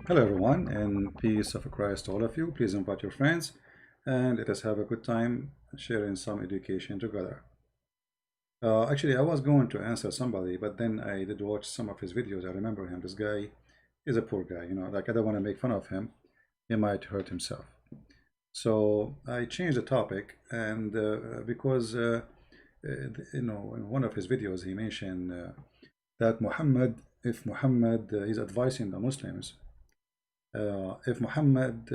Hello everyone, and peace of Christ to all of you. Please invite your friends and let us have a good time sharing some education together. Actually, I was going to answer somebody, but then I did watch some of his videos. I remember him. This guy is a poor guy, like I don't want to make fun of him. He might hurt himself. So I changed the topic, and because in one of his videos he mentioned that if Muhammad is advising the Muslims, if Muhammad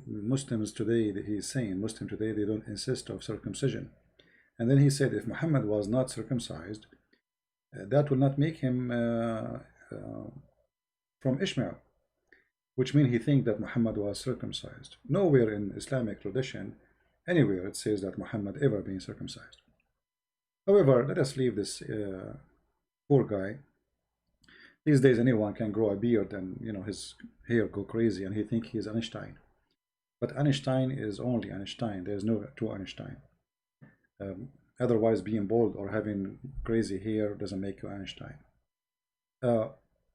Muslims today, he's saying Muslims today, they don't insist of circumcision. And then he said if Muhammad was not circumcised, that will not make him from Ishmael, which means he thinks that Muhammad was circumcised. Nowhere in Islamic tradition, anywhere it says that Muhammad ever been circumcised. However, let us leave this poor guy. These days anyone can grow a beard and his hair go crazy and he think he's Einstein. But Einstein is only Einstein. There's no two Einstein. Otherwise, being bald or having crazy hair doesn't make you Einstein.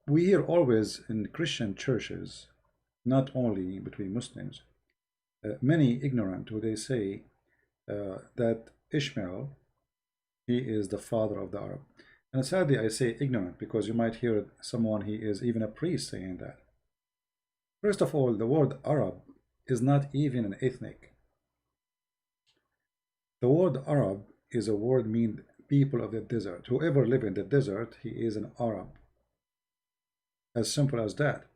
We hear always in Christian churches, not only between Muslims, many ignorant who they say that Ishmael, he is the father of the Arab. And sadly, I say ignorant because you might hear someone, he is even a priest, saying that. First of all, the word Arab is not even an ethnic. The word Arab is a word mean people of the desert. Whoever live in the desert, he is an Arab. As simple as that.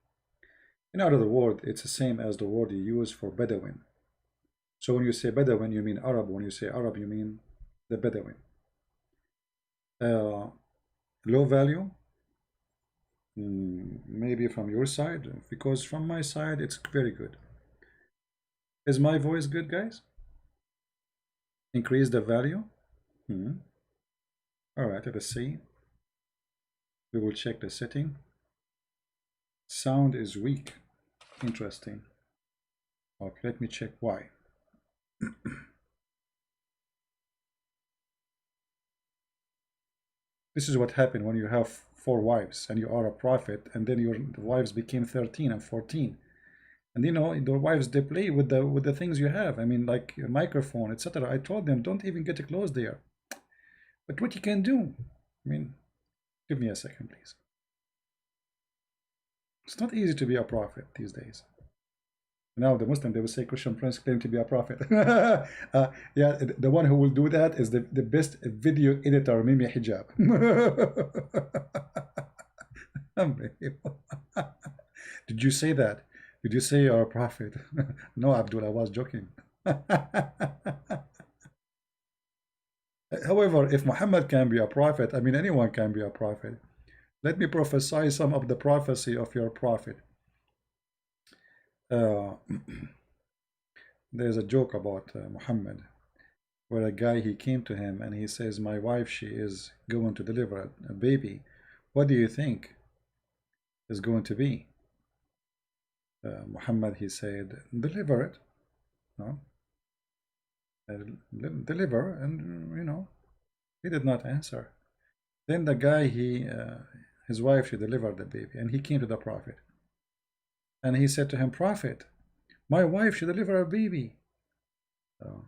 In other words, it's the same as the word you use for Bedouin. So when you say Bedouin, you mean Arab. When you say Arab, you mean the Bedouin. Low value? Maybe from your side, because from my side, it's very good. Is my voice good, guys? Increase the value? All right, let us see. We will check the setting. Sound is weak. Interesting. Okay, let me check why. This is what happened when you have 4 wives and you are a prophet, and then your wives became 13 and 14. And your wives, they play with the things you have. I mean, like a microphone, etc. I told them, don't even get close there. But what you can do, I mean, give me a second, please. It's not easy to be a prophet these days. Now the Muslim, they will say Christian Prince claim to be a prophet. Yeah, the one who will do that is the best video editor, Mimi Hijab. Did you say that? Did you say you're a prophet? No, Abdul, I was joking. However, if Muhammad can be a prophet, I mean, anyone can be a prophet. Let me prophesy some of the prophecy of your prophet. There's a joke about Muhammad, where a guy, he came to him and he says, my wife, she is going to deliver a baby. What do you think is going to be? Muhammad, he said, deliver it. No? Deliver, and he did not answer. Then the guy, his wife, she delivered the baby, and he came to the prophet. And he said to him, Prophet, my wife, she delivered a baby. So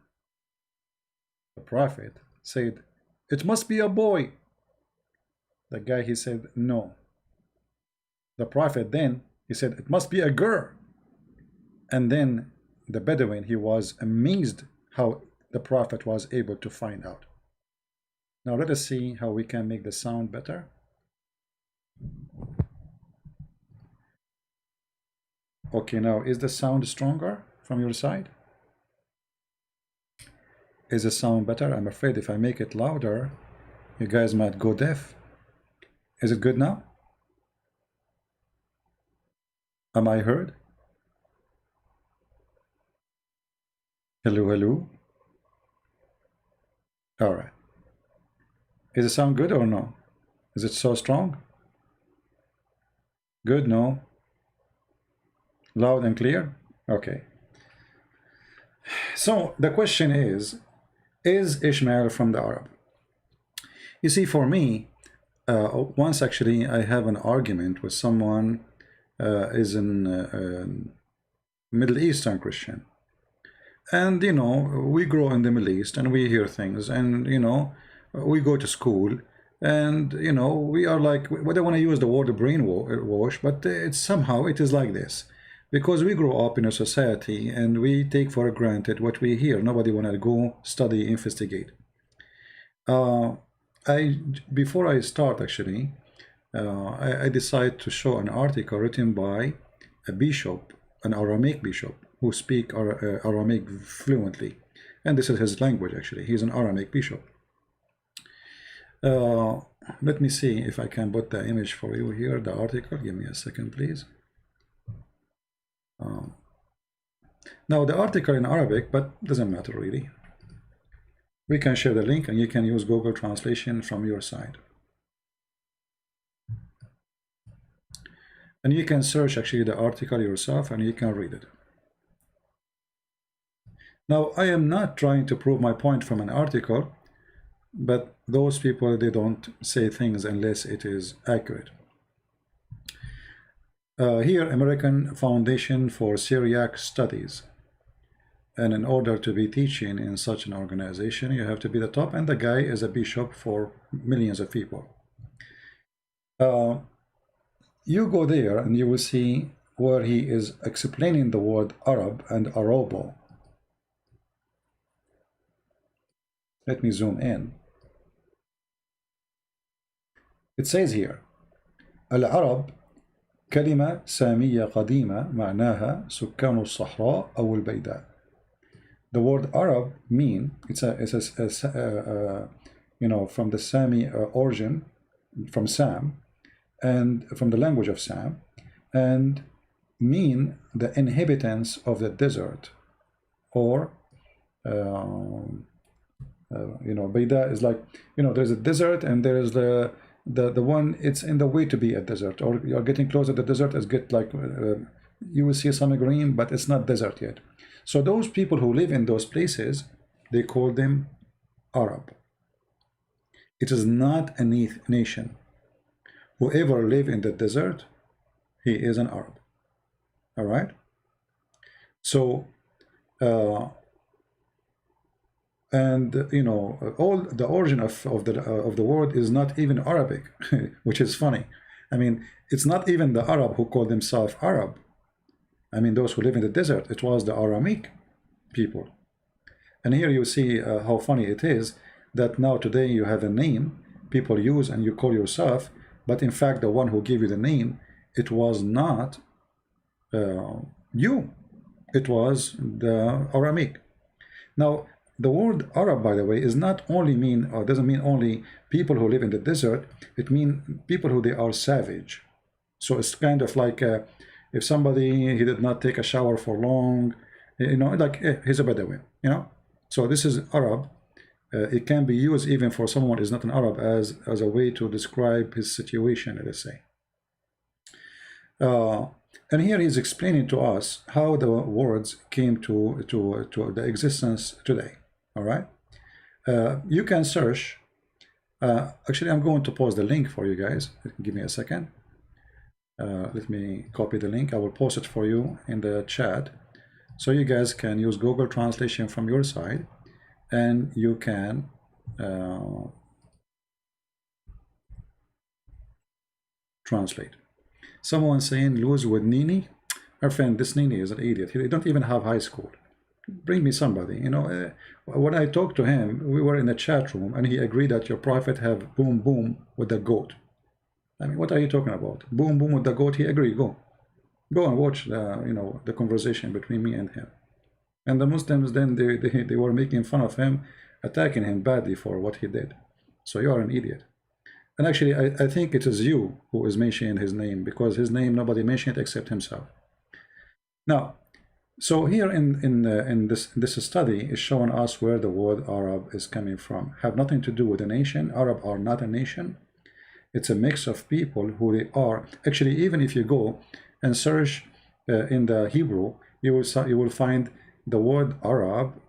the prophet said, it must be a boy. The guy, he said, no. The prophet then, he said, it must be a girl. And then the Bedouin, he was amazed how the prophet was able to find out. Now let us see how we can make the sound better. Okay, now is the sound stronger from your side? Is the sound better? I'm afraid if I make it louder, you guys might go deaf. Is it good now? Am I heard? Hello, hello. All right. Is the sound good or no? Is it so strong? Good, no? Loud and clear? Okay. So the question is Ishmael from the Arab? You see, for me, Once actually I have an argument with someone is in Middle Eastern Christian, and you know, we grow in the Middle East and we hear things, and you know, we go to school, and you know, we are like, we don't want to use the word brainwash, but it's somehow it is like this, because we grow up in a society and we take for granted what we hear. Nobody want to go study, investigate. uh, I Before I start actually, I decide to show an article written by a bishop, an Aramaic bishop, who speak Aramaic fluently, and this is his language actually. He's an Aramaic bishop. Uh, Let me see if I can put the image for you here, the article. Give me a second, please. Now the article in Arabic, but doesn't matter really. We can share the link and you can use Google Translation from your side. And you can search actually the article yourself and you can read it. Now, I am not trying to prove my point from an article, but those people, they don't say things unless it is accurate. Here, American Foundation for Syriac Studies. And in order to be teaching in such an organization, you have to be the top, and the guy is a bishop for millions of people. You go there and you will see where he is explaining the word Arab and Arabo. Let me zoom in. It says here, العرب كلمة سامية قديمة معناها سكان الصحراء أو البيداء. The word Arab mean, it's a you know, from the Sami origin, from Sam, and from the language of Sam, and mean the inhabitants of the desert, or you know, Baida is like, you know, there's a desert and there is the one, it's in the way to be a desert, or you're getting closer to the desert, as get like you will see some green, but it's not desert yet. So those people who live in those places, they call them Arab. It is not a nation. Whoever live in the desert, he is an Arab. All right. So, and you know, all the origin of the word is not even Arabic, which is funny. I mean, it's not even the Arab who call themselves Arab. I mean, those who live in the desert, it was the Aramaic people. And here you see how funny it is that now today you have a name people use and you call yourself, but in fact the one who gave you the name, it was not you, it was the Aramaic. Now the word Arab, by the way, is not only mean, or doesn't mean only people who live in the desert, it means people who they are savage. So it's kind of like if somebody, he did not take a shower for long, you know, like he's a Badawi, you know. So this is Arab. It can be used even for someone who is not an Arab as a way to describe his situation, let's say. And here he's explaining to us how the words came to the existence today. All right. You can search. Actually, I'm going to post the link for you guys. Give me a second. Let me copy the link. I will post it for you in the chat, so you guys can use Google Translation from your side, and you can translate. Someone saying lose with Nini. Our friend, this Nini is an idiot. He don't even have high school. Bring me somebody. You know, when I talked to him, we were in a chat room, and he agreed that your prophet have boom boom with the goat. I mean, what are you talking about? Boom, boom with the goat. He agreed. Go and watch the, you know, the conversation between me and him. And the Muslims then they were making fun of him, attacking him badly for what he did. So you are an idiot. And actually, I think it is you who is mentioning his name, because his name nobody mentioned except himself. Now, so here in this study is showing us where the word Arab is coming from. Have nothing to do with a nation. Arab are not a nation. It's a mix of people who they are. Actually, even if you go and search in the Hebrew, you will find the word Arab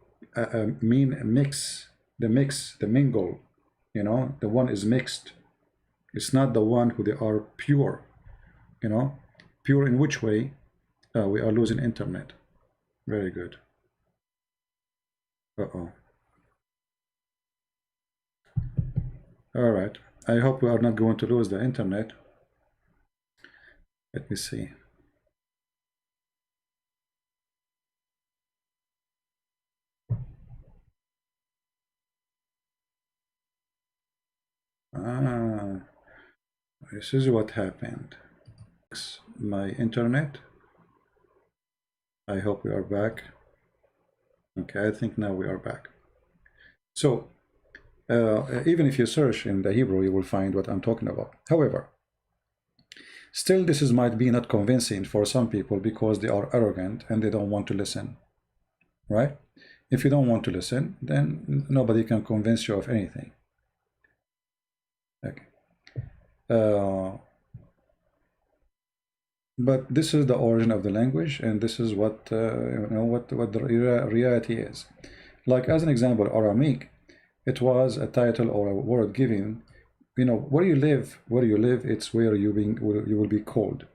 mean mix, the mingle. You know, the one is mixed. It's not the one who they are pure. You know, pure in which way? We are losing internet. Very good. Uh-oh. All right. I hope we are not going to lose the internet. Let me see. This is what happened. My internet. I hope we are back. Okay, I think now we are back. So, even if you search in the Hebrew, you will find what I'm talking about. However, still this might be not convincing for some people because they are arrogant and they don't want to listen, right? If you don't want to listen, then nobody can convince you of anything. Okay. But this is the origin of the language, and this is what what the reality is. Like as an example, Aramaic, it was a title or a word given. Where you live, it's where you will be called.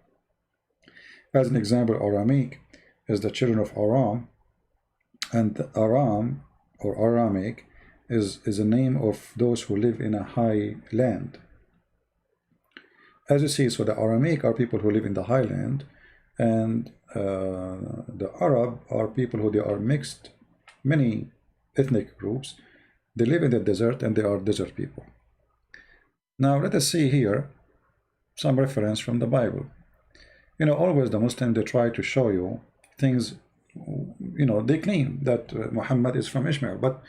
As an example, Aramaic is the children of Aram, and Aram or Aramaic is a name of those who live in a high land. As you see, so the Aramaic are people who live in the highland, and the Arab are people who they are mixed, many ethnic groups. They live in the desert and they are desert people. Now let us see here some reference from the Bible. Always the Muslims, they try to show you things, they claim that Muhammad is from Ishmael, but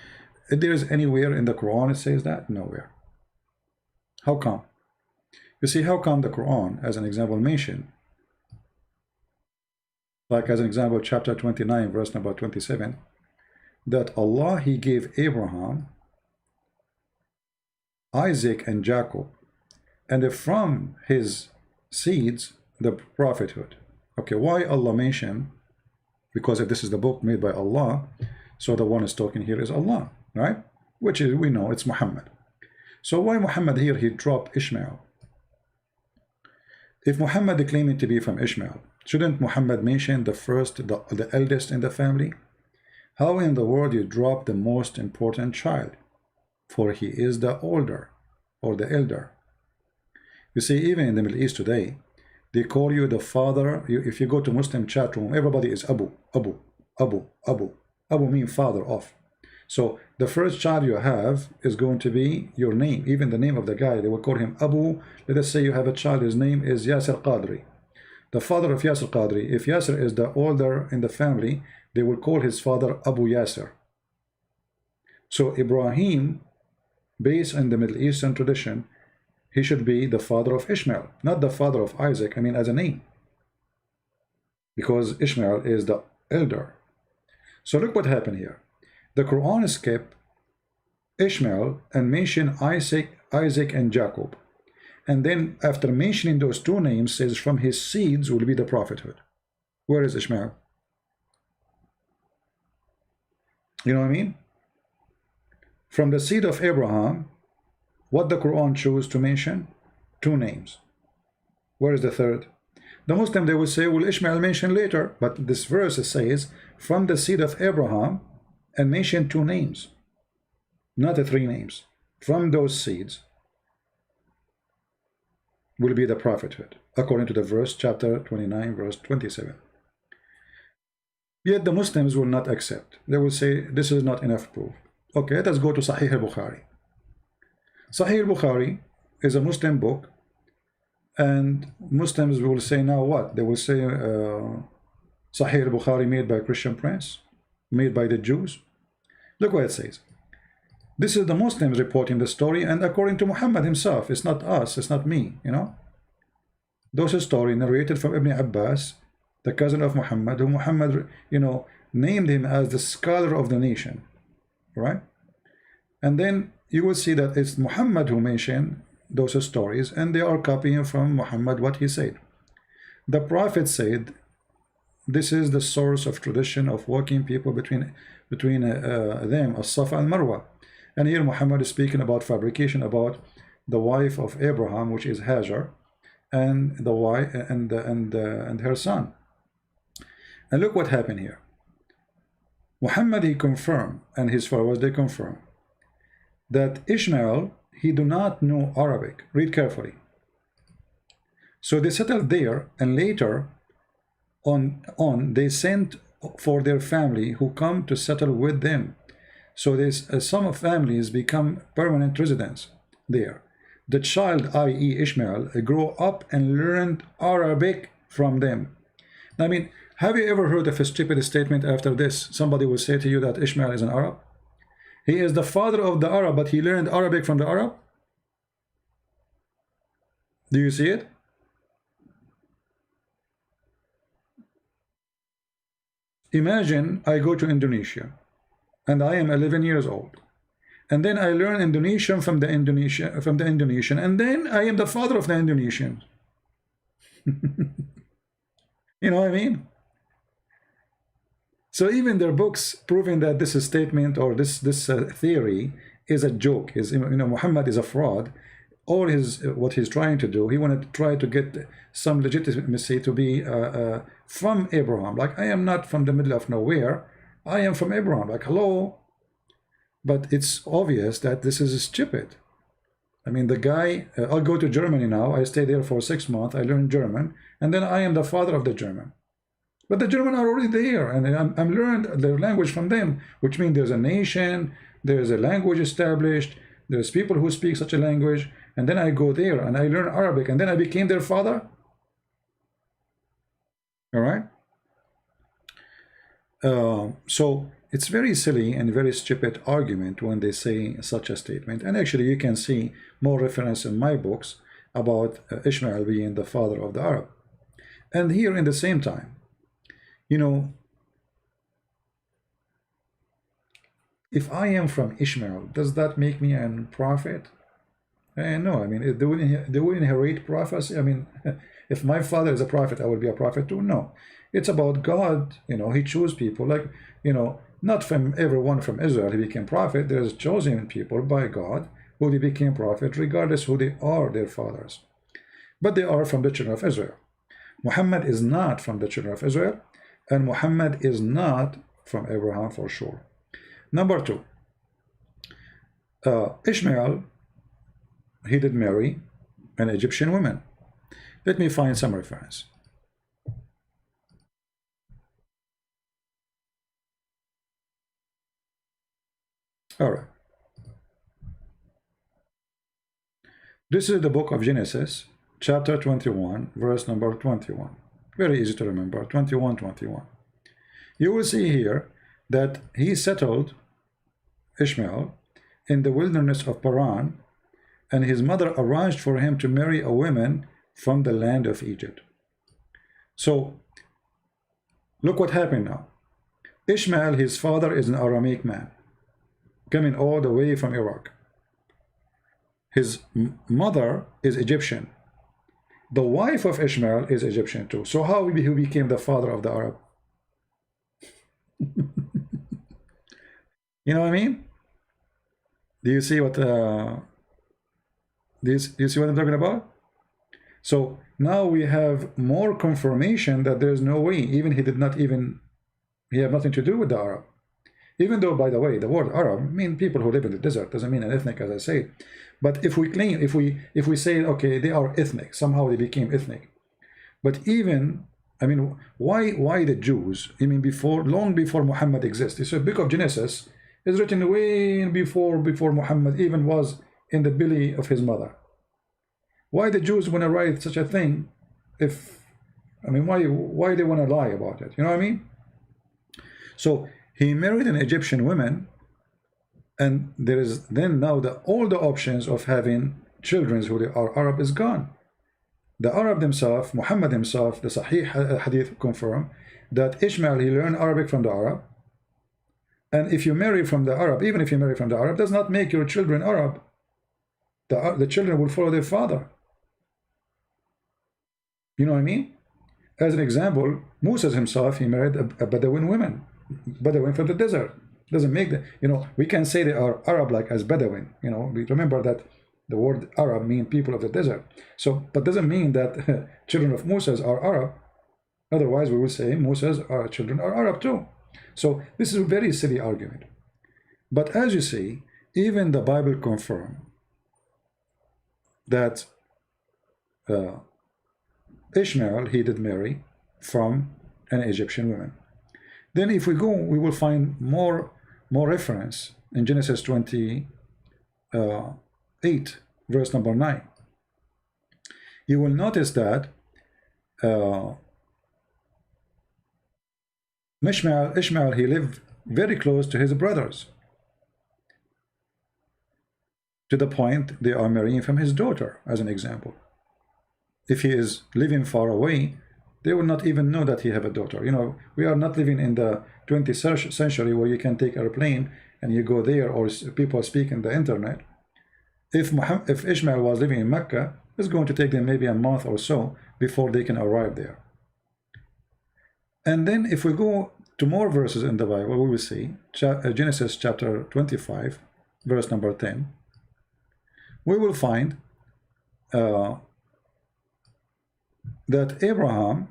if there is anywhere in the Quran it says that? Nowhere. How come? You see, how come the Quran, as an example, mention, like as an example, chapter 29, verse number 27, that Allah, He gave Abraham, Isaac, and Jacob, and from his seeds, the prophethood. Okay, why Allah mention? Because if this is the book made by Allah, so the one is talking here is Allah, right? Which is, we know, it's Muhammad. So why Muhammad here, he dropped Ishmael? If Muhammad is claiming to be from Ishmael, shouldn't Muhammad mention the first, the eldest in the family? How in the world you drop the most important child? For he is the older, or the elder. You see, even in the Middle East today, they call you the father. If you go to Muslim chat room, everybody is Abu, Abu, Abu, Abu. Abu means father of. So the first child you have is going to be your name. Even the name of the guy, they will call him Abu. Let us say you have a child, his name is Yasser Qadri. The father of Yasser Qadri, if Yasser is the older in the family, they will call his father Abu Yasser. So Ibrahim, based on the Middle Eastern tradition, he should be the father of Ishmael, not the father of Isaac, as a name. Because Ishmael is the elder. So look what happened here. The Quran skipped Ishmael and mentioned Isaac and Jacob. And then after mentioning those two names, says from his seeds will be the prophethood. Where is Ishmael? You know what I mean? From the seed of Abraham, what the Quran chose to mention? Two names. Where is the third? The Muslim, they will say, well, Ishmael mentioned later, but this verse says, from the seed of Abraham, and mention two names, not the three names. From those seeds will be the prophethood, according to the verse, chapter 29, verse 27. Yet the Muslims will not accept. They will say, this is not enough proof. Okay, let us go to Sahih al-Bukhari. Sahih al-Bukhari is a Muslim book, and Muslims will say now what? They will say Sahih al-Bukhari made by a Christian prince, made by the Jews. Look what it says. This is the Muslims reporting the story, and according to Muhammad himself. It's not us, it's not me, Those story narrated from Ibn Abbas, the cousin of Muhammad, who Muhammad, named him as the scholar of the nation, right? And then you will see that it's Muhammad who mentioned those stories, and they are copying from Muhammad what he said. The Prophet said, this is the source of tradition of walking people between them, as-Safa and Marwa. And here Muhammad is speaking about fabrication, about the wife of Abraham, which is Hajar, and the wife and her son. And look what happened here. Muhammad, he confirmed, and his followers, they confirm that Ishmael, he do not know Arabic. Read carefully. So they settled there, and later on they sent for their family who come to settle with them. So there's some of families become permanent residents there. The child, i.e. Ishmael, grew up and learned Arabic from them. I mean, have you ever heard of a stupid statement after this? Somebody will say to you that Ishmael is an Arab. He is the father of the Arab, but he learned Arabic from the Arab. Do you see it? Imagine I go to Indonesia and I am 11 years old, and then I learn Indonesian from the Indonesian, and then I am the father of the Indonesians. You know what I mean? So even their books proving that this is statement or this theory is a joke, is, you know, Muhammad is a fraud. All his what he's trying to do, he wanted to try to get some legitimacy to be from Abraham. Like, I am not from the middle of nowhere, I am from Abraham. Like, hello. But it's obvious that this is stupid. I mean, the guy, I'll go to Germany now, I stay there for 6 months, I learn German, and then I am the father of the German. But the German are already there, and I'm learned their language from them, which means there's a nation, there's a language established, there's people who speak such a language, and then I go there and I learn Arabic, and then I became their father. All right? So it's very silly and very stupid argument when they say such a statement. And actually you can see more reference in my books about Ishmael being the father of the Arab. And here in the same time, you know, if I am from Ishmael, does that make me a prophet? No, I mean, do we inherit prophecy? I mean, if my father is a prophet, I will be a prophet too? No. It's about God, you know, he chose people, like, you know, not from everyone from Israel he became prophet. There's chosen people by God who they became prophet, regardless who they are, their fathers. But they are from the children of Israel. Muhammad is not from the children of Israel, and Muhammad is not from Abraham for sure. Number two, Ishmael, he did marry an Egyptian woman. Let me find some reference. All right. This is the book of Genesis, chapter 21, verse number 21. Very easy to remember, 21:21. You will see here that he settled Ishmael in the wilderness of Paran, and his mother arranged for him to marry a woman from the land of Egypt. So look what happened now. Ishmael, his father, is an Aramaic man, coming all the way from Iraq. His mother is Egyptian. The wife of Ishmael is Egyptian too. So how he became the father of the Arab? You know what I mean? Do you see what do you see what I'm talking about? So now we have more confirmation that there's no way, even he had nothing to do with the Arab. Even though, by the way, the word Arab means people who live in the desert, doesn't mean an ethnic, as I say. But if we claim, if we say, okay, they are ethnic, somehow they became ethnic. But even, I mean, why the Jews? I mean, long before Muhammad exists. So the book of Genesis is written way before Muhammad even was in the belly of his mother. Why the Jews want to write such a thing? Why they want to lie about it? You know what I mean? So he married an Egyptian woman, and there is then now all the options of having children who are Arab is gone. The Arab themselves, Muhammad himself, the Sahih hadith confirm that Ishmael, he learned Arabic from the Arab. And if you marry from the Arab, even if you marry from the Arab, does not make your children Arab. The children will follow their father. You know what I mean? As an example, Moses himself, he married a Bedouin woman. Bedouin from the desert. Doesn't make the, you know, we can say they are Arab like as Bedouin. You know, we remember that The word Arab means people of the desert. So, but doesn't mean that children of Moses are Arab. Otherwise, we will say Moses' children are Arab too. So this is a very silly argument. But as you see, even the Bible confirms that Ishmael, he did marry from an Egyptian woman. Then if we go, we will find more reference in Genesis 28, verse number 9. You will notice that Ishmael, he lived very close to his brothers, to the point they are marrying from his daughter, as an example. If he is living far away, they will not even know that he have a daughter. You know, we are not living in the 20th century where you can take a plane and you go there, or people speak in the internet. If Ishmael was living in Mecca, it's going to take them maybe a month or so before they can arrive there. And then if we go to more verses in the Bible, we will see Genesis chapter 25, verse number 10. We will find that Abraham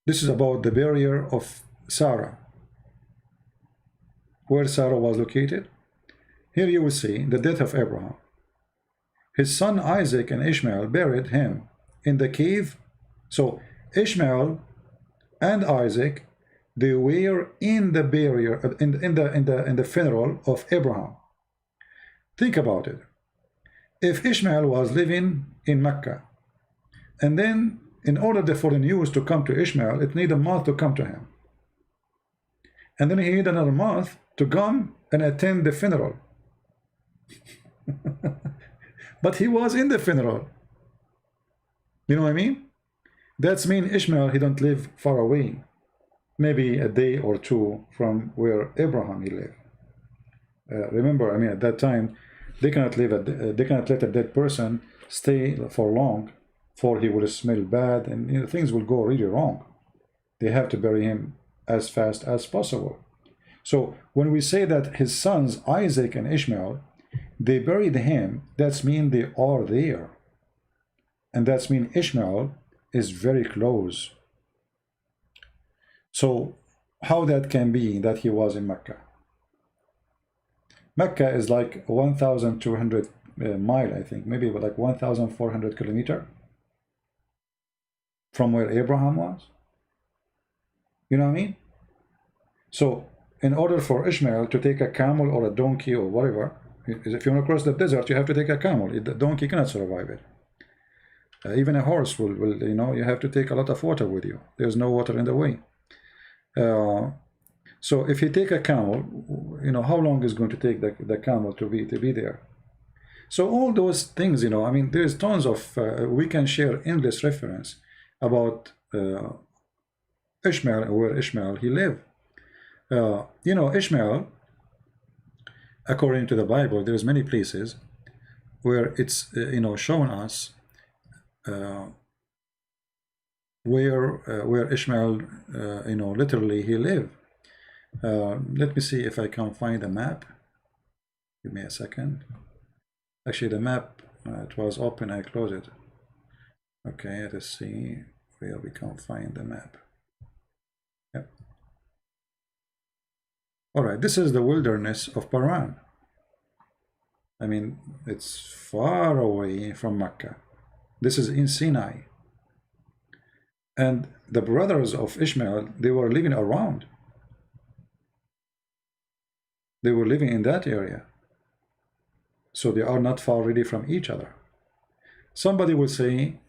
this is about the burial of Sarah, where Sarah was located. Here you will see the death of Abraham. His son Isaac and Ishmael buried him in the cave. So Ishmael and Isaac, they were in the burial, in the funeral of Abraham. Think about it. If Ishmael was living in Mecca, and then in order for the news to come to Ishmael, it needed a month to come to him. And then he needed another month to come and attend the funeral. But he was in the funeral. You know what I mean? That's mean Ishmael, he don't live far away. Maybe a day or two from where Abraham he lived. Remember, I mean, at that time, they cannot let a dead person stay for long, for he will smell bad, and you know, things will go really wrong. They have to bury him as fast as possible. So when we say that his sons Isaac and Ishmael, they buried him, that's mean they are there, and that's mean Ishmael is very close. So how that can be that he was in Mecca? Mecca is like 1,200 mile, I think, maybe like 1,400 kilometer from where Abraham was. You know what I mean? So in order for Ishmael to take a camel or a donkey or whatever, if you want to cross the desert, you have to take a camel. The donkey cannot survive it. Even a horse will, you know, you have to take a lot of water with you. There's no water in the way. So if you take a camel, you know, how long is going to take the camel to be there? So all those things, you know, I mean, there's tons of, we can share endless reference about Ishmael, where Ishmael he lived. You know, Ishmael, according to the Bible, there's many places where it's, you know, shown us where Ishmael, you know, literally he lived. Let me see if I can find a map. Give me a second. Actually, the map, it was open, I closed it. Okay, let's see where we can find the map. Yep. All right, this is the wilderness of Paran. I mean, it's far away from Mecca. This is in Sinai. And the brothers of Ishmael, they were living around. They were living in that area. So they are not far really from each other. Somebody will say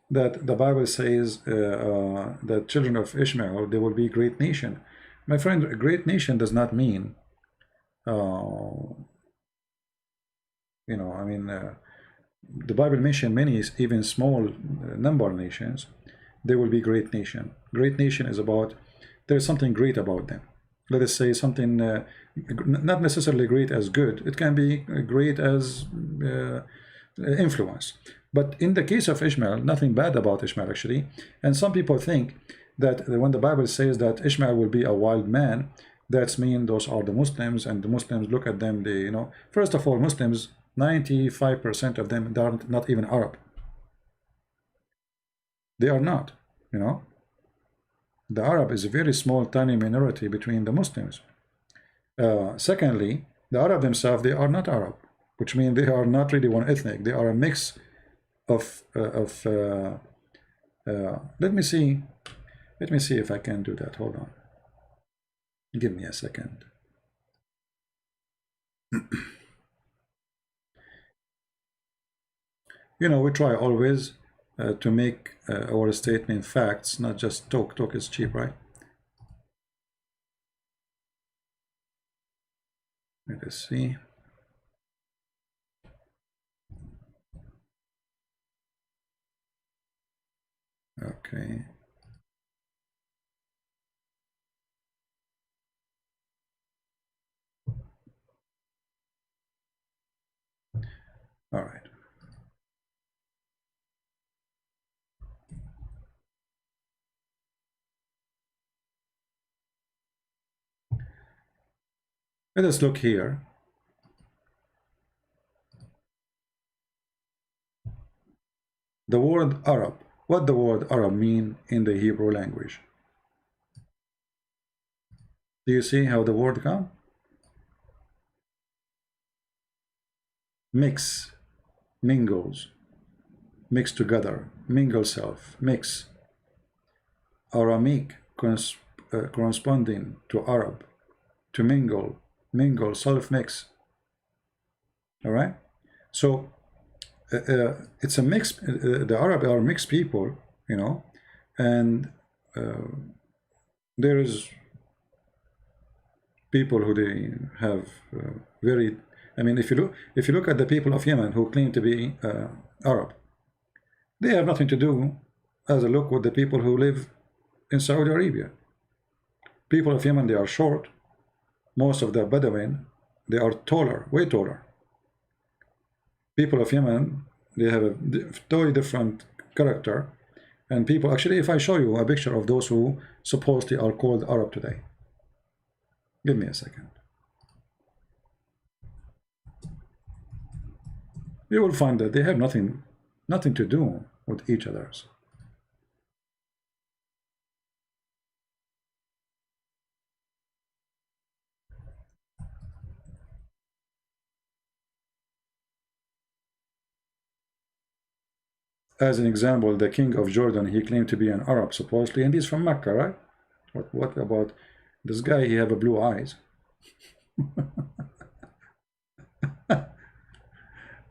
that the Bible says that children of Ishmael, they will be a great nation. My friend, a great nation does not mean, you know, I mean, the Bible mentions many, even small number of nations. They will be great nation. Great nation is about, there is something great about them. Let us say something, not necessarily great as good. It can be great as influence. But in the case of Ishmael, nothing bad about Ishmael actually. And some people think that when the Bible says that Ishmael will be a wild man, That's mean those are the Muslims, and the Muslims look at them, they, first of all, Muslims, 95% of them, they are not even Arab. They are not, you know. The Arab is a very small, tiny minority between the Muslims. Secondly, the Arab themselves, they are not Arab, which means they are not really one ethnic. They are a mix of let me see if I can do that. Hold on, give me a second. We try always to make our statement facts, not just talk. Talk is cheap, right? Let us see. Okay. All right. Let us look here. The word Arab. What the word Arab mean in the Hebrew language? Do you see how the word come? Mix, mingles, mix together, mingle self, mix. Aramic corresponding to Arab, to mingle, mingle, self mix. All right. So it's a mix. The Arab are mixed people, and there is people who they have very. I mean, if you look at the people of Yemen who claim to be Arab, they have nothing to do as a look with the people who live in Saudi Arabia. People of Yemen, they are short. Most of the Bedouin, they are taller, way taller. People of Yemen, they have a totally different character. And people, actually, if I show you a picture of those who supposedly are called Arab today. Give me a second. You will find that they have nothing to do with each other. As an example, the king of Jordan, he claimed to be an Arab, supposedly, and he's from Mecca, right? What about this guy? He have a blue eyes.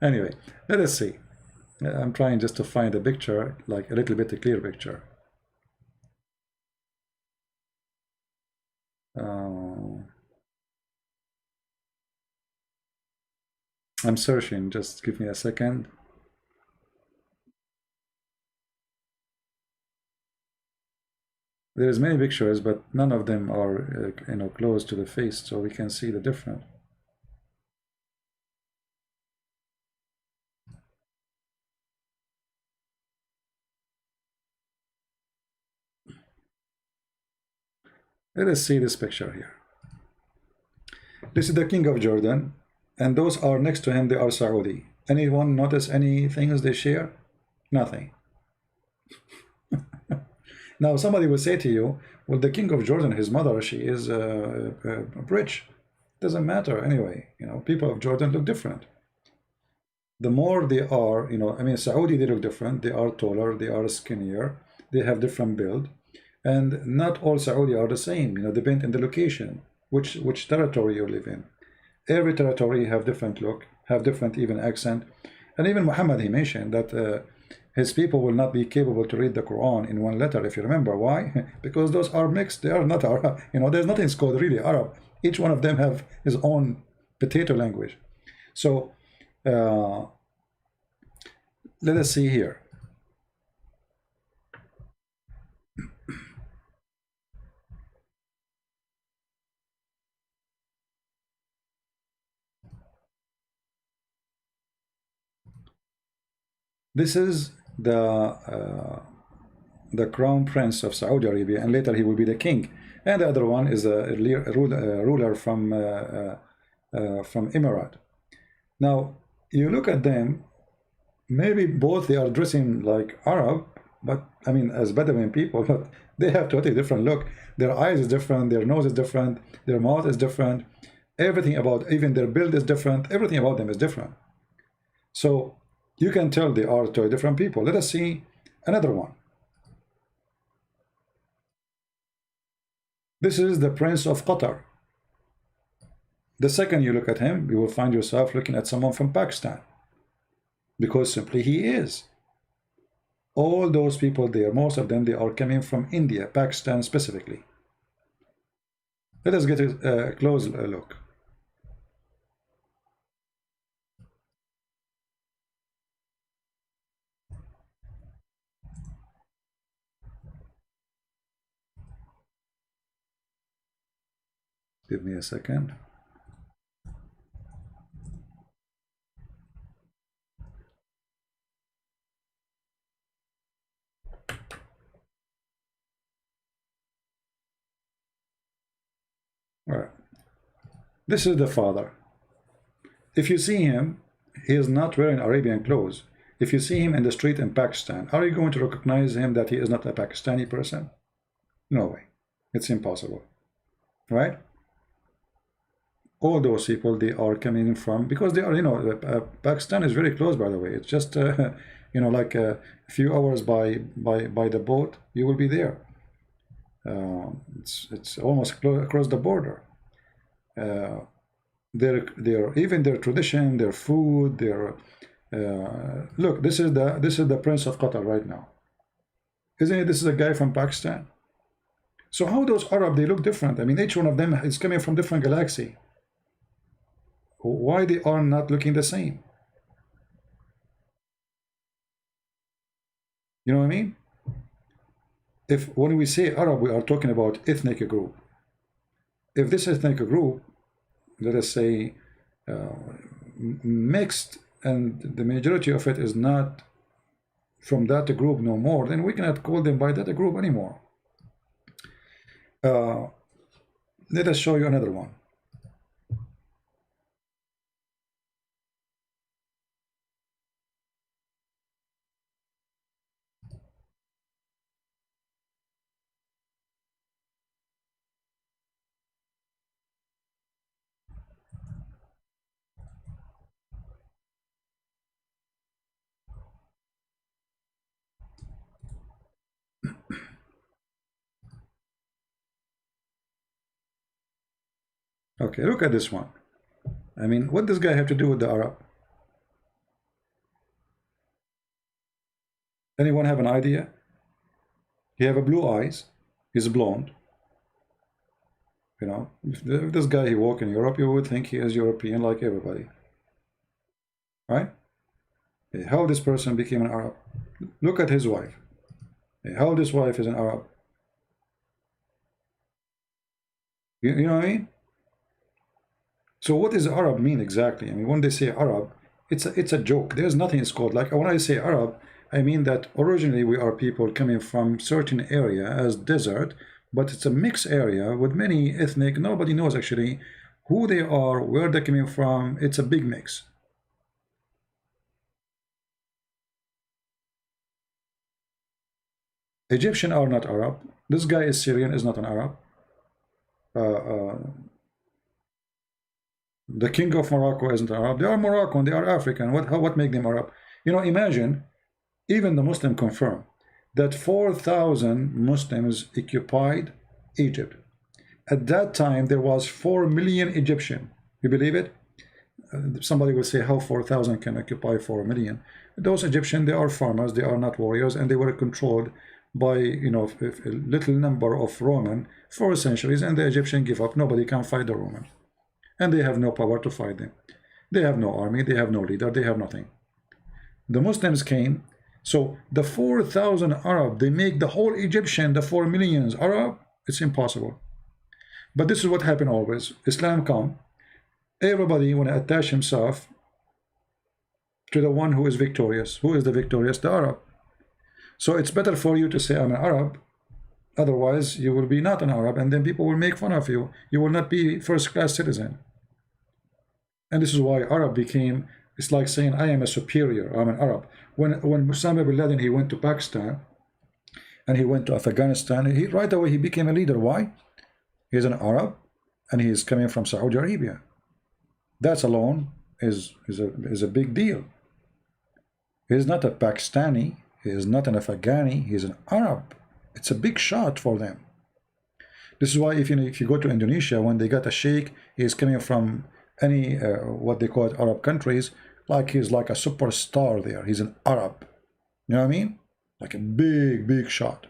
Anyway, let us see. I'm trying just to find a picture, like a little bit a clear picture. I'm searching, just give me a second. There's many pictures, but none of them are close to the face, so we can see the difference. Let us see this picture here. This is the king of Jordan, and those are next to him, they are Saudi. Anyone notice any things they share? Nothing. Now somebody will say to you, well, the king of Jordan, his mother, she is rich. Doesn't matter anyway. People of Jordan look different. The more they are, I mean, Saudi, they look different. They are taller, they are skinnier, they have different build. And not all Saudi are the same, depend on the location, which territory you live in. Every territory have different look, have different even accent. And even Muhammad, he mentioned that his people will not be capable to read the Quran in one letter, if you remember. Why? Because those are mixed. They are not Arab. There's nothing called really Arab. Each one of them have his own potato language. So let us see here. This is the crown prince of Saudi Arabia, and later he will be the king. and the other one is a ruler from Emirate. Now you look at them, maybe both they are dressing like Arab, but I mean as Bedouin people, but they have totally different look. Their eyes is different, their nose is different, their mouth is different, everything about, even their build is different, everything about them is different. So you can tell they are two different people. Let us see another one. This is the Prince of Qatar. The second you look at him, you will find yourself looking at someone from Pakistan, because simply he is. All those people there, most of them, they are coming from India, Pakistan specifically. Let us get a close look. Give me a second. All right. This is the father. If you see him, he is not wearing Arabian clothes. If you see him in the street in Pakistan, are you going to recognize him that he is not a Pakistani person? No way. It's impossible. Right? All those people, they are coming from, because they are, you know, Pakistan is very close, by the way. It's just, you know, like a few hours by the boat, you will be there. It's almost across the border. Their even their tradition, their food, their look. This is the Prince of Qatar right now, isn't it? This is a guy from Pakistan. So how those Arab, they look different? I mean, each one of them is coming from different galaxy. Why they are not looking the same? You know what I mean? If when we say Arab, we are talking about ethnic group. If this ethnic group, let us say, mixed, and the majority of it is not from that group no more, then we cannot call them by that group anymore. Let us show you another one. Okay, look at this one. I mean, what does this guy have to do with the Arab? Anyone have an idea? He have a blue eyes. He's blonde. You know, if this guy he walk in Europe, you would think he is European like everybody, right? How this person became an Arab? Look at his wife. How this wife is an Arab? You know what I mean? So what does Arab mean exactly? I mean, when they say Arab, it's a joke. There's nothing it's called. Like when I say Arab, I mean that originally we are people coming from certain area as desert, but it's a mixed area with many ethnic. Nobody knows actually who they are, where they're coming from. It's a big mix. Egyptian are not Arab. This guy is Syrian, is not an Arab. The king of Morocco isn't Arab. They are Moroccan, they are African. What make them Arab? You know, imagine, even the Muslim confirm that 4,000 Muslims occupied Egypt. At that time, there was 4 million Egyptian. You believe it? Somebody will say, how 4,000 can occupy 4 million? Those Egyptians, they are farmers, they are not warriors, and they were controlled by, you know, a little number of Roman for centuries, and the Egyptian give up. Nobody can fight the Roman. And they have no power to fight them. They have no army, they have no leader, they have nothing. The Muslims came, so the 4,000 Arab, they make the whole Egyptian, the 4 millions Arab. It's impossible. But this is what happened always. Islam come, everybody want to attach himself to the one who is victorious. Who is the victorious? The Arab. So it's better for you to say I'm an Arab Otherwise, you will be not an Arab, and then people will make fun of you. You will not be first-class citizen. And this is why Arab became, it's like saying, I am a superior, I'm an Arab. When Osama bin Laden, he went to Pakistan, and he went to Afghanistan, right away he became a leader. Why? He's an Arab, and he is coming from Saudi Arabia. That alone is a big deal. He is not a Pakistani, he is not an Afghani, he is an Arab. It's a big shot for them. This is why if you go to Indonesia, when they got a sheikh, he is coming from any what they call it Arab countries, like he's like a superstar there. He's an Arab. You know what I mean? Like a big shot.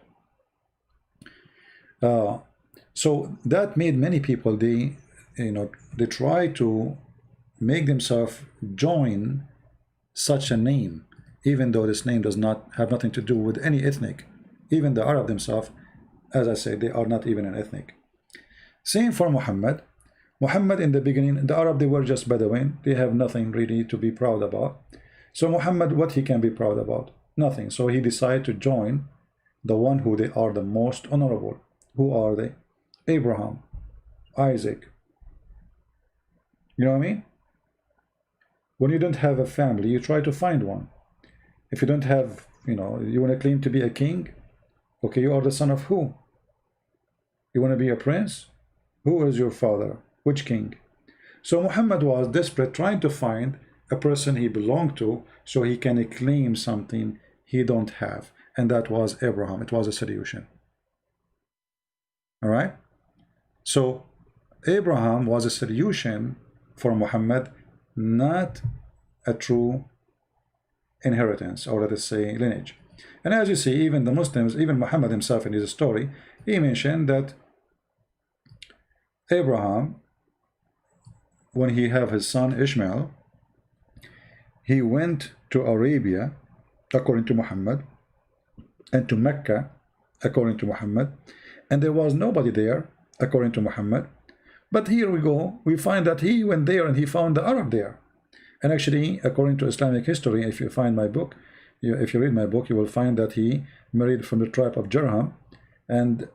So that made many people, they try to make themselves join such a name, even though this name does not have nothing to do with any ethnic. Even the Arab themselves, as I said, they are not even an ethnic. Same for Muhammad. Muhammad in the beginning, the Arab, they were just Bedouin. They have nothing really to be proud about. So Muhammad, what he can be proud about? Nothing. So he decided to join the one who they are the most honorable. Who are they? Abraham, Isaac. You know what I mean? When you don't have a family, you try to find one. If you don't have, you want to claim to be a king, okay, you are the son of who? You want to be a prince? Who is your father? Which king? So Muhammad was desperate, trying to find a person he belonged to so he can claim something he don't have. And that was Abraham. It was a solution. All right? So Abraham was a solution for Muhammad, not a true inheritance, or let us say lineage. And as you see, even the Muslims, even Muhammad himself in his story, he mentioned that Abraham, when he had his son Ishmael, he went to Arabia, according to Muhammad, and to Mecca, according to Muhammad, and there was nobody there, according to Muhammad. But here we go, we find that he went there and he found the Arab there. And actually, according to Islamic history, if you find my book, if you read my book, you will find that he married from the tribe of Jurham. And,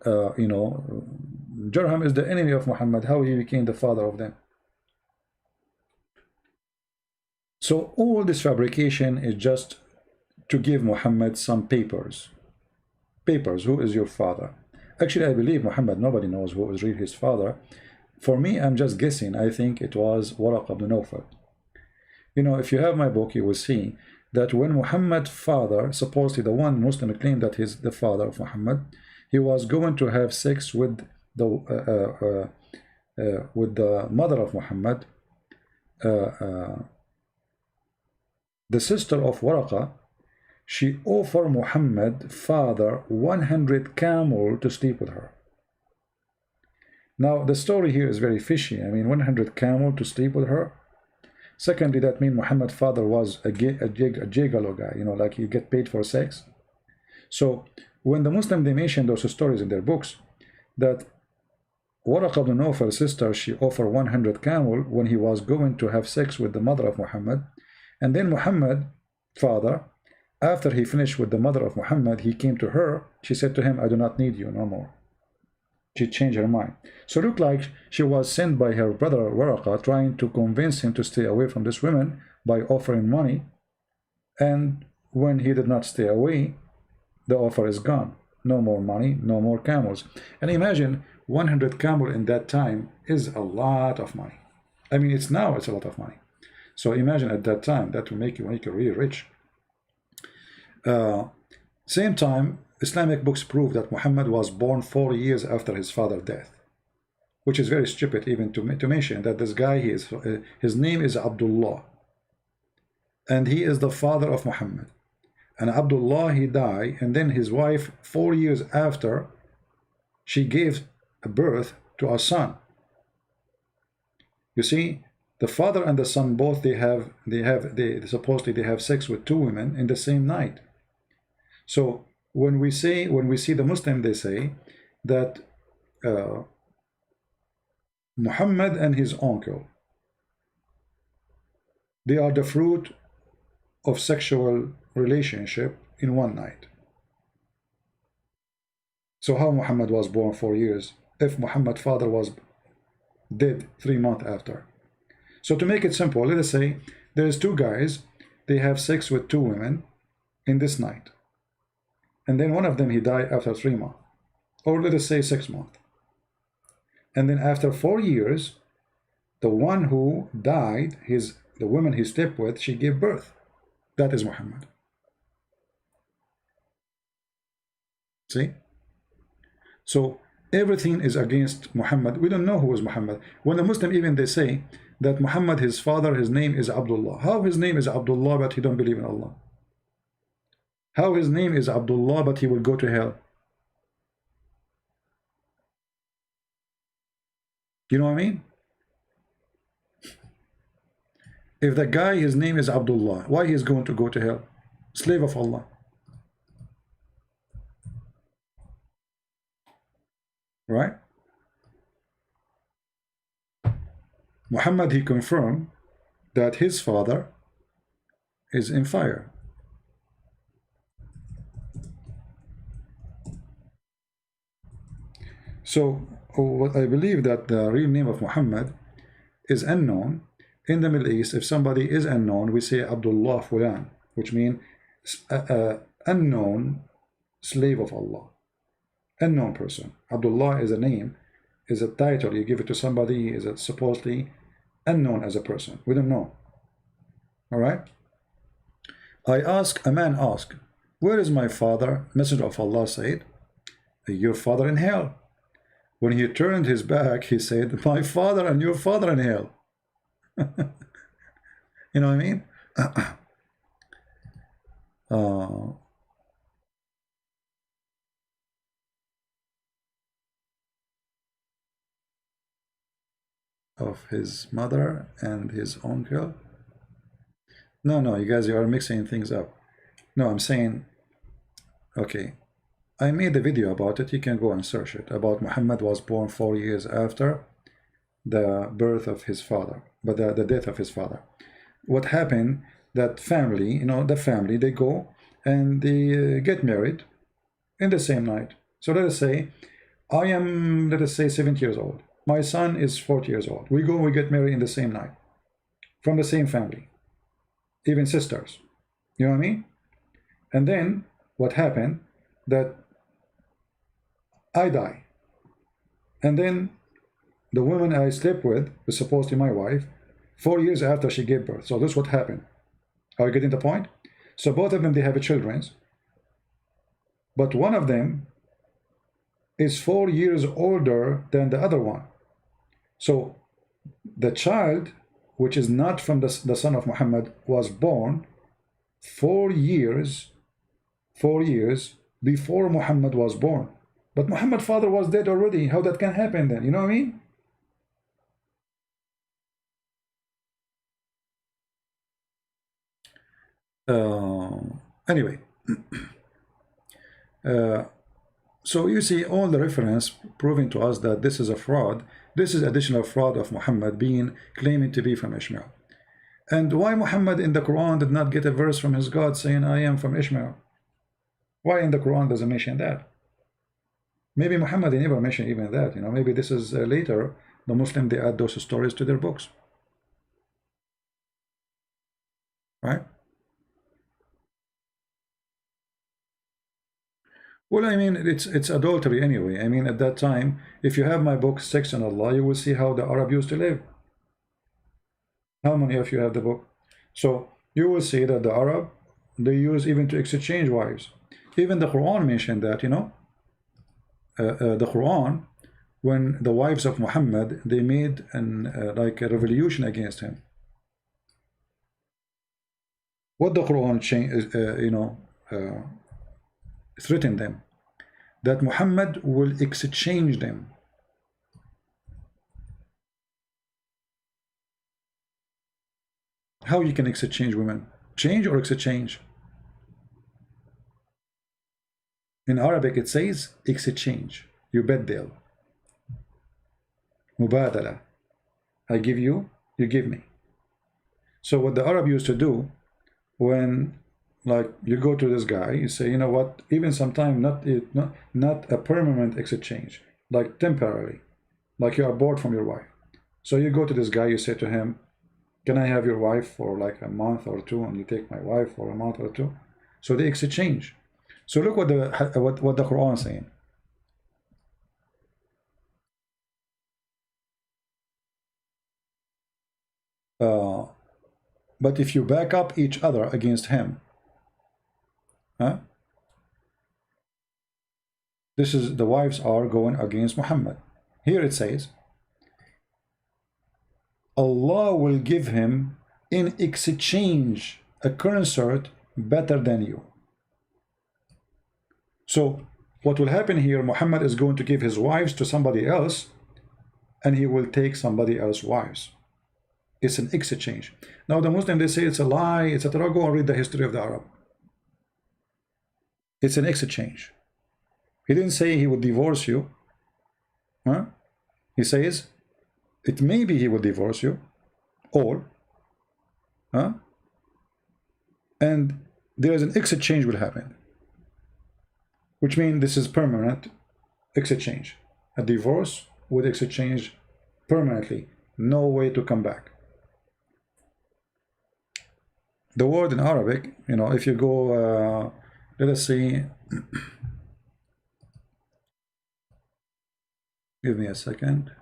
Jurham is the enemy of Muhammad, how he became the father of them. So all this fabrication is just to give Muhammad some papers. Papers, who is your father? Actually, I believe Muhammad, nobody knows who was really his father. For me, I'm just guessing. I think it was Waraq ibn Nawfal. If you have my book, you will see that when Muhammad's father, supposedly the one Muslim claimed that he's the father of Muhammad, he was going to have sex with the mother of Muhammad, the sister of Waraqa. She offered Muhammad father 100 camel to sleep with her. Now the story here is very fishy. I mean, 100 camel to sleep with her. Secondly, that means Muhammad's father was a gigolo guy, like you get paid for sex. So when the Muslim, they mention those stories in their books, that Waraq ibn Nawfal's sister, she offered 100 camel when he was going to have sex with the mother of Muhammad. And then Muhammad's father, after he finished with the mother of Muhammad, he came to her. She said to him, I do not need you no more. She changed her mind. So it looked like she was sent by her brother Waraqa, trying to convince him to stay away from this woman by offering money. And when he did not stay away, the offer is gone. No more money, no more camels. And imagine 100 camel in that time is a lot of money. I mean, it's a lot of money. So imagine at that time, that will make you really rich. Same time, Islamic books prove that Muhammad was born 4 years after his father's death, which is very stupid even to mention that this guy, his name is Abdullah, and he is the father of Muhammad. And Abdullah, he died, and then his wife, 4 years after, she gave birth to a son. You see, the father and the son both, they supposedly they have sex with 2 women in the same night. So when we see the Muslim, they say that Muhammad and his uncle, they are the fruit of sexual relationship in one night. So how Muhammad was born 4 years if Muhammad's father was dead 3 months after? So to make it simple, let us say there's two guys, they have sex with two women in this night. And then one of them, he died after 3 months. Or let us say 6 months. And then after 4 years, the one who died, the woman he slept with, she gave birth. That is Muhammad. See? So everything is against Muhammad. We don't know who is Muhammad. When the Muslim, even they say that Muhammad, his father, his name is Abdullah. How his name is Abdullah, but he don't believe in Allah? How his name is Abdullah, but he will go to hell? You know what I mean? If the guy, his name is Abdullah, why he is going to go to hell? Slave of Allah. Right? Muhammad, he confirmed that his father is in fire. So what I believe that the real name of Muhammad is unknown. In the Middle East, if somebody is unknown, we say Abdullah Fulan, which means unknown slave of Allah. Unknown person. Abdullah is a name, is a title. You give it to somebody, is supposedly unknown as a person. We don't know. All right? A man asked, where is my father? Messenger of Allah said, your father in hell. When he turned his back, he said, my father and your father in hell. You know what I mean? Of his mother and his uncle. No, you guys, you are mixing things up. No, I'm saying, okay, I made a video about it. You can go and search it. About Muhammad was born 4 years after the birth of his father, but the death of his father. What happened, that family, you know, the family, they go and they get married in the same night. So let us say, I am, let us say, 70 years old. My son is 40 years old. We go, we get married in the same night. From the same family. Even sisters. You know what I mean? And then, what happened, that I die. And then, the woman I slept with was supposed to be my wife 4 years after she gave birth. So this is what happened. Are you getting the point? So both of them, they have children. But one of them is 4 years older than the other one. So the child, which is not from the son of Muhammad, was born 4 years before Muhammad was born. But Muhammad's father was dead already. How that can happen then? You know what I mean? Anyway, so you see all the reference proving to us that this is a fraud. This is additional fraud of Muhammad claiming to be from Ishmael. And why Muhammad in the Quran did not get a verse from his God saying, I am from Ishmael? Why in the Quran doesn't mention that? Maybe Muhammad never mentioned even that. You know, maybe this is later the Muslim, they add those stories to their books. Right? Well, I mean, it's adultery anyway. I mean, at that time, if you have my book, Sex and Allah, you will see how the Arab used to live. How many of you have the book? So you will see that the Arab, they use even to exchange wives. Even the Quran mentioned that, you know. The Quran, when the wives of Muhammad, they made like a revolution against him. What the Quran threatened them, that Muhammad will exchange them. How you can exchange women? Change or exchange? In Arabic it says exchange. Yubaddil. Mubadala. I give you, you give me. So what the Arab used to do, when Like you go to this guy, you say, you know what, even sometime not a permanent exchange, like temporary, like you are bored from your wife. So you go to this guy, you say to him, can I have your wife for like a month or two, and you take my wife for a month or two? So they exchange. So look what the Quran is saying. But if you back up each other against him, huh? This is the wives are going against Muhammad. Here it says, Allah will give him in exchange a consort better than you. So what will happen here, Muhammad is going to give his wives to somebody else, and he will take somebody else's wives. It's an exchange. Now the Muslim, they say it's a lie, etc. Go and read the history of the Arab. It's an exchange. He didn't say he would divorce you. Huh? He says, it may be he will divorce you, or, huh? And there is an exchange will happen, which means this is permanent exchange. A divorce with exchange permanently, no way to come back. The word in Arabic, you know, if you go, let us see. Give me a second.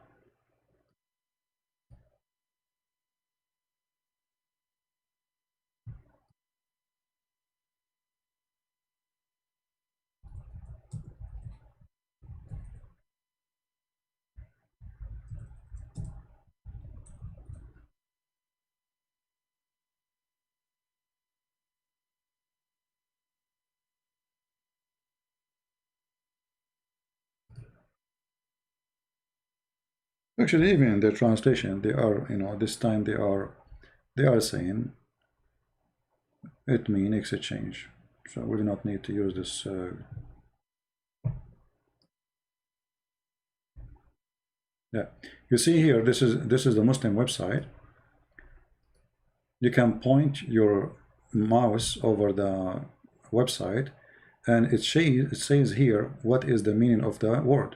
Actually, even in the translation, they are, you know, this time they are saying it means exchange. So we do not need to use this. Yeah, you see here, this is the Muslim website. You can point your mouse over the website, and it says here what is the meaning of the word.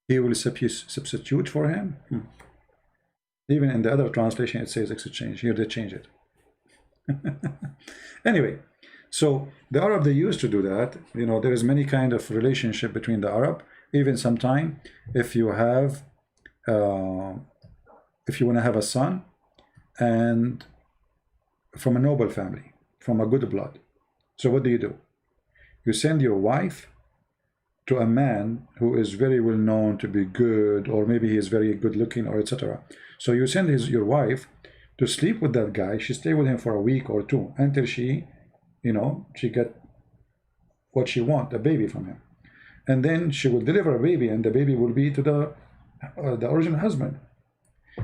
He will substitute for him. Even in the other translation, it says exchange. Here they change it. Anyway, so the Arab, they used to do that. You know, there is many kind of relationship between the Arab. Even sometime, if you have, if you want to have a son, and from a noble family, from a good blood. So what do? You send your wife to a man who is very well known to be good, or maybe he is very good looking, or etc. So you send your wife to sleep with that guy. She stay with him for a week or two until she, you know, she get what she want, a baby from him, and then she will deliver a baby, and the baby will be to the original husband.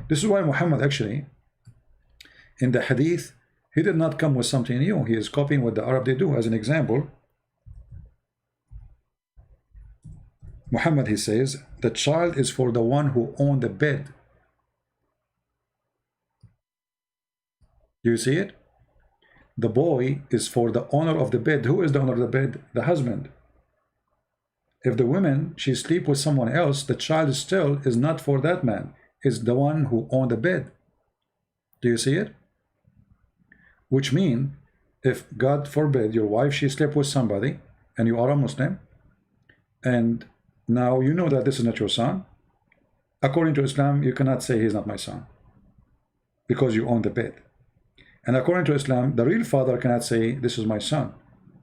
This is why Muhammad actually, in the hadith, he did not come with something new. He is copying what the Arab they do. As an example, Muhammad, he says, the child is for the one who owned the bed. Do you see it? The boy is for the owner of the bed. Who is the owner of the bed? The husband. If the woman, she sleep with someone else, the child still is not for that man. It's the one who owned the bed. Do you see it? Which means, if God forbid your wife, she slept with somebody, and you are a Muslim, and now you know that this is not your son, according to Islam, you cannot say he's not my son, because you own the bed. And according to Islam, the real father cannot say this is my son,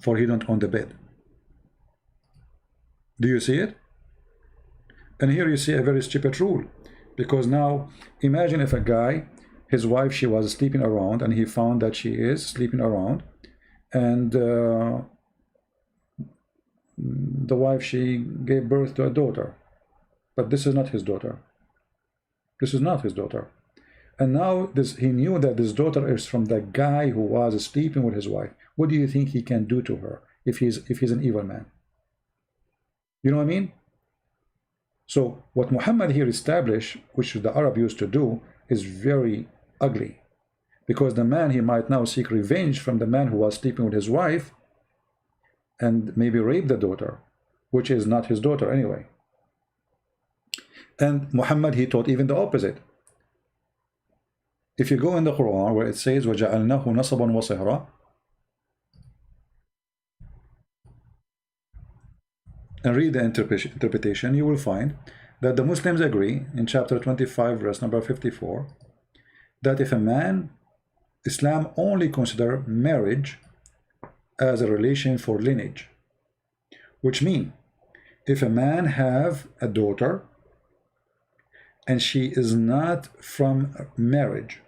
for he don't own the bed. Do you see it? And here you see a very stupid rule, because now imagine if a guy, his wife, she was sleeping around, and he found that she is sleeping around, and the wife, she gave birth to a daughter, but this is not his daughter. This is not his daughter. And now he knew that this daughter is from the guy who was sleeping with his wife. What do you think he can do to her if he's an evil man? You know what I mean? So what Muhammad here established, which the Arab used to do, is very ugly. Because the man, he might now seek revenge from the man who was sleeping with his wife and maybe rape the daughter, which is not his daughter anyway. And Muhammad, he taught even the opposite. If you go in the Quran where it says وَجَعَلْنَاهُ نَصَبًا وَصِهْرًا, and read the interpretation, you will find that the Muslims agree in chapter 25 verse number 54 that if a man, Islam only consider marriage as a relation for lineage, which means if a man have a daughter and she is not from marriage,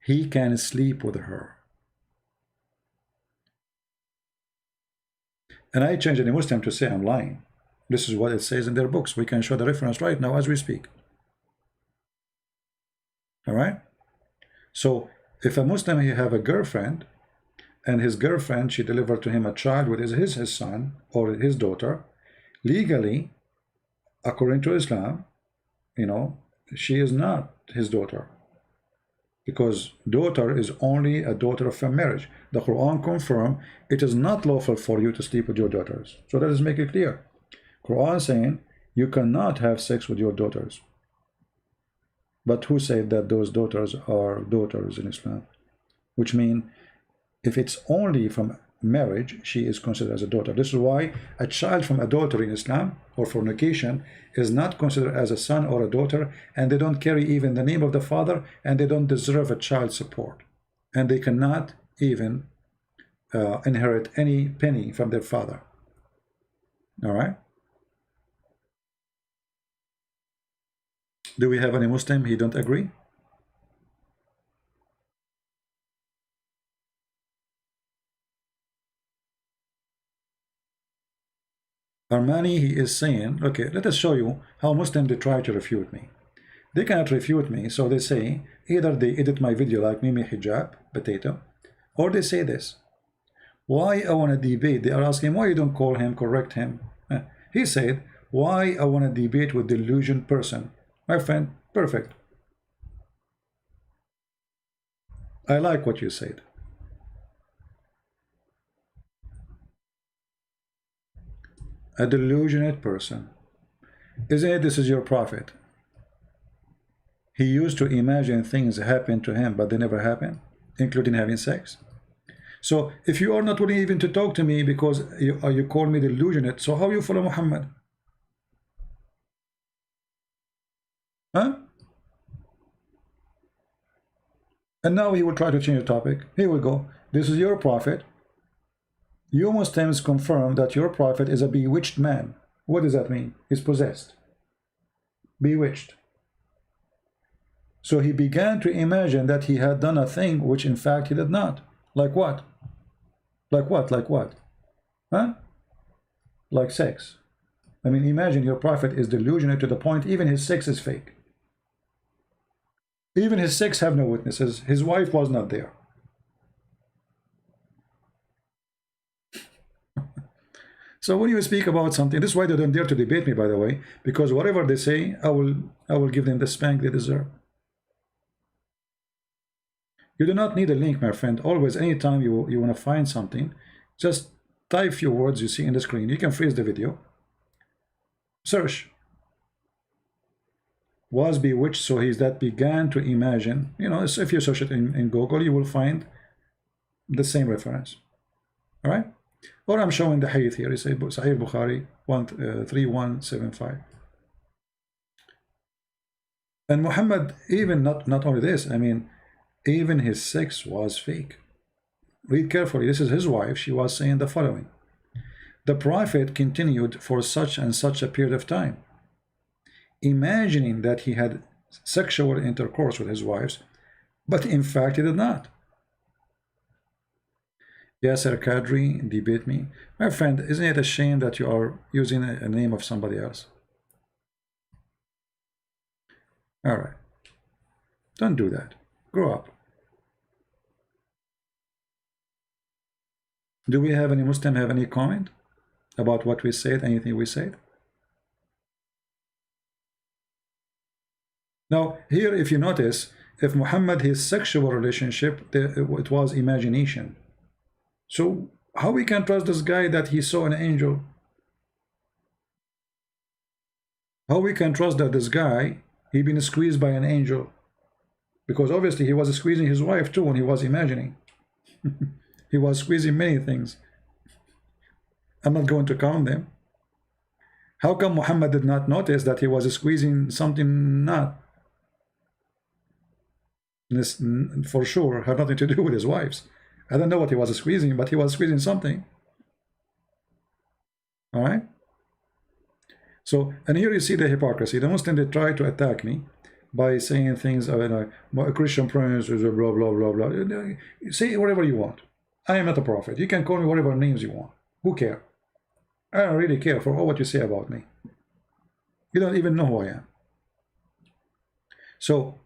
he can sleep with her. And I change any Muslim to say I'm lying. This is what it says in their books. We can show the reference right now as we speak. All right? So if a Muslim, he have a girlfriend, and his girlfriend, she delivered to him a child with his son or his daughter, legally, according to Islam, you know, she is not his daughter. Because daughter is only a daughter from marriage. The Quran confirms it is not lawful for you to sleep with your daughters. So that is make it clear. Quran saying you cannot have sex with your daughters. But who said that those daughters are daughters in Islam? Which means if it's only from marriage, she is considered as a daughter. This is why a child from a daughter in Islam or fornication is not considered as a son or a daughter, and they don't carry even the name of the father, and they don't deserve a child support, and they cannot even inherit any penny from their father. All right? Do we have any Muslim he don't agree? Armani, he is saying, okay, let us show you how Muslims they try to refute me. They cannot refute me, so they say, either they edit my video like Mimi Hijab, potato, or they say this. Why I want to debate? They are asking, why you don't call him, correct him? He said, why I want to debate with delusion person? My friend, perfect. I like what you said. A delusionate person. Isn't it this is your prophet? He used to imagine things happen to him, but they never happen, including having sex. So if you are not willing even to talk to me because you call me delusionate, so how you follow Muhammad? Huh? And now he will try to change the topic. Here we go. This is your prophet. You Muslims confirm that your prophet is a bewitched man. What does that mean? He's possessed. Bewitched. So he began to imagine that he had done a thing which in fact he did not. Like what? Like what? Like what? Huh? Like sex. I mean, imagine your prophet is delusional to the point even his sex is fake. Even his sex have no witnesses. His wife was not there. So when you speak about something, this is why they don't dare to debate me, by the way, because whatever they say, I will give them the spank they deserve. You do not need a link, my friend. Always, anytime you want to find something, just type few words you see in the screen. You can freeze the video. Search. Was bewitched, so he's that began to imagine. You know, if you search it in Google, you will find the same reference. All right? Or I'm showing the hadith here. It's Sahih Bukhari 3175. And Muhammad, even not only this, I mean, even his sex was fake. Read carefully. This is his wife. She was saying the following. The Prophet continued for such and such a period of time, imagining that he had sexual intercourse with his wives, but in fact he did not. Yasser Kadri, debate me. My friend, isn't it a shame that you are using a name of somebody else? All right. Don't do that. Grow up. Do we have any Muslim have any comment about what we said, anything we said? Now, here, if you notice, if Muhammad, his sexual relationship, it was imagination. So how we can trust this guy that he saw an angel? How we can trust that this guy, he been squeezed by an angel? Because obviously he was squeezing his wife too when he was imagining. He was squeezing many things. I'm not going to count them. How come Muhammad did not notice that he was squeezing something not? This, for sure, had nothing to do with his wives. I don't know what he was squeezing, but he was squeezing something. All right? So, and here you see the hypocrisy. The Muslims, they try to attack me by saying things like, Christian prince is a blah, blah, blah, blah. Say whatever you want. I am not a prophet. You can call me whatever names you want. Who cares? I don't really care for all what you say about me. You don't even know who I am. So,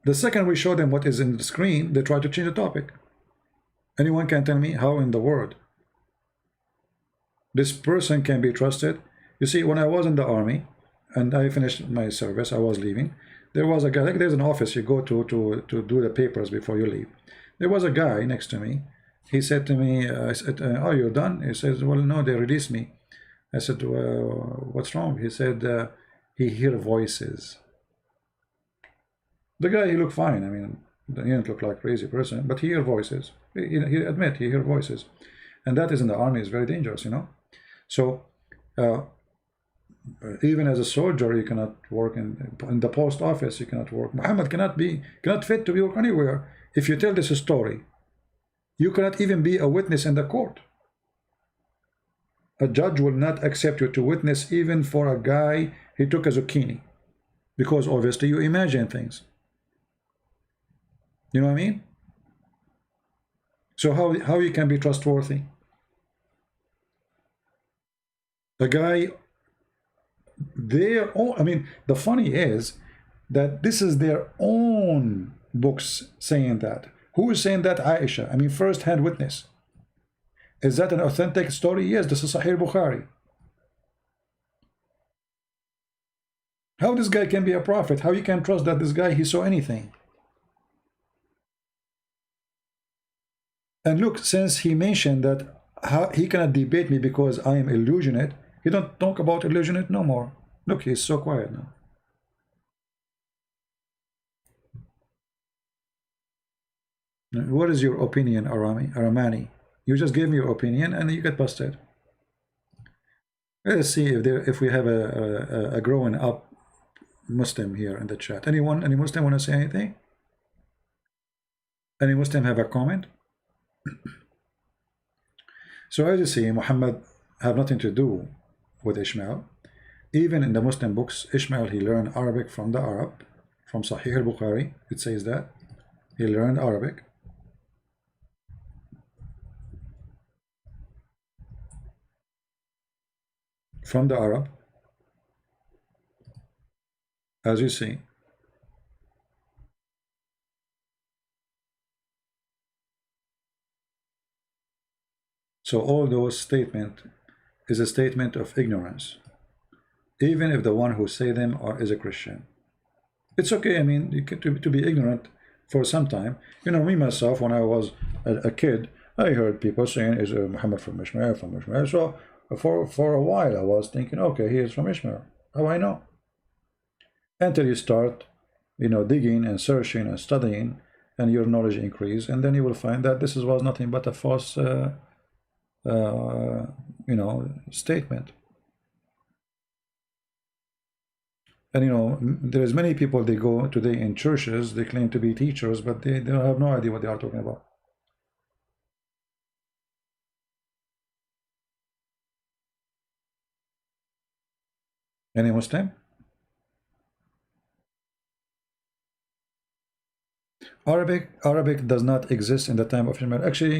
the second we show them what is in the screen, they try to change the topic. Anyone can tell me how in the world this person can be trusted? You see, when I was in the army and I finished my service, I was leaving. There was a guy, like there's an office you go to do the papers before you leave. There was a guy next to me. He said to me, I said, oh, you're done? He says, well, no, they released me. I said, well, what's wrong? He said, he hear voices. The guy, he looked fine. I mean, he didn't look like a crazy person, but he hear voices. He admit he hear voices. And that is in the army is very dangerous, you know. So, even as a soldier, you cannot work in the post office. You cannot work. Muhammad cannot fit to work anywhere. If you tell this story, you cannot even be a witness in the court. A judge will not accept you to witness even for a guy he took a zucchini, because obviously you imagine things. You know what I mean? So how you can be trustworthy? The guy, their own, I mean, the funny is that this is their own books saying that. Who is saying that? Aisha. I mean, first-hand witness. Is that an authentic story? Yes, this is Sahih Bukhari. How this guy can be a prophet? How you can trust that this guy, he saw anything? And look, since he mentioned that he cannot debate me because I am illusionate, he don't talk about illusionate no more. Look, he's so quiet now. What is your opinion, Aramani? You just gave me your opinion and you get busted. Let's see if we have a growing up Muslim here in the chat. Any Muslim want to say anything? Any Muslim have a comment? So as you see, Muhammad have nothing to do with Ishmael. Even in the Muslim books, Ishmael, he learned Arabic from the Arab, from Sahih al-Bukhari. It says that he learned Arabic. From the Arab, as you see. So all those statements is a statement of ignorance, even if the one who say them is a Christian. It's okay. I mean, you get to be ignorant for some time. You know, me myself, when I was a kid, I heard people saying, "Is Muhammad from Ishmael?" From Ishmael. So for a while, I was thinking, okay, he is from Ishmael. How I know? Until you start, you know, digging and searching and studying, and your knowledge increase, and then you will find that this was nothing but a false, you know, statement. And you know, there's many people, they go today in churches, they claim to be teachers, but they don't have no idea what they are talking about. Any Muslim? Arabic does not exist in the time of Ishmael. Actually,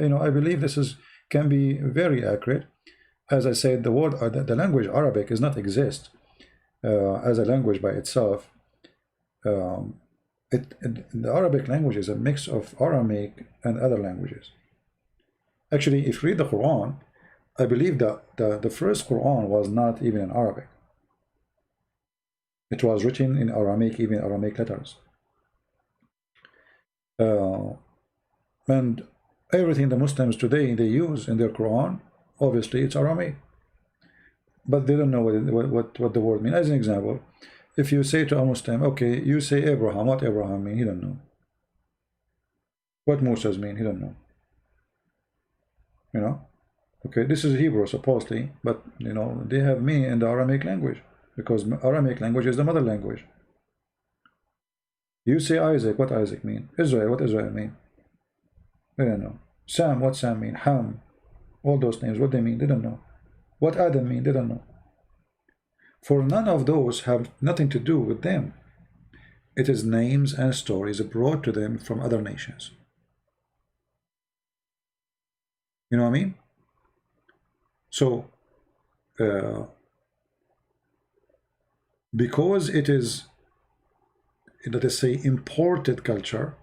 you know, I believe this can be very accurate. As I said, the word, the language Arabic does not exist as a language by itself. The Arabic language is a mix of Aramaic and other languages. Actually, if you read the Quran, I believe that the first Quran was not even in Arabic. It was written in Aramaic, even Aramaic letters. And everything the Muslims today they use in their Quran, obviously it's Aramaic, but they don't know what the word means. As an example, if you say to a Muslim, okay, you say Abraham, what Abraham mean? He don't know. What Moses mean? He don't know. You know, okay, this is Hebrew supposedly, but you know they have meaning in the Aramaic language because Aramaic language is the mother language. You say Isaac, what Isaac mean? Israel, what Israel mean? They don't know. Sam, what Sam mean? Ham, all those names, what they mean? They don't know. What Adam mean? They don't know. For none of those have nothing to do with them. It is names and stories brought to them from other nations. You know what I mean? So, because it is, let us say, imported culture,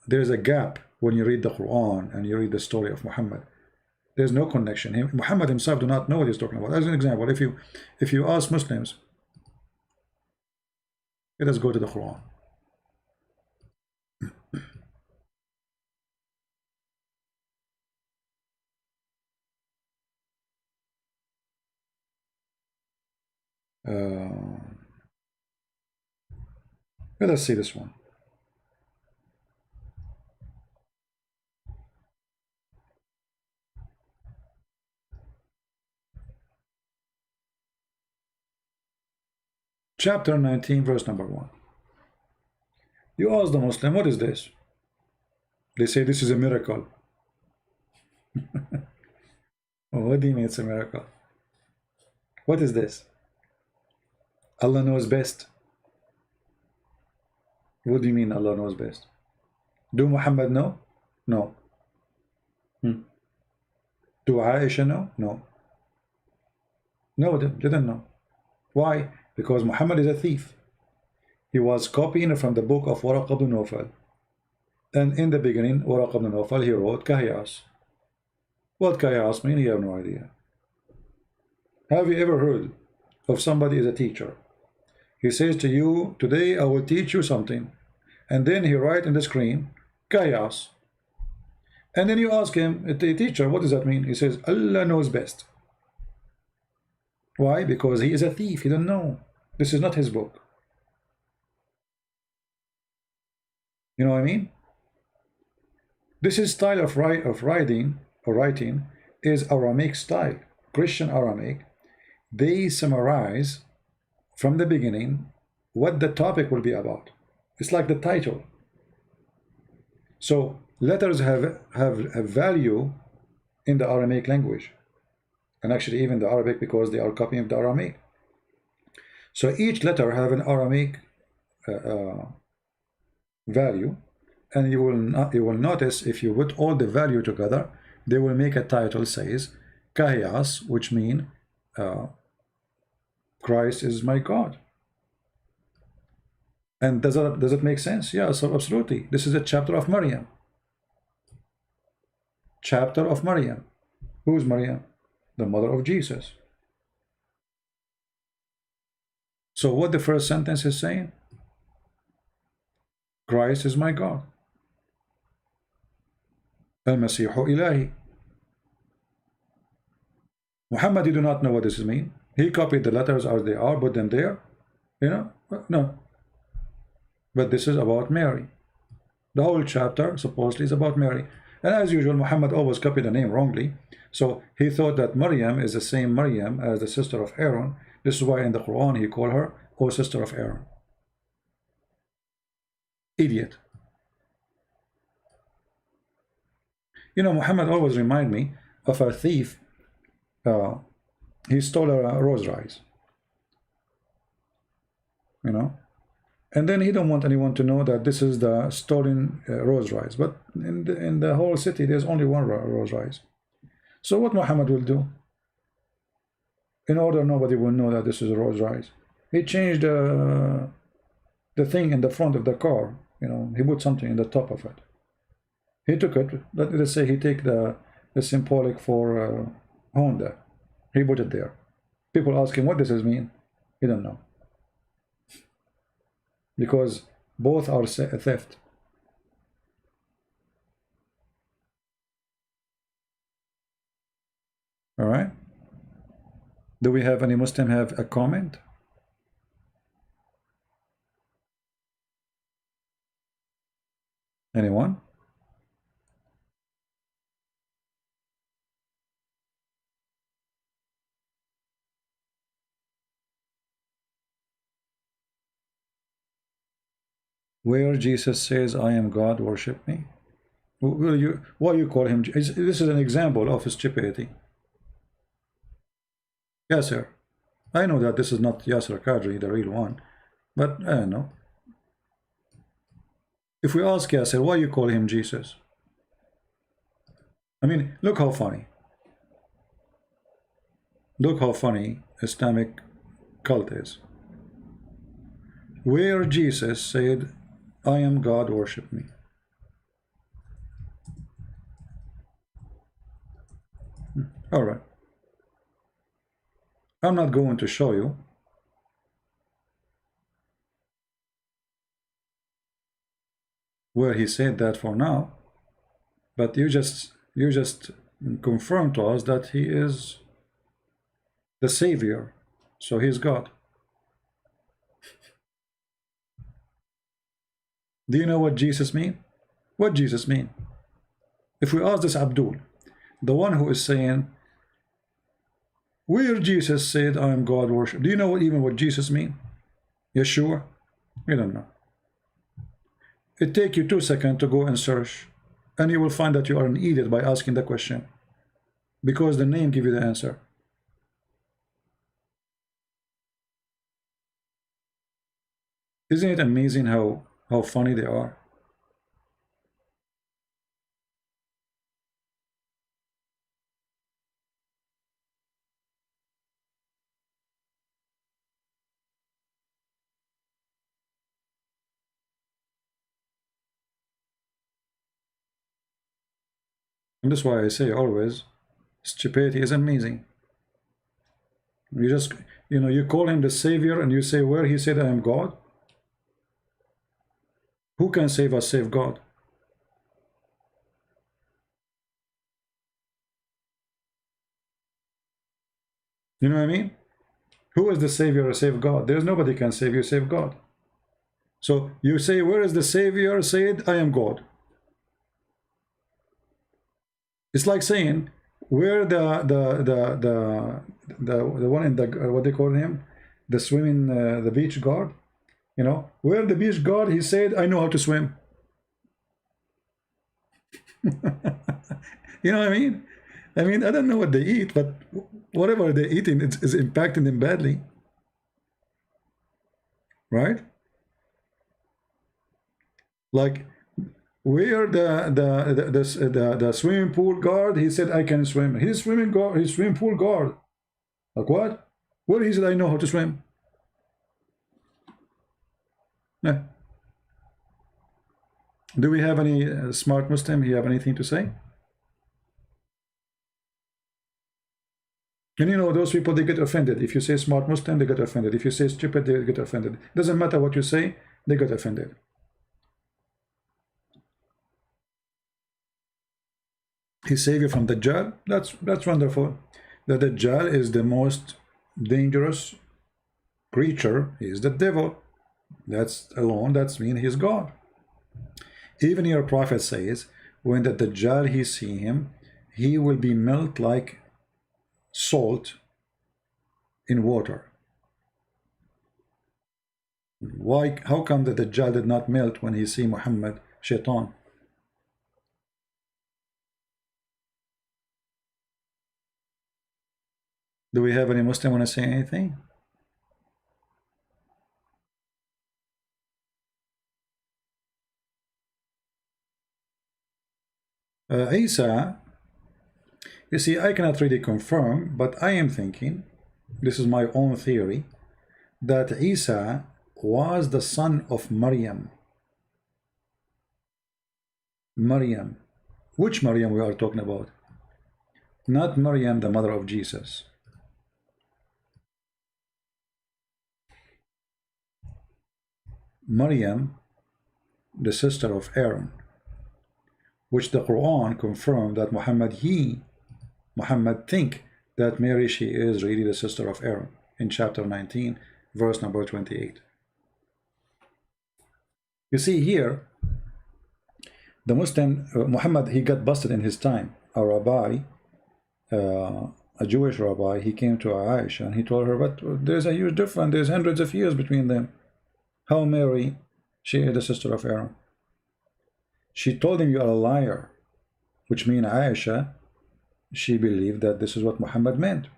there's a gap when you read the Quran and you read the story of Muhammad. There's no connection. Muhammad himself do not know what he's talking about. As an example, if you ask Muslims, let us go to the Quran. Let us see this one. Chapter 19, verse number 1. You ask the Muslim, what is this? They say this is a miracle. Oh, what do you mean it's a miracle? What is this? Allah knows best. What do you mean Allah knows best? Do Muhammad know? No. Do Aisha know? No. No, they didn't know. Why? Because Muhammad is a thief. He was copying from the book of Waraq ibn Nawfal. And in the beginning, Waraq ibn Nawfal, he wrote Kahiyas. What Kahiyas mean? You have no idea. Have you ever heard of somebody as a teacher? He says to you, today I will teach you something. And then he writes in the screen, Kahiyas. And then you ask him, the teacher, what does that mean? He says, Allah knows best. Why? Because he is a thief. He doesn't know. This is not his book. You know what I mean? This is style of writing is Aramaic style, Christian Aramaic. They summarize from the beginning what the topic will be about. It's like the title. So letters have value in the Aramaic language, and actually even the Arabic, because they are copying the Aramaic. So each letter have an Aramaic value, and you will notice if you put all the value together, they will make a title says Kahiyas, which mean Christ is my God. And does it make sense? Yeah, so absolutely. This is a chapter of Maryam. Chapter of Maryam. Who is Maryam? The mother of Jesus. So what the first sentence is saying? Christ is my God. Al-Masihu Ilahi. Muhammad, you do not know what this means. He copied the letters as they are, put them there. You know? No. But this is about Mary. The whole chapter supposedly is about Mary. And as usual, Muhammad always copied the name wrongly. So he thought that Maryam is the same Maryam as the sister of Aaron. This is why in the Quran he called her, O sister of Aaron. Idiot. You know, Muhammad always remind me of a thief. He stole a rose rice. You know? And then he don't want anyone to know that this is the stolen rose rice. But in the whole city, there's only one rose rice. So what Muhammad will do? In order nobody will know that this is a rose rice, he changed the thing in the front of the car. You know, he put something in the top of it. He took it. Let's say he take the symbolic for Honda. He put it there. People ask him what does this mean. He don't know. because both are theft. All right. Do we have any Muslim have a comment? Anyone? Where Jesus says, I am God, worship me. Will you, why you call him? This is an example of stupidity. Yes, sir. I know that this is not Yasser Qadri, the real one, but I don't know. If we ask Yasser, why you call him Jesus? I mean, look how funny. Look how funny Islamic cult is. Where Jesus said, I am God, worship me. All right. I'm not going to show you. Where he said that for now, but you just confirm to us that he is the Savior, so he's God. Do you know what Jesus mean? What Jesus mean? If we ask this Abdul, the one who is saying, where Jesus said, I am God, worship. Do you know even what Jesus mean? Yeshua? You don't know. It take you 2 seconds to go and search, and you will find that you are an idiot by asking the question, because the name give you the answer. Isn't it amazing how funny they are? And that's why I say always, stupidity is amazing. You just, you call him the Savior and you say, where he said, I am God? Who can save us save God? You know what I mean? Who is the Savior or save God? There's nobody can save you save God. So you say, where is the Savior said, I am God? It's like saying, where the one in the, what they call him, the swimming, the beach guard, where the beach guard, he said, I know how to swim. You know what I mean? I mean, I don't know what they eat, but whatever they're eating is impacting them badly. Right? Like, where the swimming pool guard, he said, I can swim. His swimming pool guard. Like what? Where he said, I know how to swim. Yeah. Do we have any smart Muslim? You have anything to say? And those people, they get offended. If you say smart Muslim, they get offended. If you say stupid, they get offended. Doesn't matter what you say, they get offended. He saved you from the Dajjal. That's wonderful. The Dajjal is the most dangerous creature. He is the devil. That's alone, that's mean he's God. Even your prophet says, when the Dajjal he see him, he will be melt like salt in water. Why? How come the Dajjal did not melt when he see Muhammad, Shaitan? Do we have any Muslim want to say anything? Isa, you see, I cannot really confirm, but I am thinking, this is my own theory, that Isa was the son of Maryam. Maryam. Which Maryam we are talking about? Not Maryam, the mother of Jesus. Maryam, the sister of Aaron, which the Quran confirmed that Muhammad think that Mary, she is really the sister of Aaron in chapter 19, verse number 28. You see here, the Muslim, Muhammad, he got busted in his time. A rabbi, a Jewish rabbi, he came to Aisha and he told her, but there's a huge difference, there's hundreds of years between them. How Mary, she is the sister of Aaron? She told him, you are a liar, which means Aisha, she believed that this is what Muhammad meant.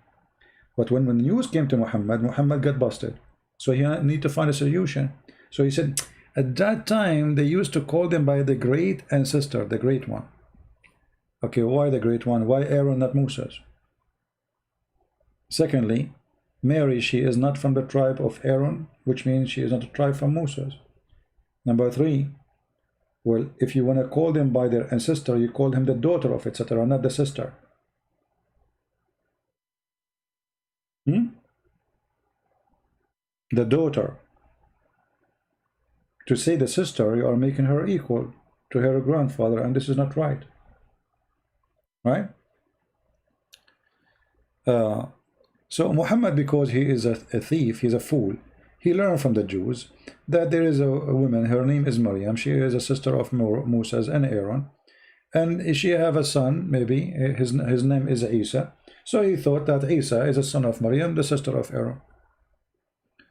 But when the news came to Muhammad, Muhammad got busted. So he need to find a solution. So he said, at that time, they used to call them by the great ancestor, the great one. Okay, why the great one? Why Aaron, not Moses? Secondly, Mary, she is not from the tribe of Aaron, which means she is not a tribe from Moses. Number three, well, if you want to call them by their ancestor, you call him the daughter of, etc., not the sister. The daughter. To say the sister, you are making her equal to her grandfather, and this is not right. Right? So Muhammad, because he is a thief, he's a fool, he learned from the Jews that there is a woman, her name is Maryam, she is a sister of Moses and Aaron, and she have a son, maybe, his name is Isa. So he thought that Isa is a son of Maryam, the sister of Aaron.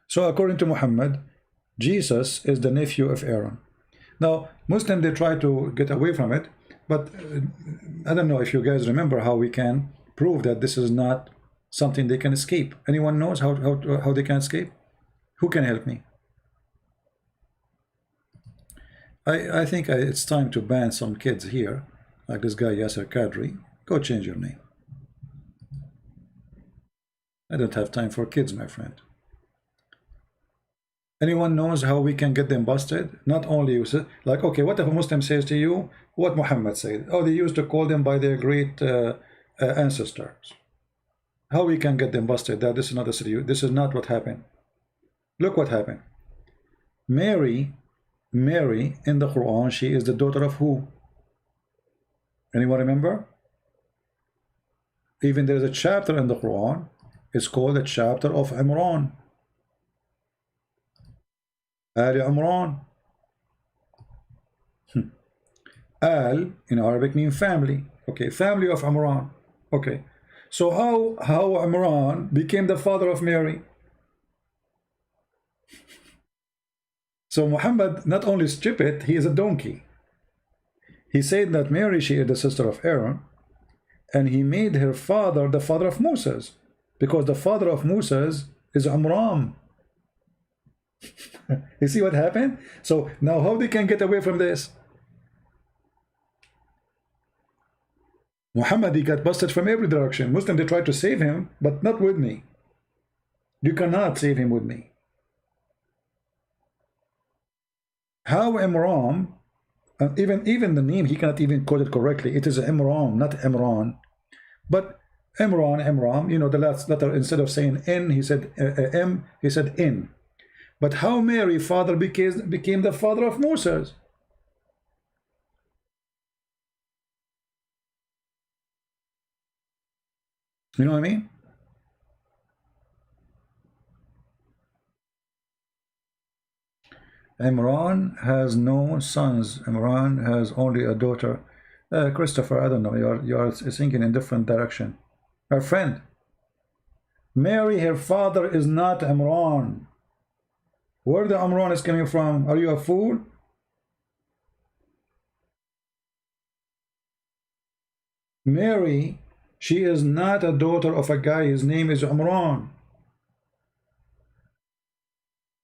So according to Muhammad, Jesus is the nephew of Aaron. Now, Muslims, they try to get away from it, but I don't know if you guys remember how we can prove that this is not something they can escape. Anyone knows how they can escape? Who can help me? I think it's time to ban some kids here, like this guy Yasser Kadri. Go change your name. I don't have time for kids, my friend. Anyone knows how we can get them busted? Not only you say, like, okay, what if a Muslim says to you what Muhammad said? Oh, they used to call them by their great ancestors. How we can get them busted? That this is not a serious. This is not what happened. Look what happened. Mary in the Quran, she is the daughter of who? Anyone remember? Even there is a chapter in the Quran. It's called the chapter of Imran. Ali Imran. Al in Arabic means family. Okay, family of Imran. Okay, so how Imran became the father of Mary? So Muhammad not only stupid, he is a donkey. He said that Mary, she is the sister of Aaron, and he made her father the father of Moses, because the father of Moses is Amram. You see what happened? So now how they can get away from this? Muhammad, he got busted from every direction. Muslim, they tried to save him, but not with me. You cannot save him with me. How Imran, even the name, he cannot even quote it correctly. It is Imran, not Imran. But Imran, you know, the last letter, instead of saying N, he said M, he said N. But how Mary, father, became the father of Moses? You know what I mean? Imran has no sons. Imran has only a daughter. Christopher, I don't know. You are thinking in different direction. Our friend, Mary, her father is not Imran. Where the Imran is coming from? Are you a fool? Mary, she is not a daughter of a guy. His name is Imran.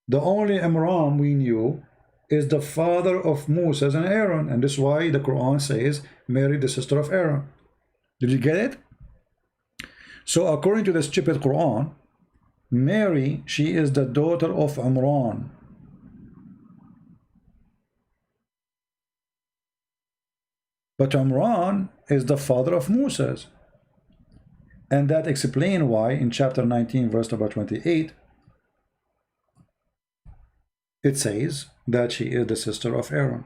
The only Imran we knew is the father of Moses and Aaron, and this is why the Quran says Mary, the sister of Aaron. Did you get it? So according to the stupid Quran, Mary, she is the daughter of Imran. But Imran is the father of Moses. And that explains why in chapter 19, verse number 28, It says that she is the sister of Aaron.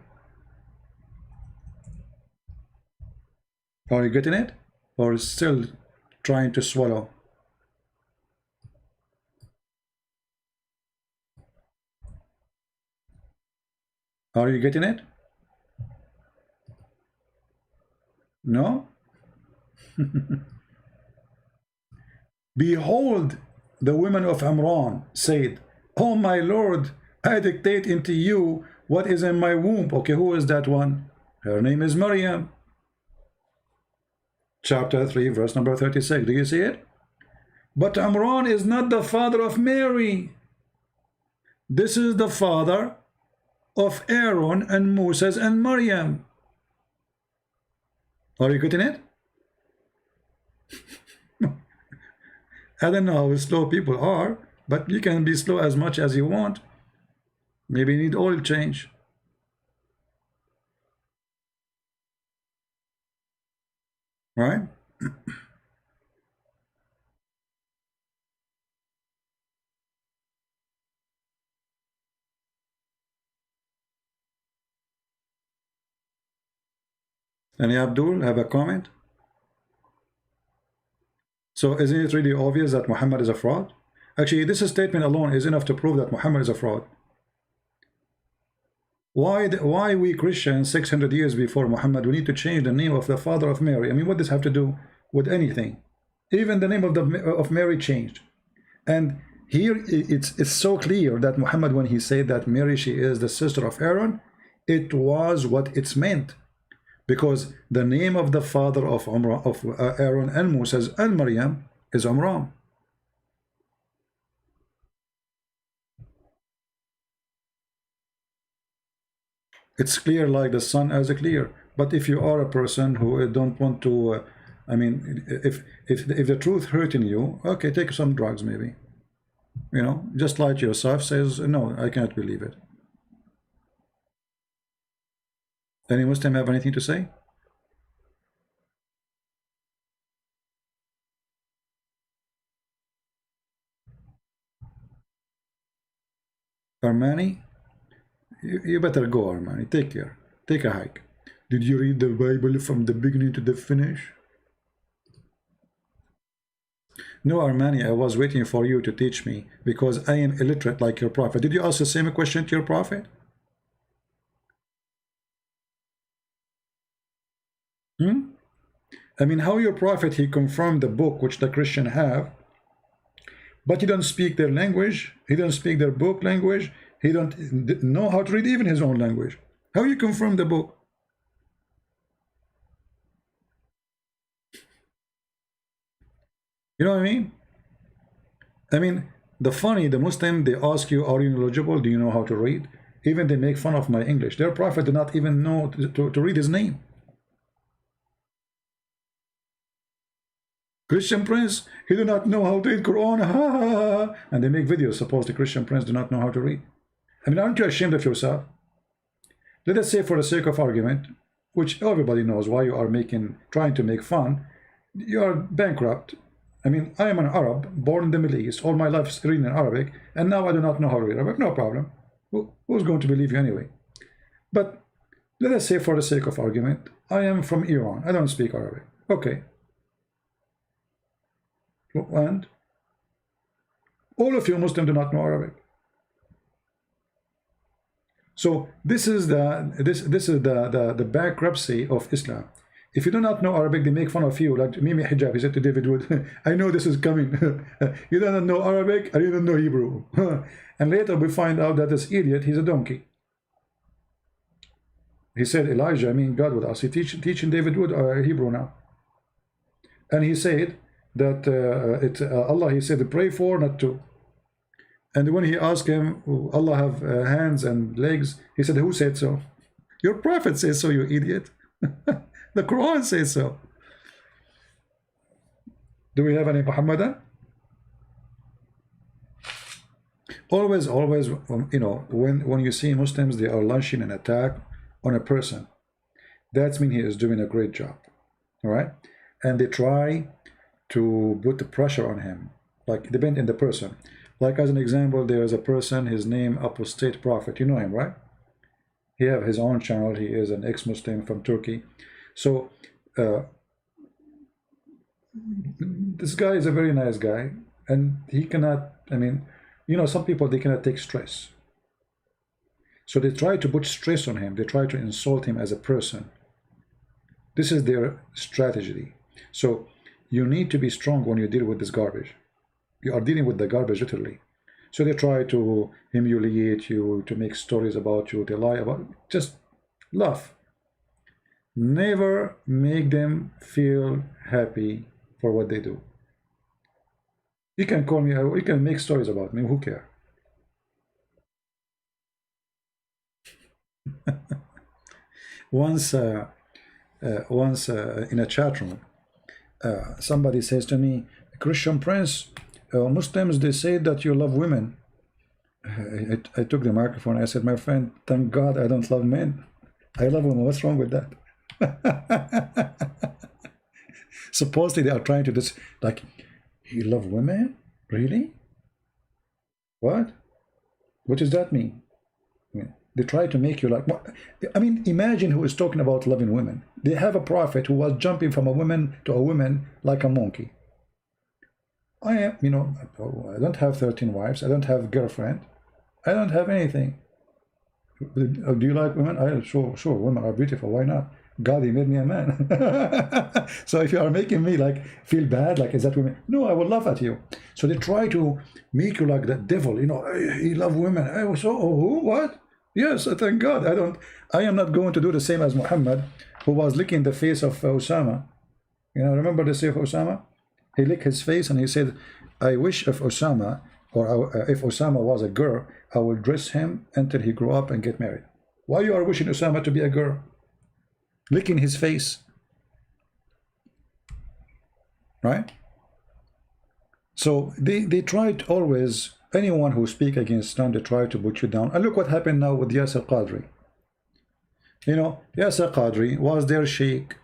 Are you getting it? Or still trying to swallow? Are you getting it? No? Behold, the women of Amran said, "Oh my Lord, I dictate into you what is in my womb." Okay, who is that one? Her name is Maryam. Chapter 3, verse number 36. Do you see it? But Amran is not the father of Mary. This is the father of Aaron and Moses and Maryam. Are you getting it? I don't know how slow people are, but you can be slow as much as you want. Maybe you need oil change. Right? Any Abdul have a comment? So isn't it really obvious that Muhammad is a fraud? Actually, this statement alone is enough to prove that Muhammad is a fraud. Why we Christians 600 years before Muhammad, we need to change the name of the father of Mary? I mean, what does have to do with anything? Even the name of Mary changed. And here it's so clear that Muhammad, when he said that Mary, she is the sister of Aaron, it was what it's meant. Because the name of the father of Aaron and Moses and Maryam is Amram. It's clear like the sun as clear. But if you are a person who don't want to, I mean, if the truth hurting you, okay, take some drugs maybe. You know, just lie to yourself, says, no, I can't believe it. Any Muslim have anything to say? Armani? You better go, Armani. Take care. Take a hike. Did you read the Bible from the beginning to the finish? No, Armani, I was waiting for you to teach me because I am illiterate like your prophet. Did you ask the same question to your prophet? I mean, how your prophet, he confirmed the book which the Christian have, but he don't speak their language, he don't speak their book language, he don't know how to read even his own language. How you confirm the book? You know what I mean? I mean, the Muslim, they ask you, are you knowledgeable? Do you know how to read? Even they make fun of my English. Their prophet did not even know to read his name. Christian Prince, he do not know how to read Quran. Ha, ha, ha. And they make videos, suppose the Christian Prince do not know how to read. I mean, aren't you ashamed of yourself? Let us say, for the sake of argument, which everybody knows why you are trying to make fun, you are bankrupt. I mean, I am an Arab, born in the Middle East, all my life reading in Arabic, and now I do not know how to read Arabic. No problem. Who's going to believe you anyway? But let us say, for the sake of argument, I am from Iran. I don't speak Arabic. Okay. And all of you Muslims do not know Arabic. So this is the bankruptcy of Islam. If you do not know Arabic, they make fun of you. Like Mimi Hijab, he said to David Wood, I know this is coming. You don't know Arabic, and you don't know Hebrew. And later we find out that this idiot, he's a donkey. He said, Elijah, I mean God with us. He teaching David Wood Hebrew now. And he said that Allah, he said, pray for, not to. And when he asked him, Allah have hands and legs, he said, who said so? Your prophet says so, you idiot. The Quran says so. Do we have any Muhammadan? Always, you know, when you see Muslims, they are launching an attack on a person. That means he is doing a great job. All right? And they try to put the pressure on him. Like, depend on the person. Like as an example, there is a person, his name Apostate Prophet. You know him, right? He have his own channel. He is an ex-Muslim from Turkey. So uh, this guy is a very nice guy, and he cannot, I mean, you know, some people, they cannot take stress. So they try to put stress on him. They try to insult him as a person. This is their strategy. So you need to be strong when you deal with this garbage. You are dealing with the garbage literally. So they try to humiliate you, to make stories about you, they lie about, just laugh. Never make them feel happy for what they do. You can call me, you can make stories about me, who cares? Once, in a chat room, somebody says to me, Christian Prince, Muslims, they say that you love women. I took the microphone. I said, my friend, thank God I don't love men. I love women. What's wrong with that? Supposedly they are trying to this, like, you love women? Really? What? What does that mean? They try to make you like, I mean, imagine who is talking about loving women. They have a prophet who was jumping from a woman to a woman like a monkey. I am, you know, I don't have 13 wives. I don't have a girlfriend. I don't have anything. Do you like women? Sure, women are beautiful. Why not? God, he made me a man. So if you are making me like feel bad, like, is that women? No, I will laugh at you. So they try to make you like the devil, you know, he love women. I was so, oh, who, what? Yes, thank God. I am not going to do the same as Muhammad, who was licking the face of Osama. You know, remember the say of Osama? He licked his face and he said, I wish if Osama, or if Osama was a girl, I will dress him until he grow up and get married. Why you are wishing Osama to be a girl? Licking his face. Right? So they tried always, anyone who speak against Islam, they try to put you down. And look what happened now with Yasser Qadri. You know, Yasser Qadri was their sheikh,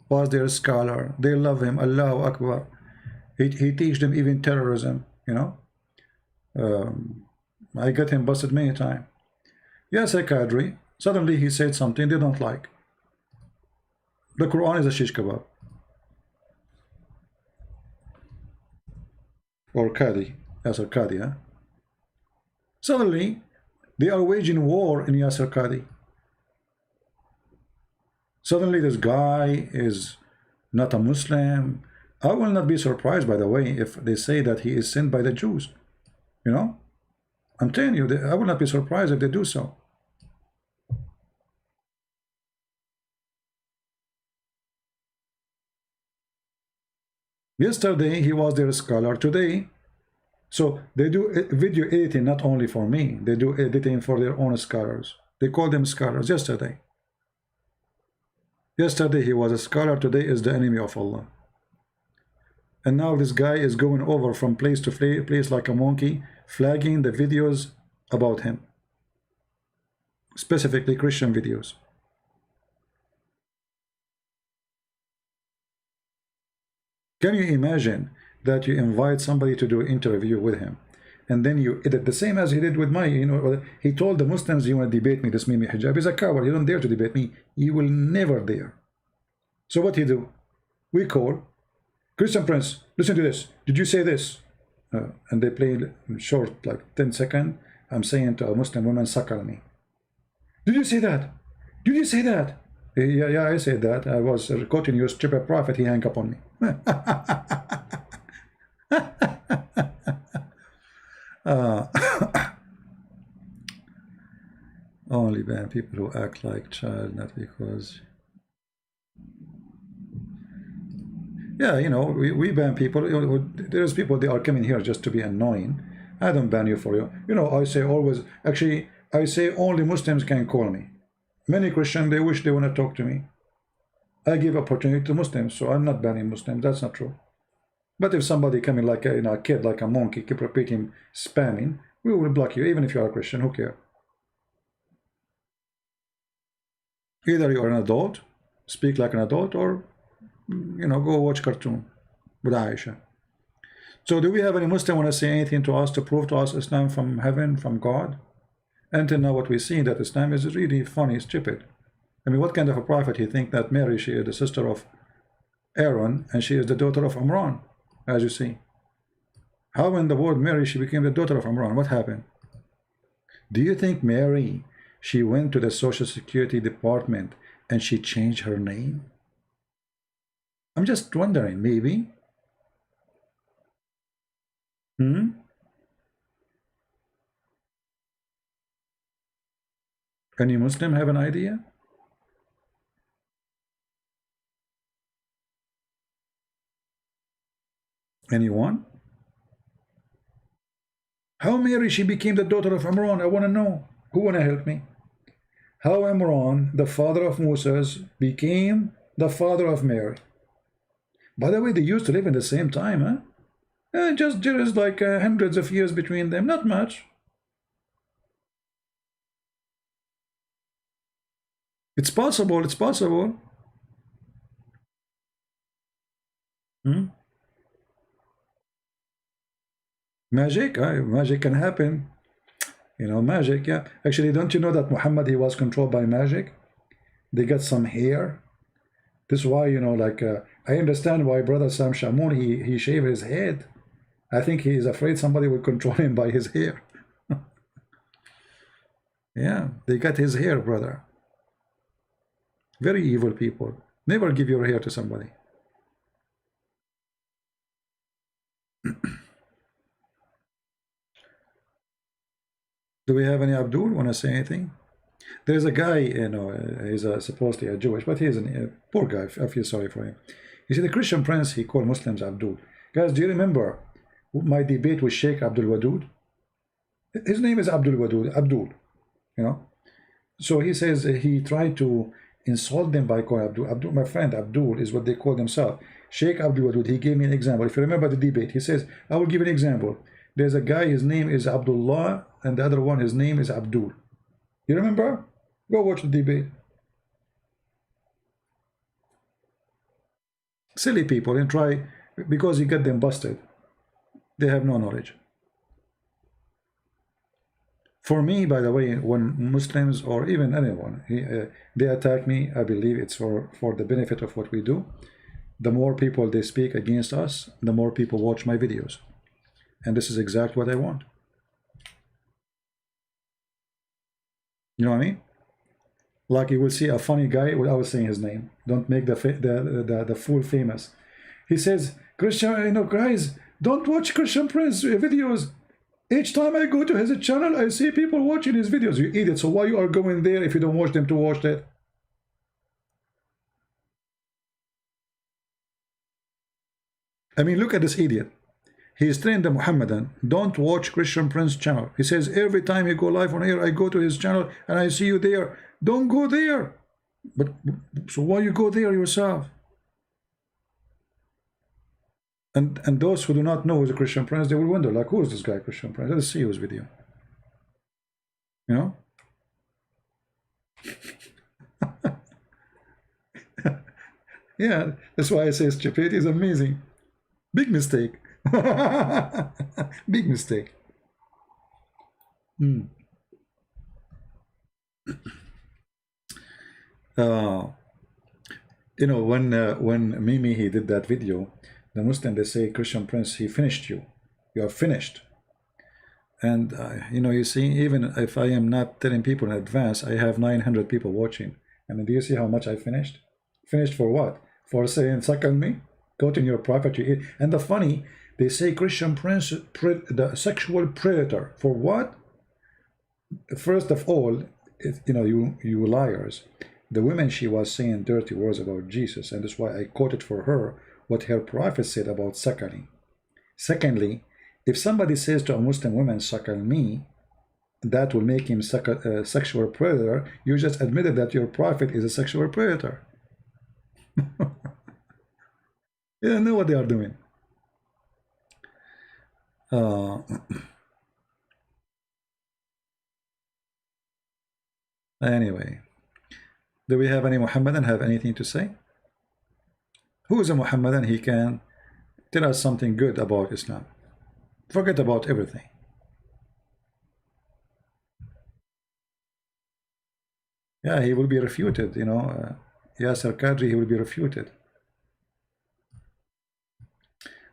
was their scholar. They love him. Allahu Akbar. He teach them even terrorism, you know. I got him busted many times. Yasser Qadri, suddenly he said something they don't like. The Quran is a shish kebab. Or Qadi. Yasser Qadi, huh? Suddenly, they are waging war in Yasser Qadi. Suddenly, this guy is not a Muslim. I will not be surprised, by the way, if they say that he is sent by the Jews. You know? I'm telling you, I will not be surprised if they do so. Yesterday, he was their scholar. Today, so they do video editing not only for me. They do editing for their own scholars. They call them scholars. Yesterday he was a scholar. Today is the enemy of Allah. And now this guy is going over from place to place like a monkey, flagging the videos about him, specifically Christian videos. Can you imagine that you invite somebody to do an interview with him, and then you edit the same as he did with my, you know, he told the Muslims, you want to debate me, this Mimi hijab. He's a coward. You don't dare to debate me. You will never dare. So what he do? We call, Christian Prince, listen to this. Did you say this? And they play short, like 10 seconds. I'm saying to a Muslim woman, suckle me. Did you say that? Did you say that? Yeah, I said that. I was quoting your stupid prophet. He hung up on me. Only ban people who act like child, not because. Yeah, you know, we ban people. You know, there's people, they are coming here just to be annoying. I don't ban you for you. You know, I say always, actually, I say only Muslims can call me. Many Christians, they wish they want to talk to me. I give opportunity to Muslims, so I'm not banning Muslims. That's not true. But if somebody coming like a, you know, a kid, like a monkey, keep repeating, spamming, we will block you, even if you are a Christian. Who cares? Either you are an adult, speak like an adult, or, you know, go watch cartoon with Aisha. So do we have any Muslim want to say anything to us to prove to us Islam from heaven, from God? Until now what we see that Islam is really funny, stupid. I mean, what kind of a prophet he think that Mary, she is the sister of Aaron and she is the daughter of Imran, as you see. How when the word Mary, she became the daughter of Imran? What happened? Do you think Mary, she went to the Social Security Department and she changed her name? I'm just wondering, maybe. Any Muslim have an idea? Anyone? How Mary, she became the daughter of Imran? I want to know. Who want to help me? How Imran, the father of Moses, became the father of Mary? By the way, they used to live in the same time, huh? Just there is like hundreds of years between them, not much. It's possible, it's possible. Magic, magic can happen. You know, magic, yeah. Actually, don't you know that Muhammad, he was controlled by magic? They got some hair. This is why, you know, like, I understand why Brother Sam Shamoun, he shaved his head. I think he is afraid somebody will control him by his hair. Yeah, they got his hair, brother. Very evil people. Never give your hair to somebody. Do we have any Abdul want to say anything? There's a guy, you know, he's supposedly a Jewish, but he's a poor guy. I feel sorry for him. You see, the Christian prince, he called Muslims Abdul. Guys, do you remember my debate with Sheikh Abdul Wadud? His name is Abdul Wadud, Abdul, you know. So he says he tried to insult them by calling Abdul. Abdul, my friend, Abdul is what they call themselves. Sheikh Abdul Wadud, he gave me an example. If you remember the debate, he says, I will give an example. There's a guy, his name is Abdullah, and the other one, his name is Abdul. You remember? Go watch the debate. Silly people, and try, because you get them busted. They have no knowledge. For me, by the way, when Muslims or even anyone, they attack me, I believe it's for the benefit of what we do. The more people they speak against us, the more people watch my videos. And this is exactly what I want. You know what I mean? Like you will see a funny guy without saying his name. Don't make the fool famous. He says, Christian, you know, guys, don't watch Christian Prince videos. Each time I go to his channel, I see people watching his videos. You idiot. So why you are going there if you don't watch them to watch it? I mean, look at this idiot. He is trained the Muhammadan. Don't watch Christian Prince channel. He says every time he go live on air, I go to his channel and I see you there. Don't go there. But so why you go there yourself? And those who do not know who's a Christian Prince, they will wonder, like, who is this guy, Christian Prince? Let's see his video. You know? Yeah, that's why I say stupidity is amazing. Big mistake. Big mistake. You know, when Mimi, he did that video, the Muslim, they say, Christian Prince, he finished you. You are finished. And, you know, you see, even if I am not telling people in advance, I have 900 people watching. I mean, do you see how much I finished? Finished for what? For saying, suck on me? Go to your property. And the funny, they say Christian Prince, the sexual predator. For what? First of all, you know, you liars. The woman, she was saying dirty words about Jesus, and that's why I quoted for her what her prophet said about suckling. Secondly, if somebody says to a Muslim woman, suckle me, that will make him a sexual predator. You just admitted that your prophet is a sexual predator. They don't know what they are doing. Anyway, do we have any Muhammadan have anything to say? Who is a Muhammadan? He can tell us something good about Islam. Forget about everything. Yeah, he will be refuted, you know. Yasser Qadri, he will be refuted.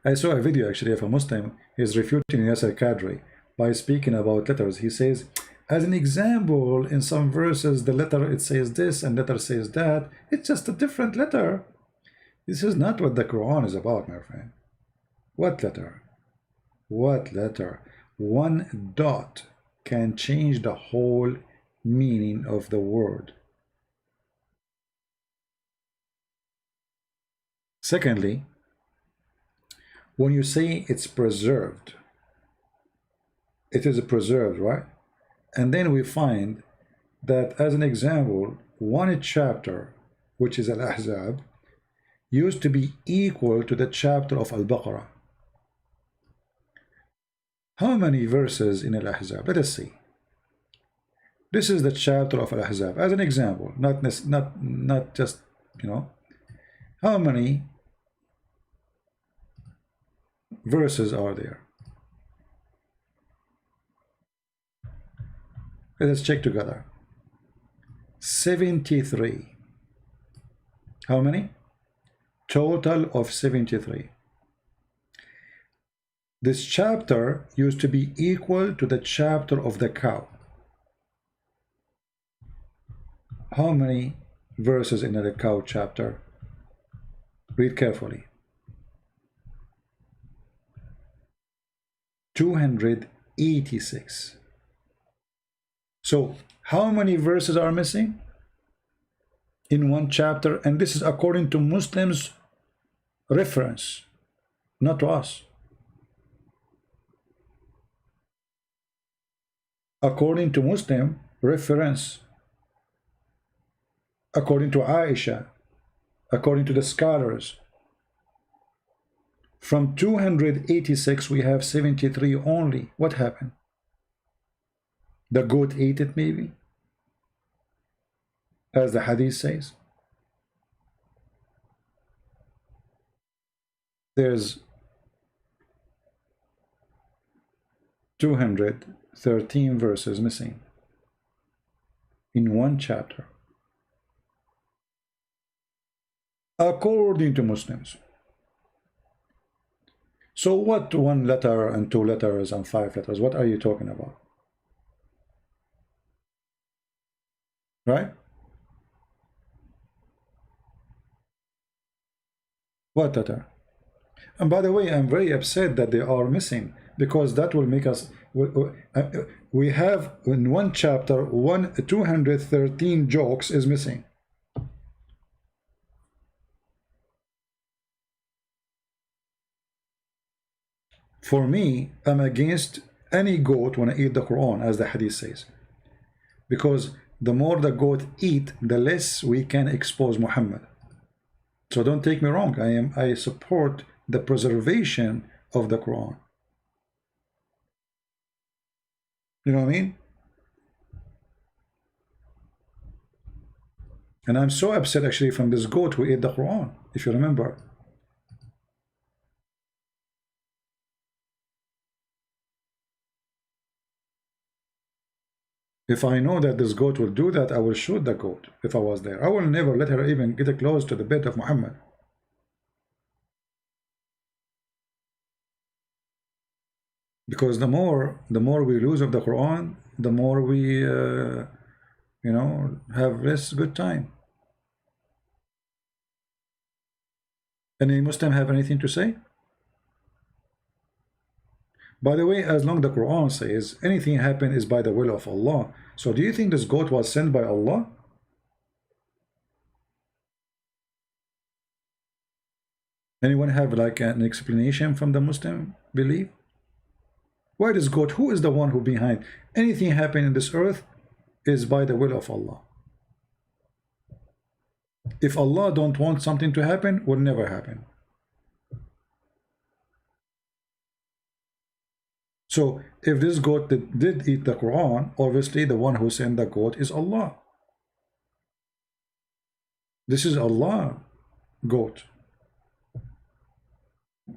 I saw a video actually of a Muslim. He's refuting Yasser Qadri by speaking about letters. He says, as an example, in some verses, the letter it says this and letter says that. It's just a different letter. This is not what the Quran is about, my friend. What letter? What letter? One dot can change the whole meaning of the word. Secondly, when you say it's preserved, it is preserved, right? And then we find that, as an example, one chapter, which is Al-Ahzab, used to be equal to the chapter of Al-Baqarah. How many verses in Al-Ahzab? Let us see. This is the chapter of Al-Ahzab, as an example, not just, you know. How many verses are there? Let us check together. 73. How many? Total of 73. This chapter used to be equal to the chapter of the cow. How many verses in the cow chapter? Read carefully. 286. So how many verses are missing in one chapter? And this is according to Muslims' reference, not to us. According to Muslim reference, according to Aisha, according to the scholars, from 286 we have 73 only. What happened? The goat ate it, maybe, as the hadith says. There's 213 verses missing in one chapter, according to Muslims. So what one letter and two letters and five letters? What are you talking about? Right? What letter? And by the way, I'm very upset that they are missing, because that will make us, we have in one chapter 213 jokes is missing. For me, I'm against any goat when I eat the Quran, as the hadith says, because the more the goat eat, the less we can expose Muhammad. So don't take me wrong, I support the preservation of the Quran. You know what I mean? And I'm so upset actually from this goat who ate the Quran, if you remember. If I know that this goat will do that, I will shoot the goat if I was there. I will never let her even get close to the bed of Muhammad. Because the more we lose of the Quran, the more we, you know, have less good time. Any Muslim have anything to say? By the way, as long as the Quran says anything happen is by the will of Allah, so do you think this goat was sent by Allah? Anyone have like an explanation from the Muslim belief? Why this goat? Who is the one who behind anything happen in this earth is by the will of Allah? If Allah don't want something to happen, will never happen. So if this goat did eat the Quran, obviously the one who sent the goat is Allah. This is Allah goat,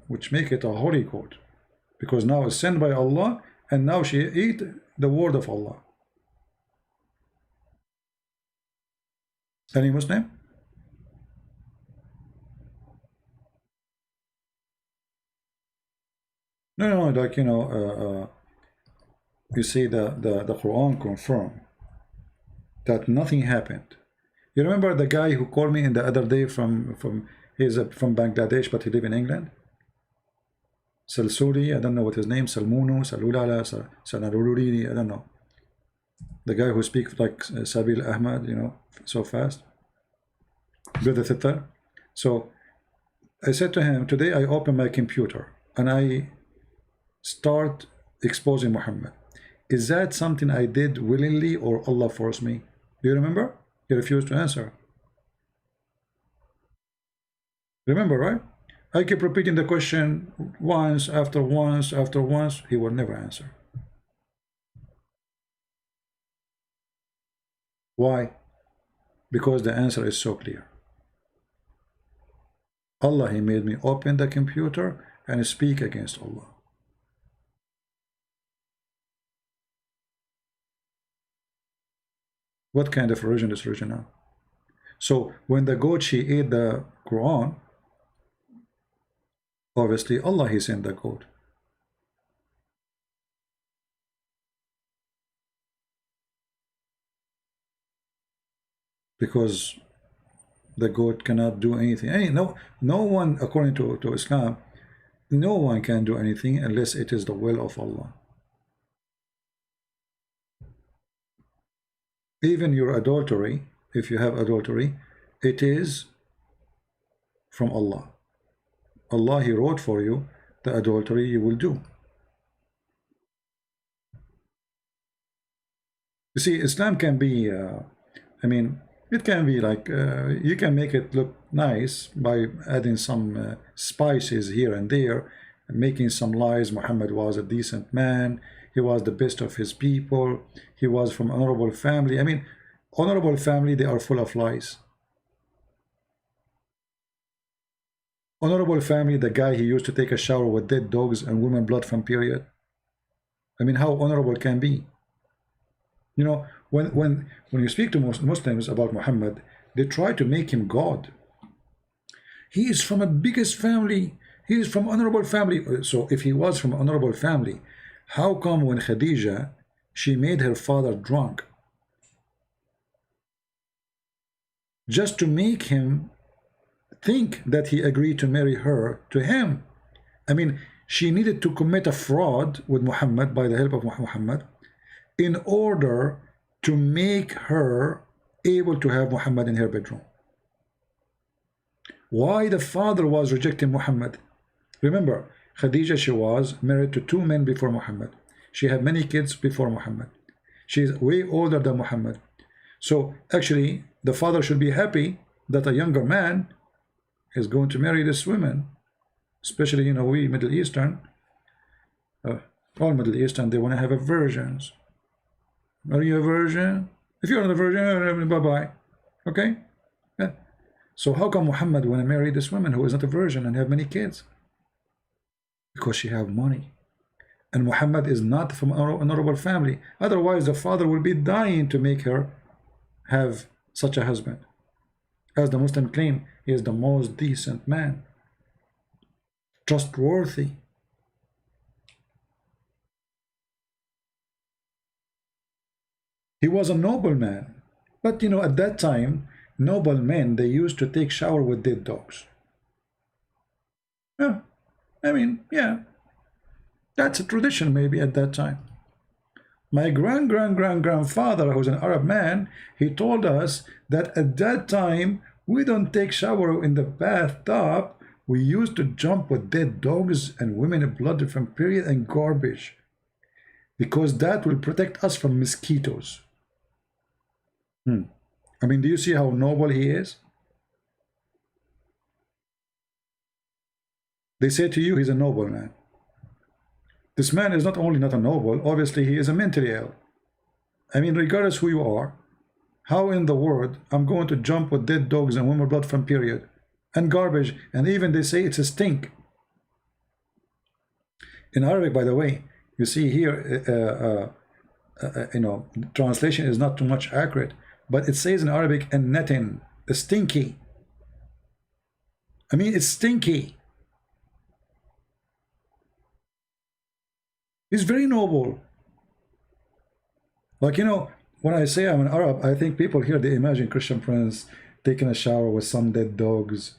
which make it a holy goat. because now it's sent by Allah, and now she eat the word of Allah. Any Muslim? No, like, you see the Quran confirm that nothing happened. You remember the guy who called me in the other day from he's from Bangladesh, but he live in England? Salsuri, I don't know what his name, Salmunu, Salulala, Sanaruluri, I don't know. The guy who speaks like Sabil Ahmad, so fast. Brother Thittar. So I said to him, today I open my computer and I start exposing Muhammad. Is that something I did willingly or Allah forced me? Do you remember? He refused to answer. Remember, right? I keep repeating the question once after once after once. He will never answer. Why? Because the answer is so clear. Allah, He made me open the computer and speak against Allah. What kind of religion is original? So when the goat, she ate the Quran, obviously Allah, He sent the goat. Because the goat cannot do anything. No one, according to Islam, no one can do anything unless it is the will of Allah. Even your adultery, if you have adultery, it is from Allah. Allah, He wrote for you the adultery you will do. You see, Islam can be, it can be like, you can make it look nice by adding some spices here and there, and making some lies. Muhammad was a decent man. He was the best of his people. He was from honorable family. Honorable family, they are full of lies. Honorable family, the guy, he used to take a shower with dead dogs and women blood from period. How honorable can be? When you speak to Muslims about Muhammad, they try to make him God. He is from a biggest family. He is from honorable family. So if he was from honorable family, how come when Khadija, she made her father drunk just to make him think that he agreed to marry her to him? She needed to commit a fraud with Muhammad by the help of Muhammad in order to make her able to have Muhammad in her bedroom. Why the father was rejecting Muhammad? Remember, Khadija, she was married to 2 men before Muhammad. She had many kids before Muhammad. She is way older than Muhammad. So actually, the father should be happy that a younger man is going to marry this woman. Especially, we Middle Eastern, all Middle Eastern, they want to have a virgins. Are you a virgin? If you're not a virgin, bye-bye. Okay? Yeah. So how come Muhammad want to marry this woman who is not a virgin and have many kids? Because she have money. And Muhammad is not from an honorable family. Otherwise, the father will be dying to make her have such a husband. As the Muslim claim, he is the most decent man. Trustworthy. He was a noble man. But at that time, noble men, they used to take shower with dead dogs. Yeah. Yeah. That's a tradition maybe at that time. My grandfather, who's an Arab man, he told us that at that time, we don't take shower in the bathtub. We used to jump with dead dogs and women blood from period and garbage. Because that will protect us from mosquitoes. Do you see how noble he is? They say to you, he's a noble man. This man is not only not a noble, obviously he is a mentally ill. Regardless who you are, how in the world I'm going to jump with dead dogs and women blood from period and garbage, and even they say it's a stink. In Arabic, by the way, you see here, you know, translation is not too much accurate, but it says in Arabic, and natin, stinky. I mean, it's stinky. He's very noble. Like, you know, when I say I'm an Arab, I think people here, they imagine Christian prince taking a shower with some dead dogs,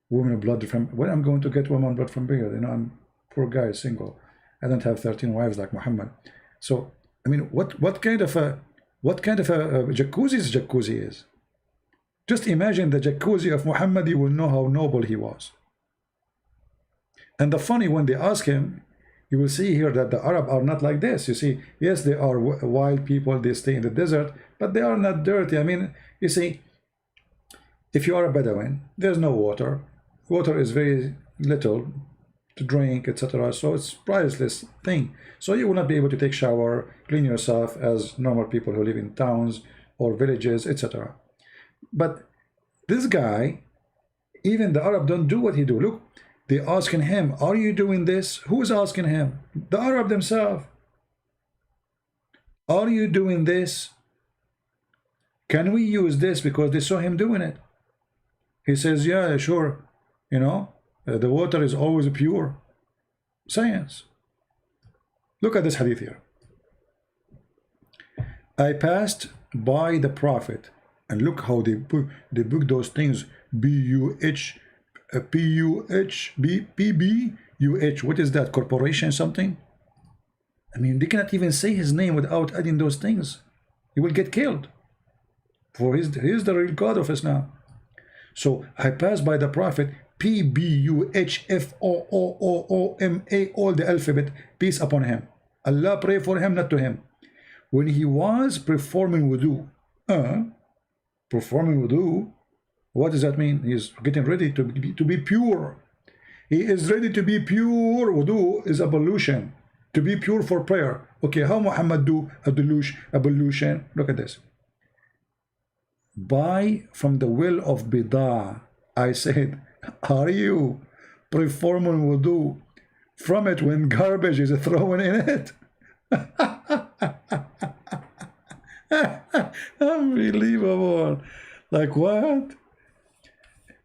women blood from, when I'm going to get woman blood from beard, you know, I'm poor guy, single. I don't have 13 wives like Muhammad. So, I mean, what kind of a jacuzzi is? Just imagine the jacuzzi of Muhammad, you will know how noble he was. And the funny, when they ask him, you will see here that the Arab are not like this. You see, yes, they are wild people, they stay in the desert, but they are not dirty. I mean, you see, if you are a Bedouin, there's no water. Water is very little to drink, etc. So it's priceless thing. So you will not be able to take shower, clean yourself as normal people who live in towns or villages, etc. But this guy, even the Arab don't do what he do. Look, they asking him, are you doing this? Who is asking him? The Arab themselves. Are you doing this? Can we use this? Because they saw him doing it. He says, yeah, sure. You know, the water is always pure. Science. Look at this hadith here. I passed by the Prophet, and look how they book those things. B-U-H, P-U-H, P-B-U-H. What is that? Corporation something? I mean, they cannot even say his name without adding those things. He will get killed. For he's the real God of Islam. So I passed by the Prophet, P-B-U-H-F-O-O-O-O-M-A, all the alphabet, peace upon him. Allah pray for him, not to him. When he was performing wudu, performing wudu, what does that mean? He's getting ready to be pure. He is ready to be pure. Wudu is ablution. To be pure for prayer. Okay, how Muhammad do ablution? Look at this. By from the well of Bidah, I said, are you performing wudu from it when garbage is thrown in it? Unbelievable. Like what?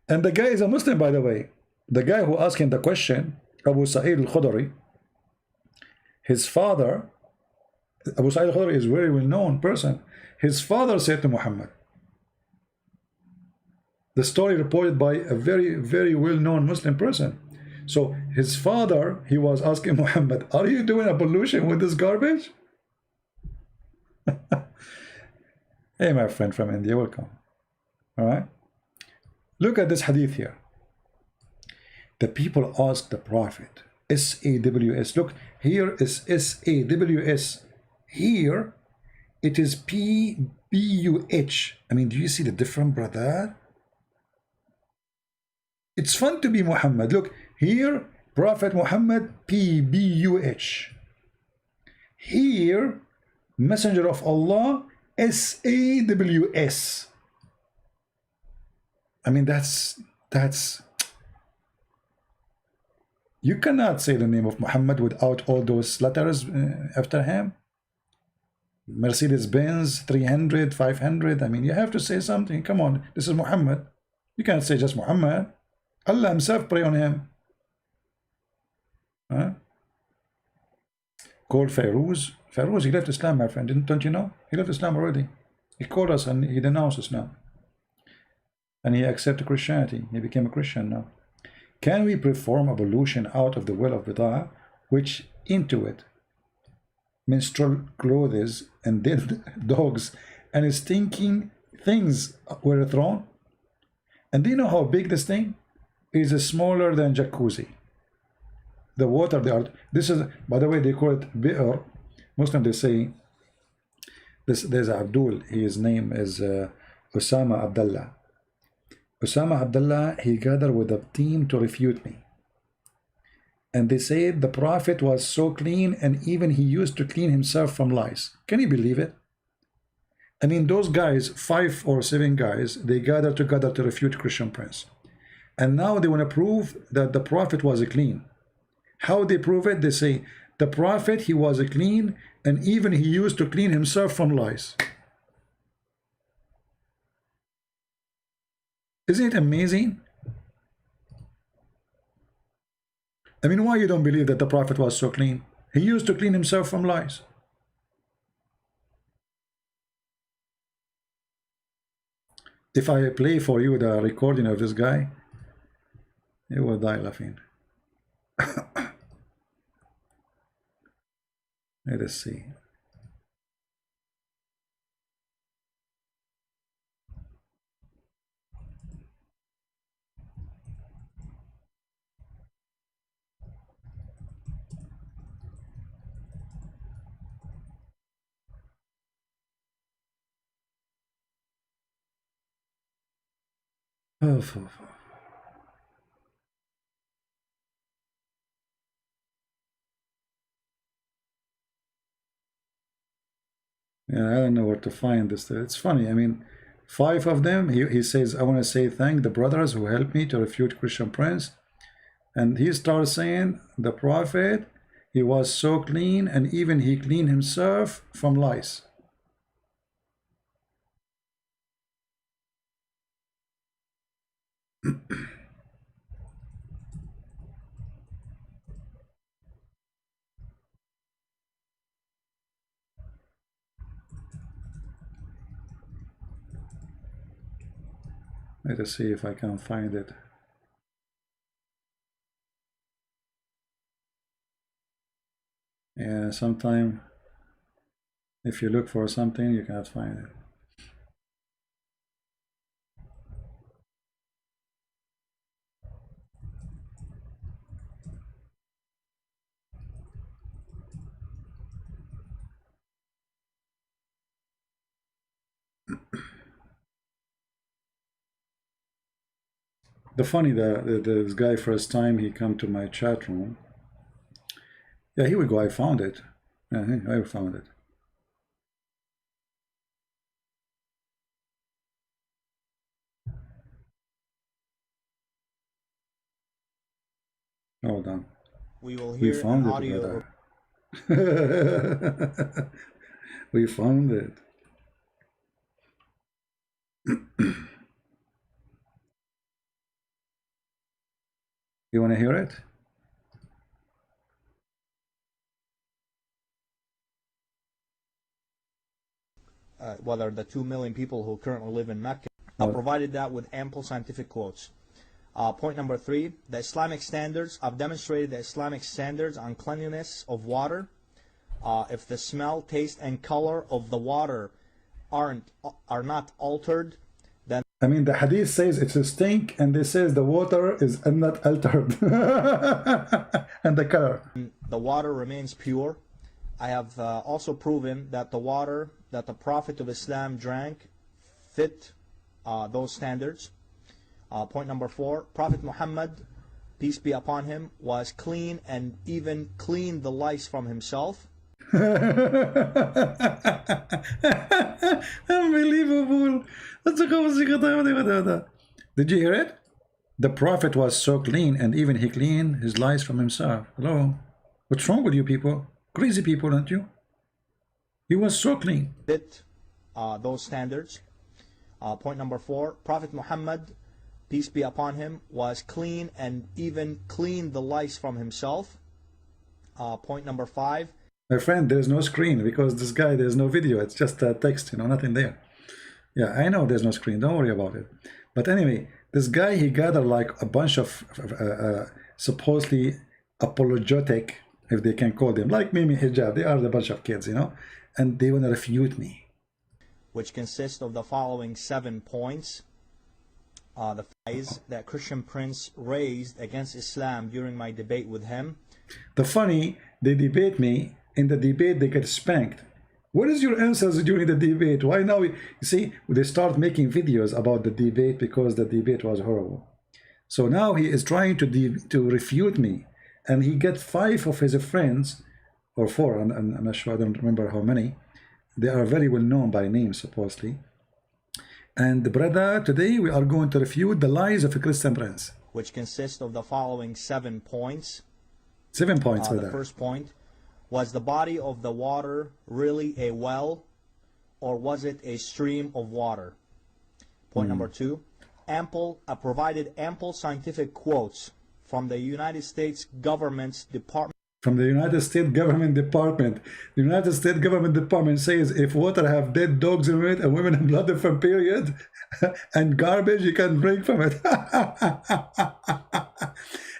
And the guy is a Muslim, by the way. The guy who asked him the question, Abu Sa'id al-Khudri, his father, Abu Sa'id al-Khudri is a very well-known person. His father said to Muhammad, the story reported by a very, very well-known Muslim person. So his father, he was asking Muhammad, are you doing ablution with this garbage? Hey, my friend from India, welcome. All right. Look at this hadith here. The people asked the Prophet, S-A-W-S. Look, here is S-A-W-S. Here, it is P-B-U-H. I mean, do you see the difference, brother? It's fun to be Muhammad. Look, here, Prophet Muhammad, P-B-U-H. Here, Messenger of Allah, S-A-W-S. I mean, that's you cannot say the name of Muhammad without all those letters after him. Mercedes-Benz, 300, 500. I mean, you have to say something. Come on, this is Muhammad. You can't say just Muhammad. Allah himself pray on him. Huh? Called Fairuz. Fairuz, he left Islam, my friend. Don't you know? He left Islam already. He called us and he denounced Islam. And he accepted Christianity. He became a Christian now. Can we perform ablution out of the well of Bidah, which into it menstrual clothes and dead dogs and stinking things were thrown? And do you know how big this thing is? Smaller than jacuzzi. The water they are. This is, by the way, they call it bi'r. Muslim they say this. There's Abdul. His name is Osama Abdullah. Osama Abdullah, he gathered with a team to refute me. And they said the Prophet was so clean and even he used to clean himself from lice. Can you believe it? I mean, those guys, 5 or 7 guys, they gathered together to refute Christian Prince. And now they want to prove that the Prophet was clean. How they prove it? They say the Prophet, he was clean, and even he used to clean himself from lies. Isn't it amazing? I mean, why you don't believe that the Prophet was so clean? He used to clean himself from lies. If I play for you the recording of this guy, you will die laughing. Let us see. Oh, yeah, I don't know where to find this. It's funny. I mean, 5 of them, he says, I want to say thank the brothers who helped me to refute Christian Prince. And he starts saying, the Prophet, he was so clean, and even he cleaned himself from lies. Let us see if I can find it. Yeah, sometimes if you look for something, you cannot find it. The funny, this guy first time he come to my chat room. Yeah, here we go. I found it. Yeah, I found it. Hold on. We will hear found an it, audio. We found it. You want to hear it? Whether the 2 million people who currently live in Mecca, provided that with ample scientific quotes. Point number 3, the Islamic standards. I've demonstrated the Islamic standards on cleanliness of water. If the smell, taste, and color of the water are not altered, then I mean, the hadith says it's a stink, and they says the water is not altered, and the color. The water remains pure. I have also proven that the water that the Prophet of Islam drank fit those standards. Point number 4, Prophet Muhammad, peace be upon him, was clean and even cleaned the lice from himself. Unbelievable. Did you hear it? The Prophet was so clean, and even he cleaned his lice from himself. Hello? What's wrong with you people? Crazy people, aren't you? He was so clean. Fit those standards. Point number 4, Prophet Muhammad, peace be upon him, was clean and even cleaned the lice from himself. Point number 5. My friend, there's no screen because this guy, there's no video. It's just text, nothing there. Yeah, I know there's no screen. Don't worry about it. But anyway, this guy, he gathered like a bunch of supposedly apologetic, if they can call them, like Mimi Hijab. They are a bunch of kids, and they want to refute me. Which consists of the following 7 points. The lies that Christian Prince raised against Islam during my debate with him. The funny, they debate me. In the debate, they get spanked. What is your answers during the debate? Why now? You see, they start making videos about the debate because the debate was horrible. So now he is trying to refute me, and he gets 5 of his friends, or 4. I'm not sure. I don't remember how many. They are very well known by name, supposedly. And brother, today we are going to refute the lies of a Christian Prince. Which consists of the following 7 points. 7 points, The brother. first point, Was the body of the water really a well, or was it a stream of water? Point number 2, provided ample scientific quotes from the United States government's Department. From the United States government department. The United States government department says if water have dead dogs in it and women have blood from period and garbage, you can drink from it.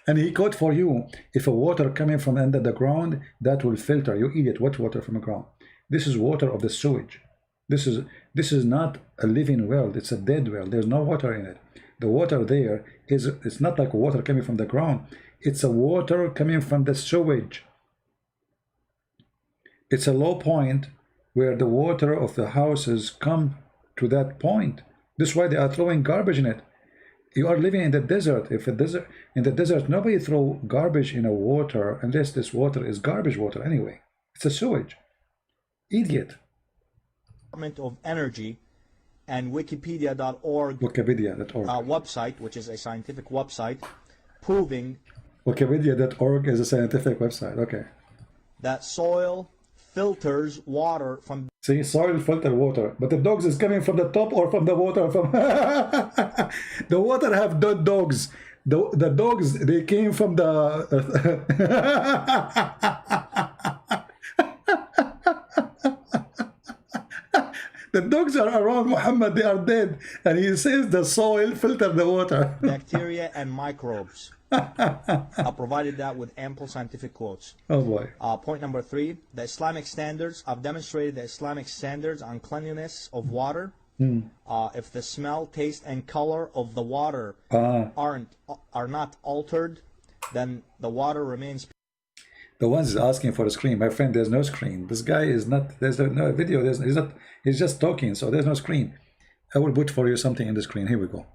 And he quote for you, if a water coming from under the ground, that will filter. You eat it, wet water from the ground. This is water of the sewage. This is not a living well, it's a dead well. There's no water in it. The water there it's not like water coming from the ground. It's a water coming from the sewage. It's a low point where the water of the houses come to that point. This is why they are throwing garbage in it. You are living in the desert. In the desert, nobody throw garbage in a water unless this water is garbage water anyway. It's a sewage. Idiot. Department of Energy and Wikipedia.org website, which is a scientific website, proving Wikipedia.org is a scientific website. Okay. That soil filters water from. See, soil filter water, but the dogs is coming from the top or from the water from. The water have dead dogs. The dogs, they came from the. The dogs are around Muhammad, they are dead. And he says the soil filtered the water. Bacteria and microbes. I provided that with ample scientific quotes. Oh boy. Point number 3, the Islamic standards. I've demonstrated the Islamic standards on cleanliness of water. If the smell, taste, and color of the water are not altered, then the water remains. The ones asking for a screen, my friend, there's no screen. This guy is not, there's no video, he's just talking, so there's no screen. I will put for you something in the screen. Here we go.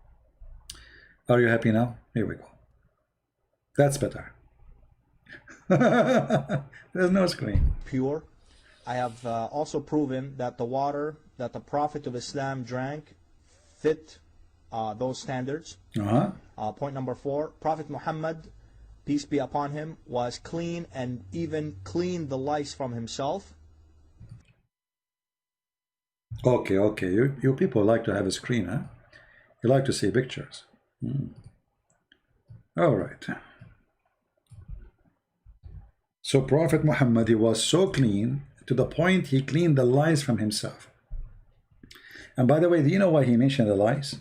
Are you happy now? Here we go. That's better. There's no screen. Pure. I have also proven that the water that the Prophet of Islam drank fit those standards. Point number 4, Prophet Muhammad, peace be upon him, was clean and even cleaned the lice from himself. Okay. You people like to have a screen, huh? You like to see pictures. All right. So Prophet Muhammad, he was so clean to the point he cleaned the lice from himself. And by the way, do you know why he mentioned the lice?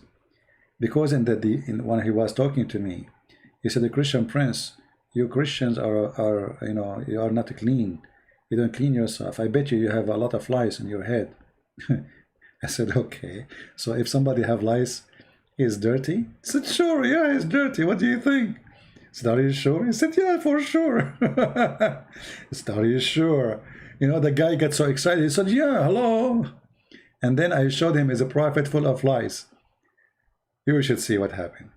Because when he was talking to me, he said, the Christian prince, you Christians are you are not clean. You don't clean yourself. I bet you have a lot of lice in your head. I said, okay. So if somebody have lice, he's dirty? He said, sure, yeah, he's dirty. What do you think? I said, are you sure? He said, yeah, for sure. I said, are you sure? You know, the guy got so excited. He said, yeah, hello. And then I showed him as a prophet full of lice. You should see what happened.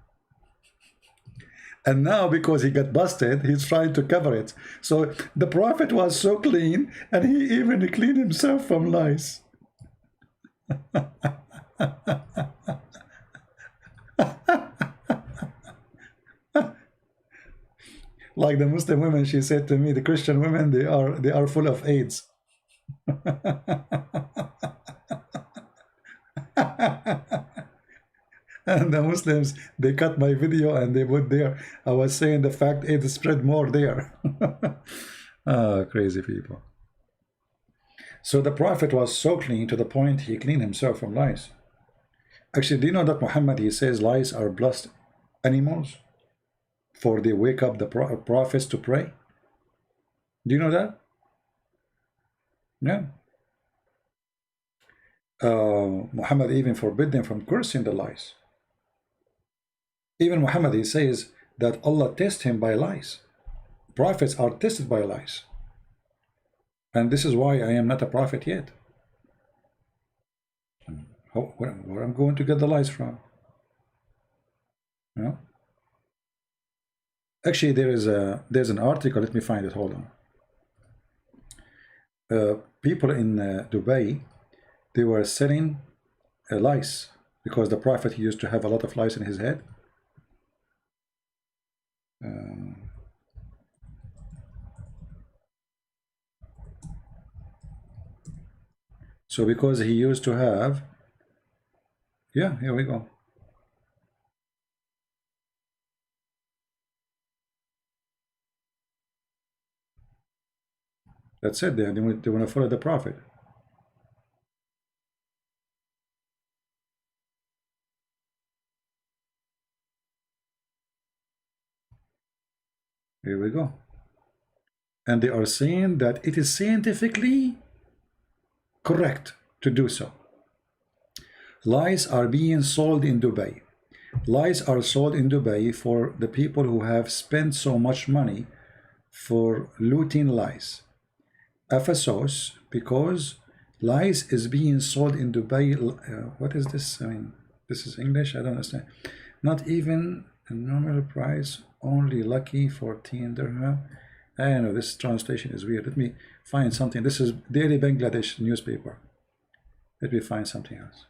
And now, because he got busted, he's trying to cover it. So the prophet was so clean, and he even cleaned himself from lice. Like the Muslim women, she said to me, the Christian women, they are full of AIDS. And the Muslims, they cut my video and they put there, I was saying the fact AIDS spread more there. Crazy people. So the Prophet was so clean to the point he cleaned himself from lice. Actually, do you know that Muhammad, he says lice are blessed animals? For they wake up the prophets to pray. Do you know that? Yeah. Muhammad even forbid them from cursing the lice. Even Muhammad, he says that Allah tests him by lice. Prophets are tested by lice. And this is why I am not a prophet yet. Where I'm going to get the lice from? You know? Actually, there's an article. Let me find it. Hold on. People in Dubai, they were selling lice because the prophet, he used to have a lot of lice in his head. So because he used to have, yeah, here we go. That's it. They want to follow the Prophet. Here we go. And they are saying that it is scientifically correct to do so. Lies are being sold in Dubai. Lies are sold in Dubai for the people who have spent so much money for looting lies. Ephesus, because lies is being sold in Dubai. What is this? I mean, this is English. I don't understand. Not even a normal price, only lucky 14 dirham. I don't know, this translation is weird. Let me find something. This is Daily Bangladesh newspaper. Let me find something else.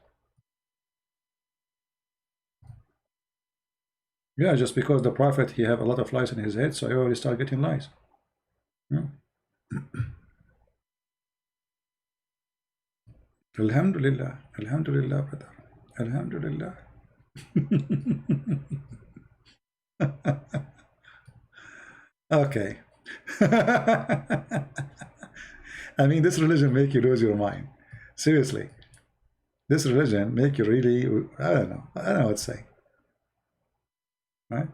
Yeah, just because the Prophet, he have a lot of lies in his head, so everybody start getting lies. Yeah. Alhamdulillah, Alhamdulillah, brother. Alhamdulillah. Okay. I mean, this religion make you lose your mind. Seriously. This religion make you really, I don't know what to say. Right?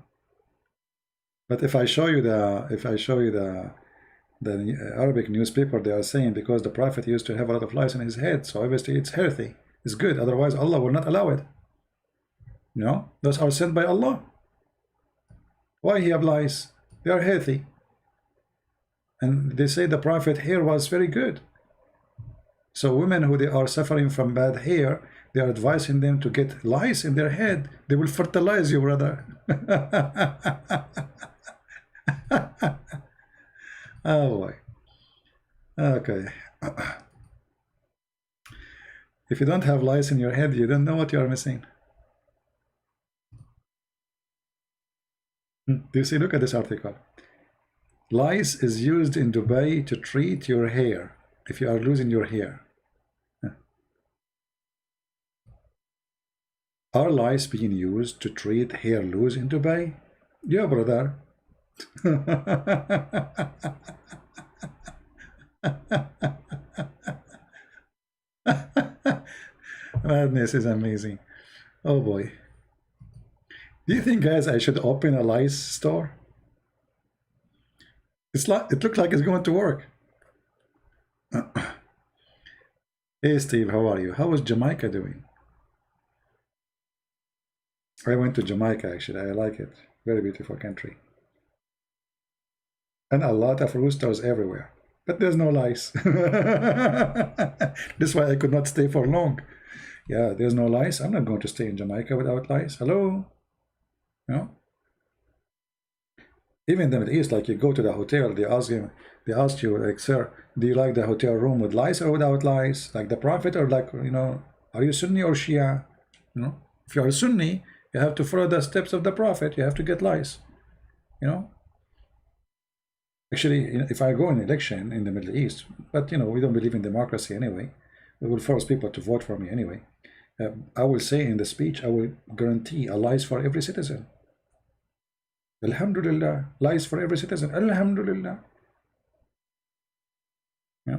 But if I show you the Arabic newspaper, they are saying because the Prophet used to have a lot of lies in his head, so obviously it's healthy, it's good, otherwise Allah will not allow it. You know, those are sent by Allah. Why he have lies? They are healthy. And they say the Prophet hair was very good. So women who they are suffering from bad hair, they are advising them to get lice in their head. They will fertilize you, brother. Oh boy. Okay. If you don't have lice in your head, you don't know what you are missing. Do you see? Look at this article. Lice is used in Dubai to treat your hair if you are losing your hair. Are lice being used to treat hair loss in Dubai? Yeah, brother. Madness is amazing. Oh boy. Do you think, guys, I should open a lice store? It looks like it's going to work. Hey Steve, how are you? How is Jamaica doing? I went to Jamaica actually. I like it. Very beautiful country. And a lot of roosters everywhere. But there's no lice. That's why I could not stay for long. Yeah, there's no lice. I'm not going to stay in Jamaica without lice. Hello? You know? Even in the Middle East, like you go to the hotel, they ask you, like, sir, do you like the hotel room with lice or without lice? Like the Prophet, or like, you know, are you Sunni or Shia? You know, if you are Sunni, you have to follow the steps of the Prophet. You have to get lice. You know. Actually, if I go in election in the Middle East, but you know, we don't believe in democracy anyway. We will force people to vote for me anyway. I will say in the speech, I will guarantee a lice for every citizen. Alhamdulillah, lies for every citizen. Alhamdulillah. Yeah.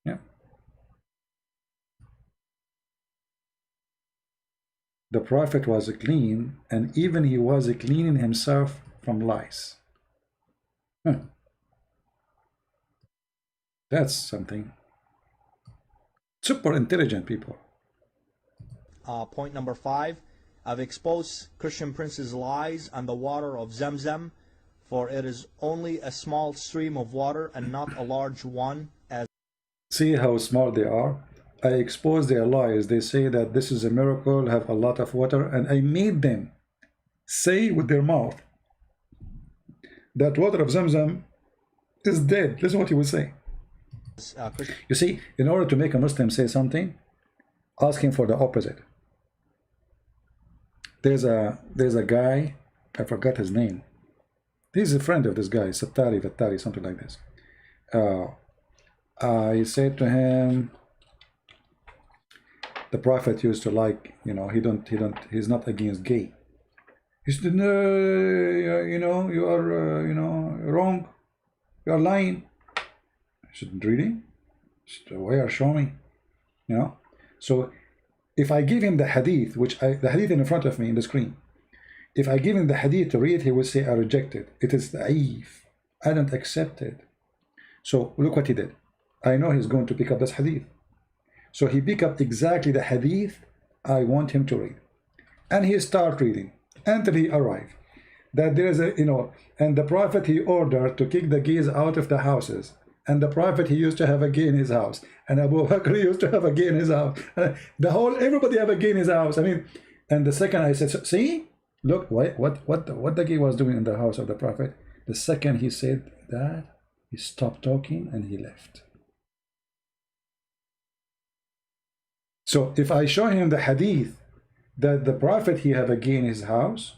Yeah. The Prophet was clean, and even he was cleaning himself from lies. That's something. Super intelligent people. Point number 5. I've exposed Christian prince's lies on the water of Zamzam, for it is only a small stream of water and not a large one. As see how smart they are. I exposed their lies. They say that this is a miracle, have a lot of water, and I made them say with their mouth that water of Zamzam is dead. Listen what he would say. You see, in order to make a Muslim say something, ask him for the opposite. There's a guy, I forgot his name. He's a friend of this guy, Vattari, something like this. I said to him, the Prophet used to like, he's not against gay. He said, no, you are, wrong. You are lying. I said, really? Where? Show me. So if I give him the hadith, the hadith in front of me in the screen, if I give him the hadith to read, he will say, I reject it. It is da'if. I don't accept it. So look what he did. I know he's going to pick up this hadith. So he picked up exactly the hadith I want him to read. And he start reading until he arrived. That there is and the Prophet, he ordered to kick the gays out of the houses. And the Prophet, he used to have a gay in his house. And Abu Bakr used to have a gay in his house. Everybody have a gay in his house. I mean, and the second I said, see, look, what the gay was doing in the house of the Prophet. The second he said that, he stopped talking and he left. So if I show him the hadith that the Prophet, he have a gay in his house,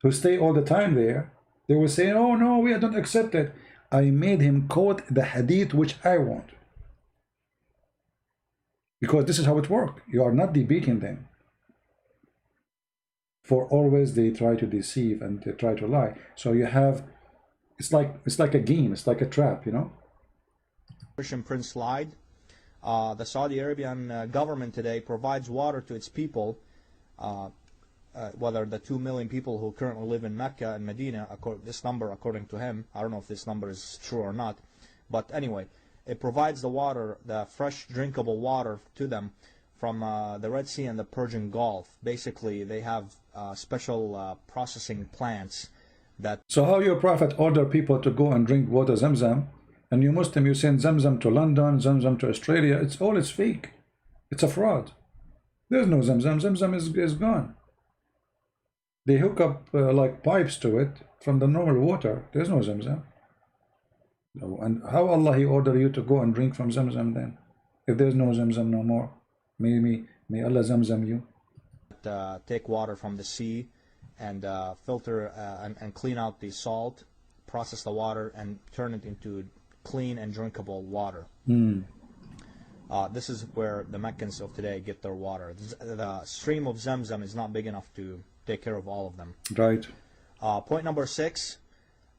who stay all the time there, they will say, oh no, we don't accept it. I made him quote the hadith which I want. Because this is how it works. You are not debating them. For always they try to deceive and they try to lie. So you have, it's like a game, it's like a trap, Christian prince lied. The Saudi Arabian government today provides water to its people, whether the 2 million people who currently live in Mecca and Medina, this number according to him, I don't know if this number is true or not, but anyway, it provides the water, the fresh drinkable water to them from the Red Sea and the Persian Gulf. Basically, they have special processing plants that... So how your Prophet order people to go and drink water Zamzam, and you Muslim, you send Zamzam to London, Zamzam to Australia, it's fake. It's a fraud. There's no Zamzam. Zamzam is gone. They hook up like pipes to it from the normal water. There's no Zamzam. No. And how Allah, he order you to go and drink from Zamzam then? If there's no Zamzam no more. May Allah Zamzam you. Take water from the sea and filter and clean out the salt, process the water and turn it into clean and drinkable water. This is where the Meccans of today get their water. The stream of Zamzam is not big enough to take care of all of them. Right. Point number 6,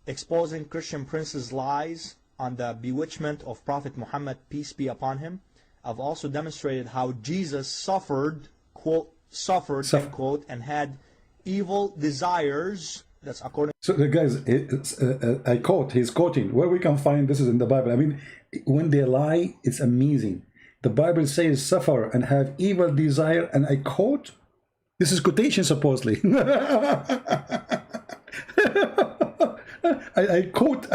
exposing Christian princes' lies on the bewitchment of Prophet Muhammad, peace be upon him. I've also demonstrated how Jesus suffered, quote, end quote, and had evil desires. That's according. So the guys, I quote, he's quoting, where we can find this is in the Bible. I mean, when they lie, it's amazing. The Bible says suffer and have evil desire, and I quote, this is quotation supposedly. I quote,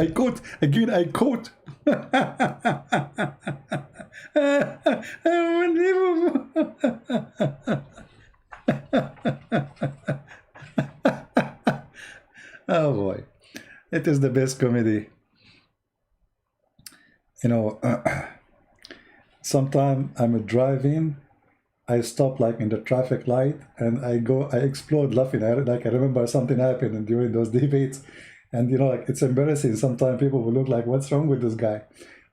again I quote. Oh boy, it is the best comedy. Sometime I'm driving, I stop like in the traffic light and I explode laughing. I remember something happened during those debates, and like it's embarrassing. Sometimes people will look like, what's wrong with this guy?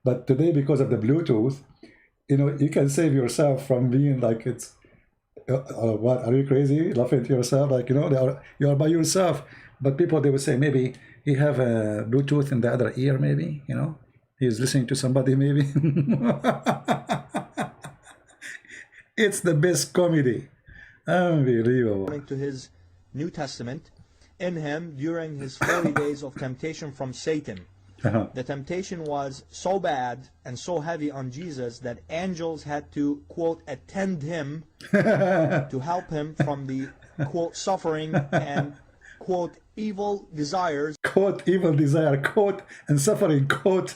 But today, because of the Bluetooth, you can save yourself from being like, it's what, are you crazy laughing to yourself? Like, you are by yourself. But people, they would say, maybe he have a Bluetooth in the other ear, maybe, he's listening to somebody, maybe. It's the best comedy. Unbelievable. According to his New Testament, in him during his 40 days of temptation from Satan. The temptation was so bad and so heavy on Jesus that angels had to, quote, attend him to help hhim from the, quote, suffering and, quote, evil desires. Quote, evil desire, quote, and suffering, quote.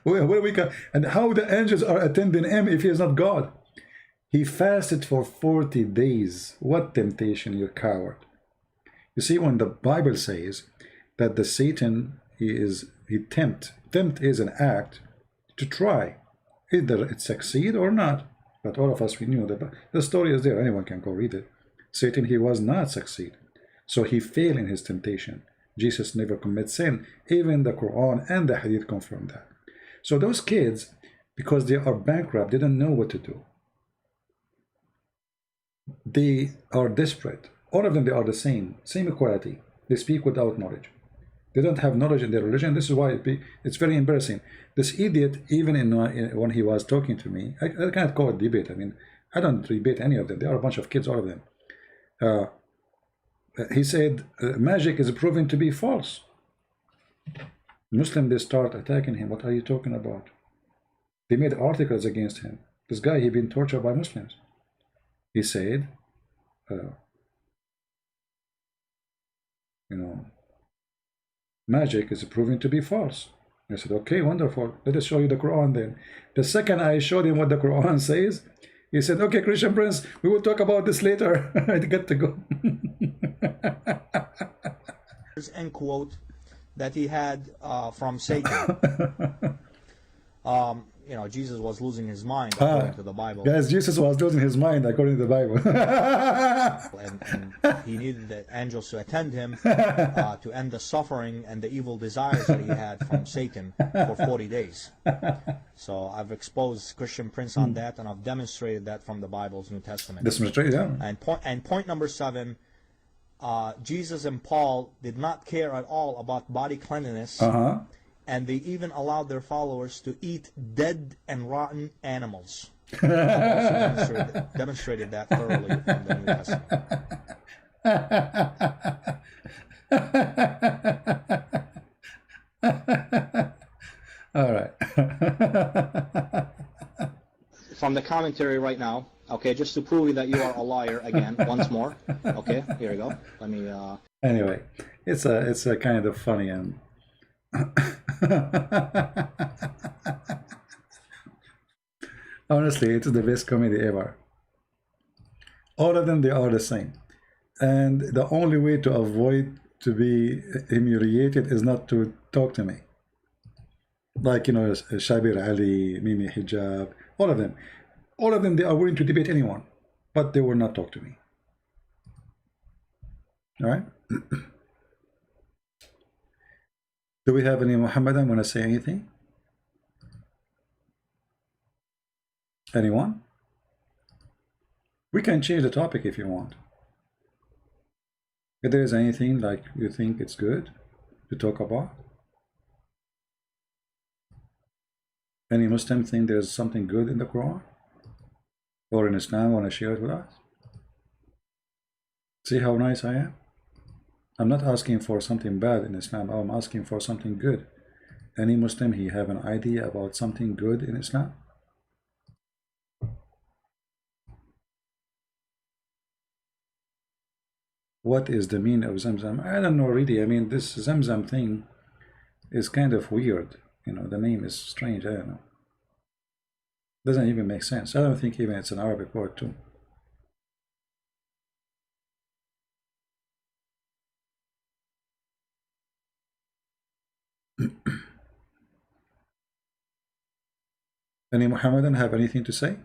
where we go, and how the angels are attending him if he is not God. He fasted for 40 days. What temptation, you coward. You see, when the Bible says that the Satan, he tempt is an act to try. Either it succeed or not. But all of us, we knew that the story is there. Anyone can go read it. Satan, he was not succeed. So he failed in his temptation. Jesus never commits sin. Even the Quran and the Hadith confirm that. So those kids, because they are bankrupt, they don't know what to do. They are desperate. All of them, they are the same equality. They speak without knowledge. They don't have knowledge in their religion. This is why it's very embarrassing. This idiot, even when he was talking to me, I can't call it debate. I mean, I don't debate any of them. They are a bunch of kids, all of them. He said, magic is proven to be false. Muslim, they start attacking him. What are you talking about? They made articles against him. This guy, he been tortured by Muslims. He said, magic is proven to be false. I said, okay, wonderful. Let us show you the Quran then. The second I showed him what the Quran says, he said, okay, Christian Prince, we will talk about this later. I get to go. End quote that he had from Satan. Jesus was losing his mind according to the Bible. Guys, Jesus was losing his mind according to the Bible. and he needed the angels to attend him to end the suffering and the evil desires that he had from Satan for 40 days. So I've exposed Christian Prince on that, and I've demonstrated that from the Bible's New Testament. And point number 7, Jesus and Paul did not care at all about body cleanliness. And they even allowed their followers to eat dead and rotten animals. Also demonstrated that thoroughly in the New Testament. All right. From the commentary right now, okay, just to prove that you are a liar again, once more. Okay, here we go. Let me. Anyway, it's a kind of funny and. Honestly, it's the best comedy ever. All of them, they are the same, and the only way to avoid to be humiliated is not to talk to me. Like, Shabir Ali, Mimi Hijab, all of them, they are willing to debate anyone, but they will not talk to me. All right. Do we have any Mohammedan want to say anything? Anyone? We can change the topic if you want. If there is anything like you think it's good to talk about. Any Muslim think there's something good in the Quran or in Islam, want to share it with us? See how nice I am? I'm not asking for something bad in Islam. I'm asking for something good. Any Muslim, he have an idea about something good in Islam? What is the meaning of Zamzam? I don't know really. I mean, this Zamzam thing is kind of weird. The name is strange. I don't know. Doesn't even make sense. I don't think even it's an Arabic word too. Any Muhammadan have anything to say?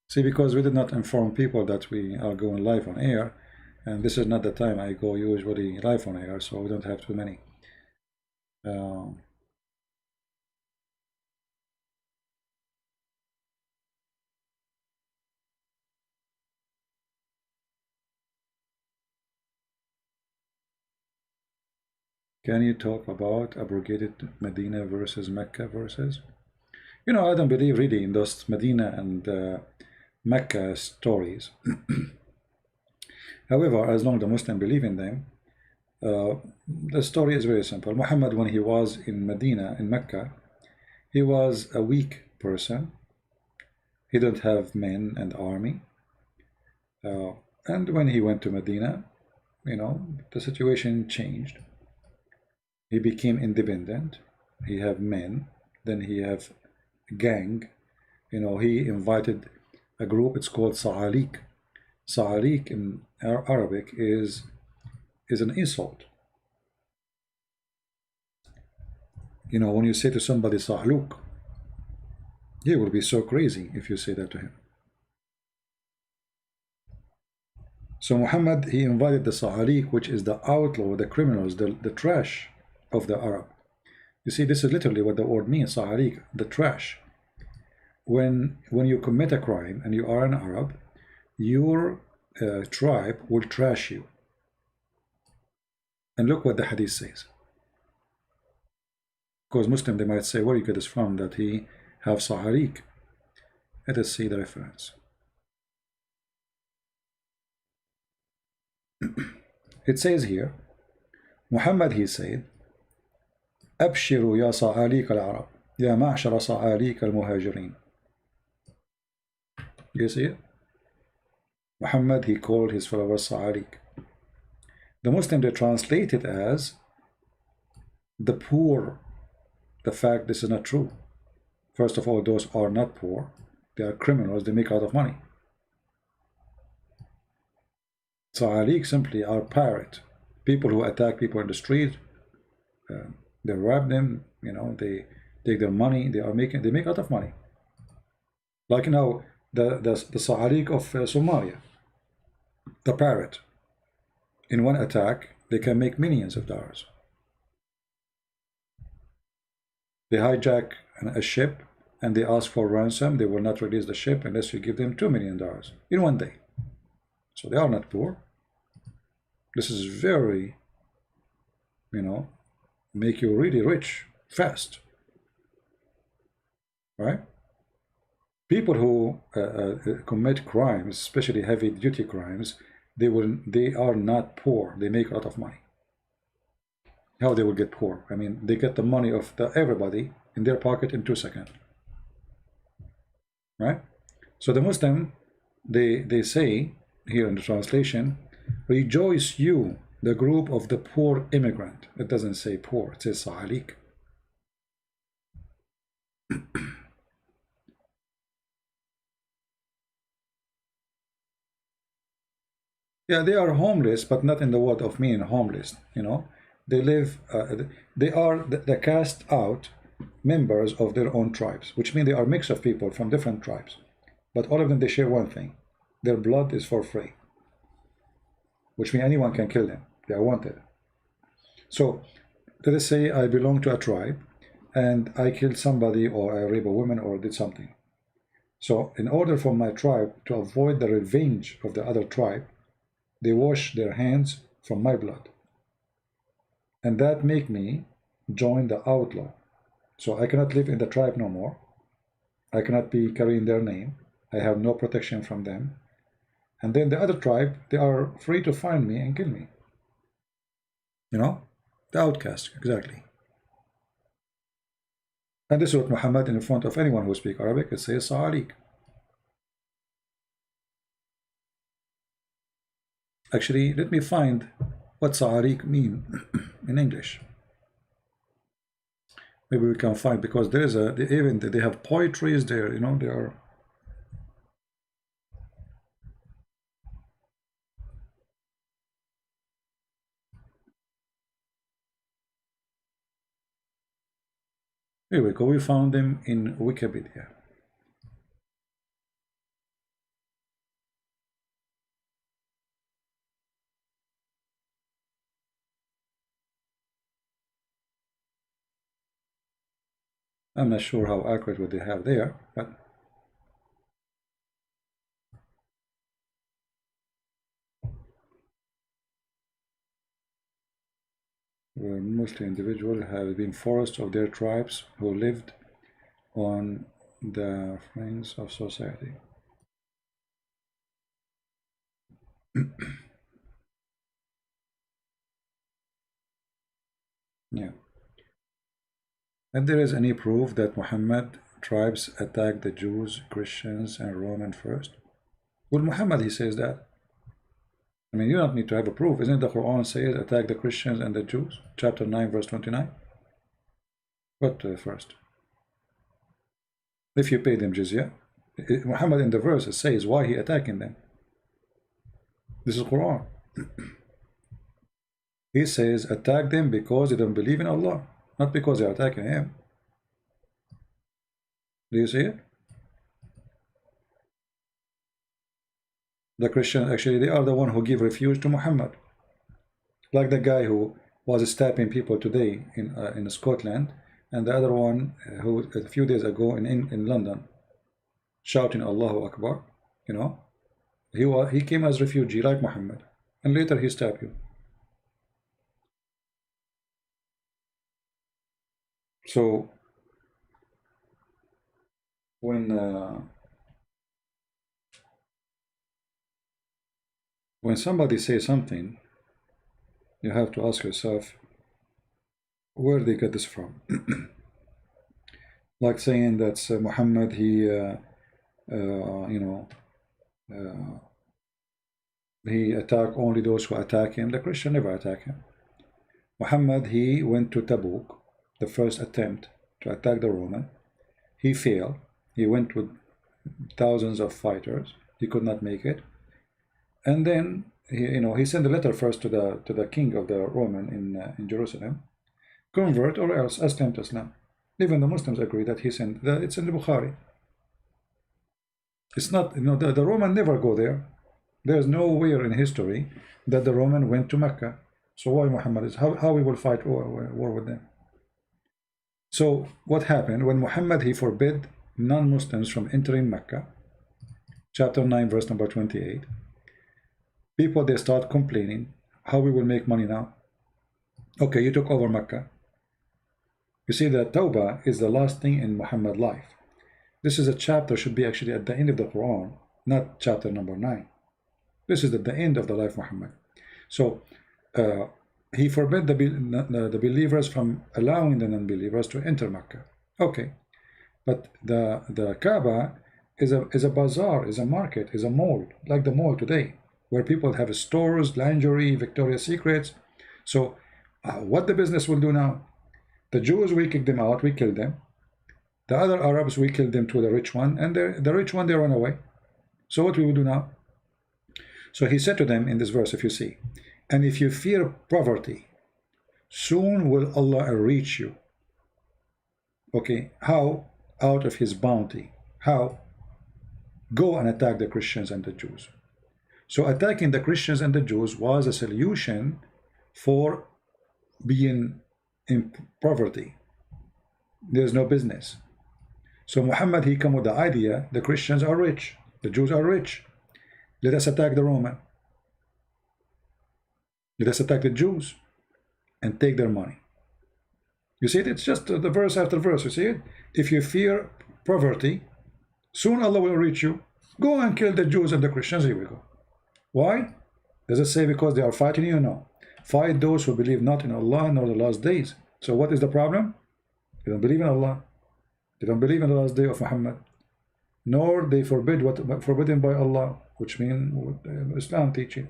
See, because we did not inform people that we are going live on air, and this is not the time I go usually live on air, so we don't have too many. Can you talk about abrogated Medina versus Mecca verses? I don't believe really in those Medina and Mecca stories. However, as long as the Muslims believe in them, the story is very simple. Muhammad, when he was in Medina, in Mecca, he was a weak person. He didn't have men and army. And when he went to Medina, the situation changed. He became independent. He have men. Then he have gang. He invited a group. It's called Sa'alik. Sa'alik in Arabic is an insult. When you say to somebody Sa'luk, he will be so crazy if you say that to him. So Muhammad, he invited the Sa'alik, which is the outlaw, the criminals, the trash of the Arab. You see, this is literally what the word means, Sa'alik, the trash. When you commit a crime and you are an Arab, your tribe will trash you. And look what the hadith says. Because Muslim, they might say, where you get this from, that he have sa'alik. Let us see the reference. It says here, Muhammad, he said, أبشروا يا صعاليك العرب يا معشر صعاليك المهاجرين. You see it? Muhammad, he called his followers Sa'alik. The Muslim, they translate it as the poor. The fact this is not true. First of all, those are not poor. They are criminals. They make a lot of money. Sa'alik simply are pirate. People who attack people in the street. They rob them. You know, they take their money. They make a lot of money. Like now, the Sa'alik of Somalia, the pirate. In one attack, they can make millions of dollars. They hijack a ship and they ask for ransom. They will not release the ship unless you give them $2 million in one day. So they are not poor. This is very, you know, make you really rich fast. Right? People who commit crimes, especially heavy-duty crimes, they are not poor. They make a lot of money. How they will get poor? I mean, they get the money of everybody in their pocket in 2 seconds. Right? So the Muslim, they say here in the translation, rejoice you, the group of the poor immigrant. It doesn't say poor, it says Sa'alik. Yeah, they are homeless, but not in the word of meaning homeless, you know. They live, they are the cast out members of their own tribes, which means they are a mix of people from different tribes. But all of them, they share one thing. Their blood is for free, which means anyone can kill them. They are wanted. So, let us say I belong to a tribe, and I killed somebody, or I raped a woman, or did something. So, in order for my tribe to avoid the revenge of the other tribe, they wash their hands from my blood. And that make me join the outlaw. So I cannot live in the tribe no more. I cannot be carrying their name. I have no protection from them. And then the other tribe, they are free to find me and kill me. You know? The outcast, exactly. And this is what Muhammad, in front of anyone who speaks Arabic, it says Sa'alik. Actually, let me find what Sa'alik mean in English. Maybe we can find, because there is even they have poetries there, you know, they are. Here we go, we found them in Wikipedia. I'm not sure how accurate what they have there, but were mostly individuals have been forced of their tribes who lived on the fringes of society. Yeah. And there is any proof that Muhammad tribes attacked the Jews, Christians, and Romans first? Well, Muhammad, he says that. I mean, you don't need to have a proof. Isn't the Quran says attack the Christians and the Jews? Chapter 9, verse 29. What first? If you pay them jizya. Muhammad in the verse says why he attacking them. This is Quran. He says attack them because they don't believe in Allah, not because they are attacking him. Do you see it? The Christians, actually, they are the one who give refuge to Muhammad. Like the guy who was stabbing people today in Scotland, and the other one who a few days ago in London, shouting Allahu Akbar, you know, He came as refugee like Muhammad, and later he stabbed you. So when somebody says something, you have to ask yourself where they get this from. Like saying that Muhammad, he he attacked only those who attack him. The Christian never attack him. Muhammad, he went to Tabuk, the first attempt to attack the Roman. He failed. He went with thousands of fighters. He could not make it. And then he sent a letter first to the king of the Roman in Jerusalem, convert or else ascend to Islam. Even the Muslims agree that he sent that. It's in the Bukhari. It's not, the Roman never go there. There's nowhere in history that the Roman went to Mecca. So why Muhammad is how we will fight war with them? So what happened when Muhammad, he forbid non-Muslims from entering Mecca, chapter 9 verse number 28, people, they start complaining how we will make money now. Okay, you took over Mecca. You see that Tawbah is the last thing in Muhammad's life. This is a chapter, should be actually at the end of the Quran, not chapter number 9. This is at the end of the life of Muhammad. So he forbid the believers from allowing the non-believers to enter Mecca. Okay, but the Kaaba is a bazaar, is a market, is a mall, like the mall today, where people have stores, lingerie, Victoria's Secrets. So what the business will do now? The Jews, we kick them out, we kill them. The other Arabs, we kill them to the rich one, and the rich one, they run away. So what we will do now? So he said to them in this verse, if you see, and if you fear poverty, soon will Allah reach you. Okay, how? Out of his bounty. How? Go and attack the Christians and the Jews. So attacking the Christians and the Jews was a solution for being in poverty. There's no business. So Muhammad, he come with the idea, the Christians are rich, the Jews are rich. Let us attack the Roman. Let us attack the Jews and take their money. You see it? It's just the verse after verse. You see it? If you fear poverty, soon Allah will reach you. Go and kill the Jews and the Christians. Here we go. Why? Does it say because they are fighting you? No. Fight those who believe not in Allah nor the last days. So what is the problem? They don't believe in Allah. They don't believe in the last day of Muhammad. Nor they forbid what forbidden by Allah, which means Islam teaching.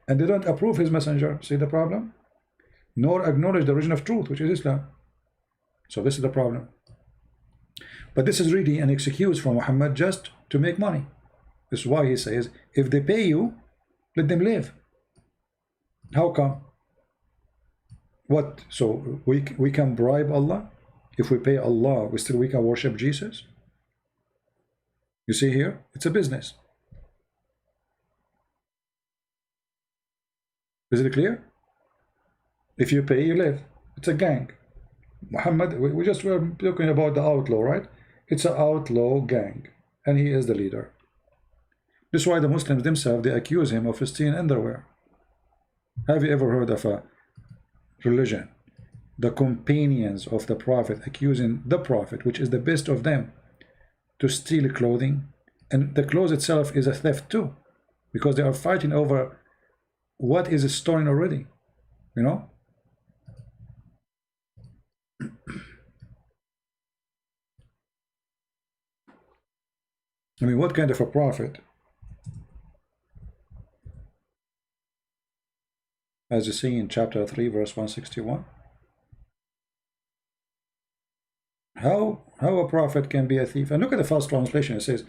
And they don't approve his messenger. See the problem? Nor acknowledge the origin of truth, which is Islam. So this is the problem. But this is really an excuse for Muhammad just to make money. This is why he says, if they pay you, let them live. How come? What? So we can bribe Allah? If we pay Allah, we can worship Jesus? You see here? It's a business. Is it clear? If you pay, you live. It's a gang. Muhammad, we were talking about the outlaw, right? It's an outlaw gang, and he is the leader. This is why the Muslims themselves, they accuse him of stealing underwear. Have you ever heard of a religion, the companions of the Prophet, accusing the Prophet, which is the best of them, to steal clothing? And the clothes itself is a theft too, because they are fighting over what is stolen already, you know? I mean, what kind of a prophet, as you see in chapter 3 verse 161, how a prophet can be a thief? And look at the false translation. It says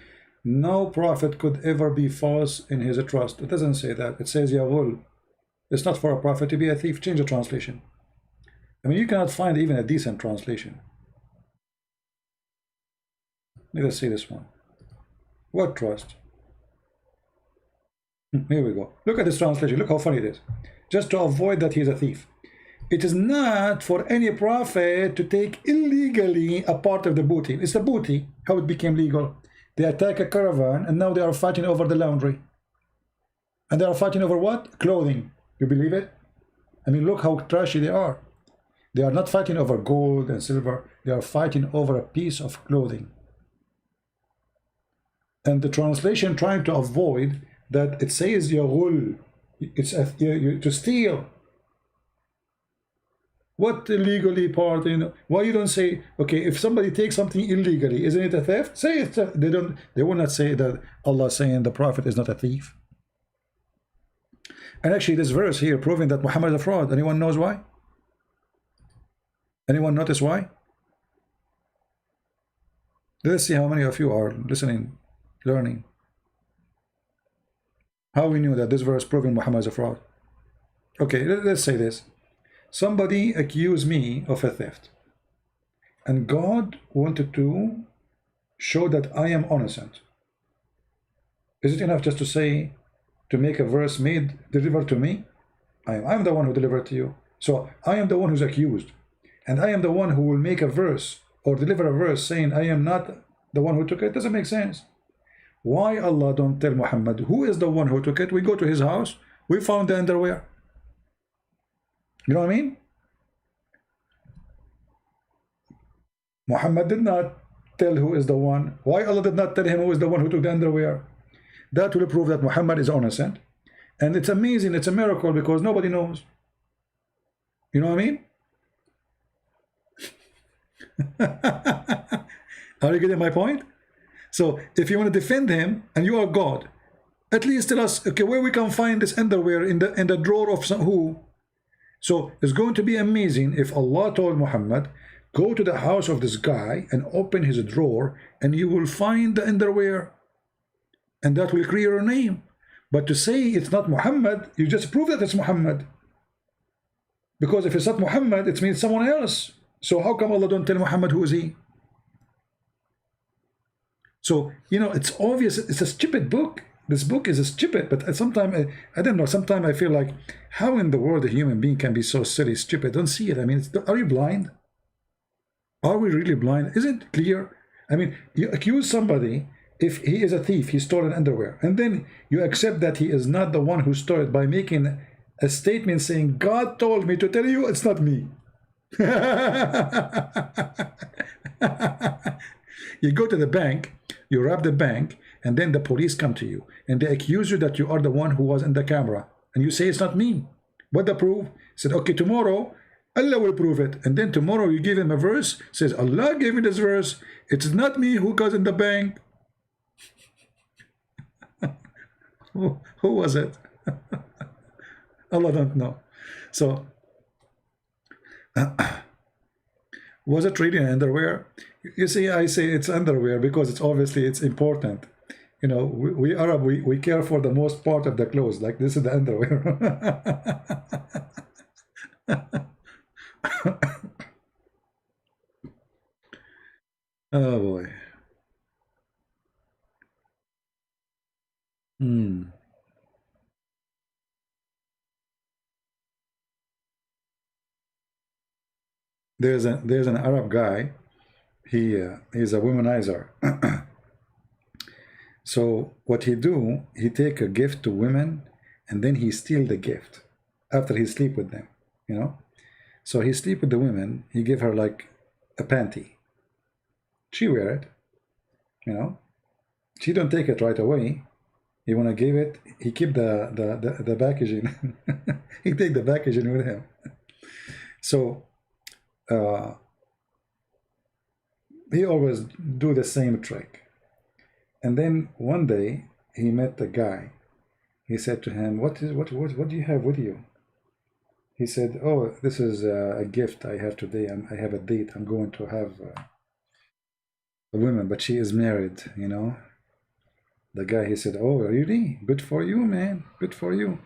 no prophet could ever be false in his trust. It doesn't say that. It says Yahul. It's not for a prophet to be a thief. Change the translation. I mean, you cannot find even a decent translation. Let us see this one. What trust? Here we go. Look at this translation. Look how funny it is. Just to avoid that he's a thief. It is not for any prophet to take illegally a part of the booty. It's the booty. How it became legal. They attack a caravan and now they are fighting over the laundry. And they are fighting over what? Clothing. You believe it? I mean, look how trashy they are. They are not fighting over gold and silver. They are fighting over a piece of clothing. And the translation trying to avoid that it says yaghul. It's to steal. What illegally part? You know, why you don't say, okay, if somebody takes something illegally, isn't it a theft? Say it. They don't. They will not say that Allah saying the Prophet is not a thief. And actually, this verse here proving that Muhammad is a fraud. Anyone knows why? Anyone notice why? Let's see how many of you are listening, learning. How we knew that this verse proving Muhammad is a fraud? Okay, let's say this. Somebody accused me of a theft. And God wanted to show that I am innocent. Is it enough just to say, to make a verse delivered to me? I'm the one who delivered to you. So I am the one who's accused. And I am the one who will make a verse or deliver a verse saying I am not the one who took it. Doesn't make sense. Why Allah don't tell Muhammad who is the one who took it? We go to his house, we found the underwear. You know what I mean? Muhammad did not tell who is the one. Why Allah did not tell him who is the one who took the underwear? That will prove that Muhammad is innocent. And it's amazing, it's a miracle because nobody knows. You know what I mean? Are you getting my point? So if you want to defend him and you are God, at least tell us, okay, where we can find this underwear in the drawer of who? So it's going to be amazing if Allah told Muhammad, go to the house of this guy and open his drawer and you will find the underwear. And that will clear your name. But to say it's not Muhammad, you just prove that it's Muhammad. Because if it's not Muhammad, it means someone else. So how come Allah don't tell Muhammad who is he? So, you know, it's obvious. It's a stupid book. This book is a stupid, but sometimes, I don't know, sometimes I feel like, how in the world a human being can be so silly, stupid? Don't see it. I mean, are you blind? Are we really blind? Isn't it clear? I mean, you accuse somebody, if he is a thief, he stole an underwear, and then you accept that he is not the one who stole it by making a statement saying, God told me to tell you it's not me. You go to the bank, you rob the bank, and then the police come to you and they accuse you that you are the one who was in the camera, and you say it's not me. What the proof? Said, okay, tomorrow Allah will prove it. And then tomorrow you give him a verse, says Allah gave me this verse, it's not me who goes in the bank. Who was it? Allah don't know. So was it really an underwear? You see, I say it's underwear because it's obviously it's important. You know, we Arab, we care for the most part of the clothes. Like this is the underwear. Oh boy. There's an Arab guy. He's a womanizer. So what he do? He take a gift to women, and then he steal the gift after he sleep with them. You know. So he sleep with the women. He give her like a panty. She wear it. You know. She don't take it right away. He wanna give it. He keep the packaging. He take the packaging with him. So. He always do the same trick. And then one day he met the guy. He said to him, what do you have with you? He said, oh, this is a gift I have today. I have a date. I'm going to have a woman, but she is married, you know. The guy, he said, oh, really? Good for you, man. Good for you.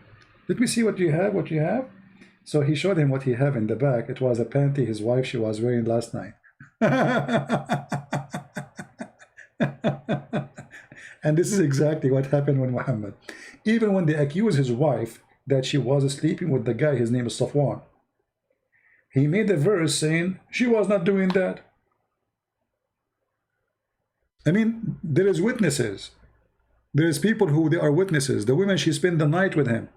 Let me see what you have, So he showed him what he have in the back. It was a panty his wife she was wearing last night. And this is exactly what happened with Muhammad. Even when they accused his wife that she was sleeping with the guy, his name is Safwan, he made a verse saying she was not doing that. I mean, there is witnesses. There's people who they are witnesses. The women, she spent the night with him.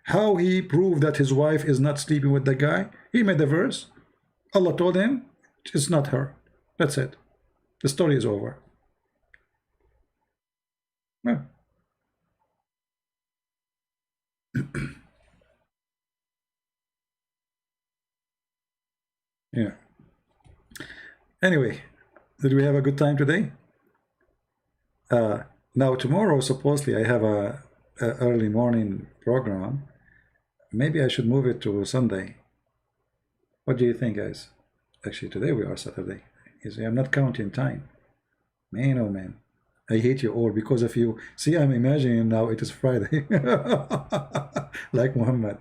How he proved that his wife is not sleeping with the guy? He made a verse. Allah told him, it's not her. That's it. The story is over. Yeah. Yeah. Anyway, did we have a good time today? Now tomorrow, supposedly, I have a early morning program. Maybe I should move it to Sunday. What do you think, guys? Actually, today we are Saturday. You see, I'm not counting time. Man, oh man. I hate you all because of you. See, I'm imagining now it is Friday. Like Muhammad.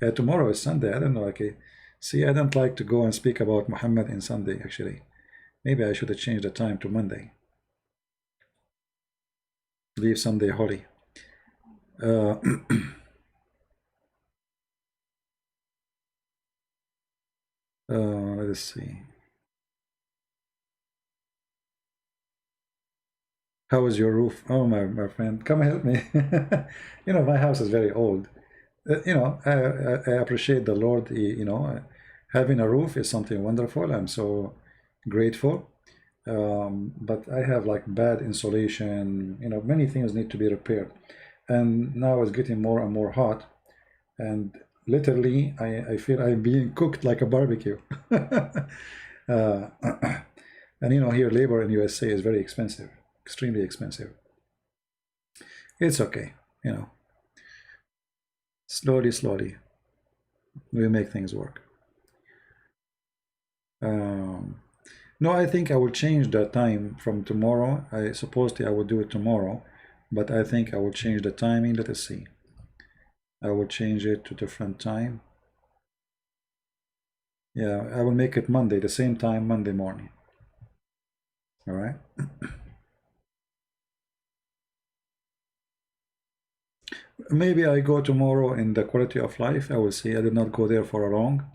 Yeah, tomorrow is Sunday. I don't know. Okay. See, I don't like to go and speak about Muhammad in Sunday, actually. Maybe I should have changed the time to Monday. Leave Sunday holy. Let us see. How is your roof? Oh, my friend, come help me. You know, my house is very old. You know, I appreciate the Lord. You know, having a roof is something wonderful. I'm so grateful. But I have like bad insulation. You know, many things need to be repaired. And now it's getting more and more hot. And literally, I feel I'm being cooked like a barbecue. And you know, here labor in USA is very expensive, extremely expensive. It's okay, you know. Slowly, slowly, we make things work. No, I think I will change the time from tomorrow. I supposedly I will do it tomorrow, but I think I will change the timing. Let us see. I will change it to different time. Yeah, I will make it Monday, the same time, Monday morning. All right. Maybe I go tomorrow in the quality of life. I will see. I did not go there for a long,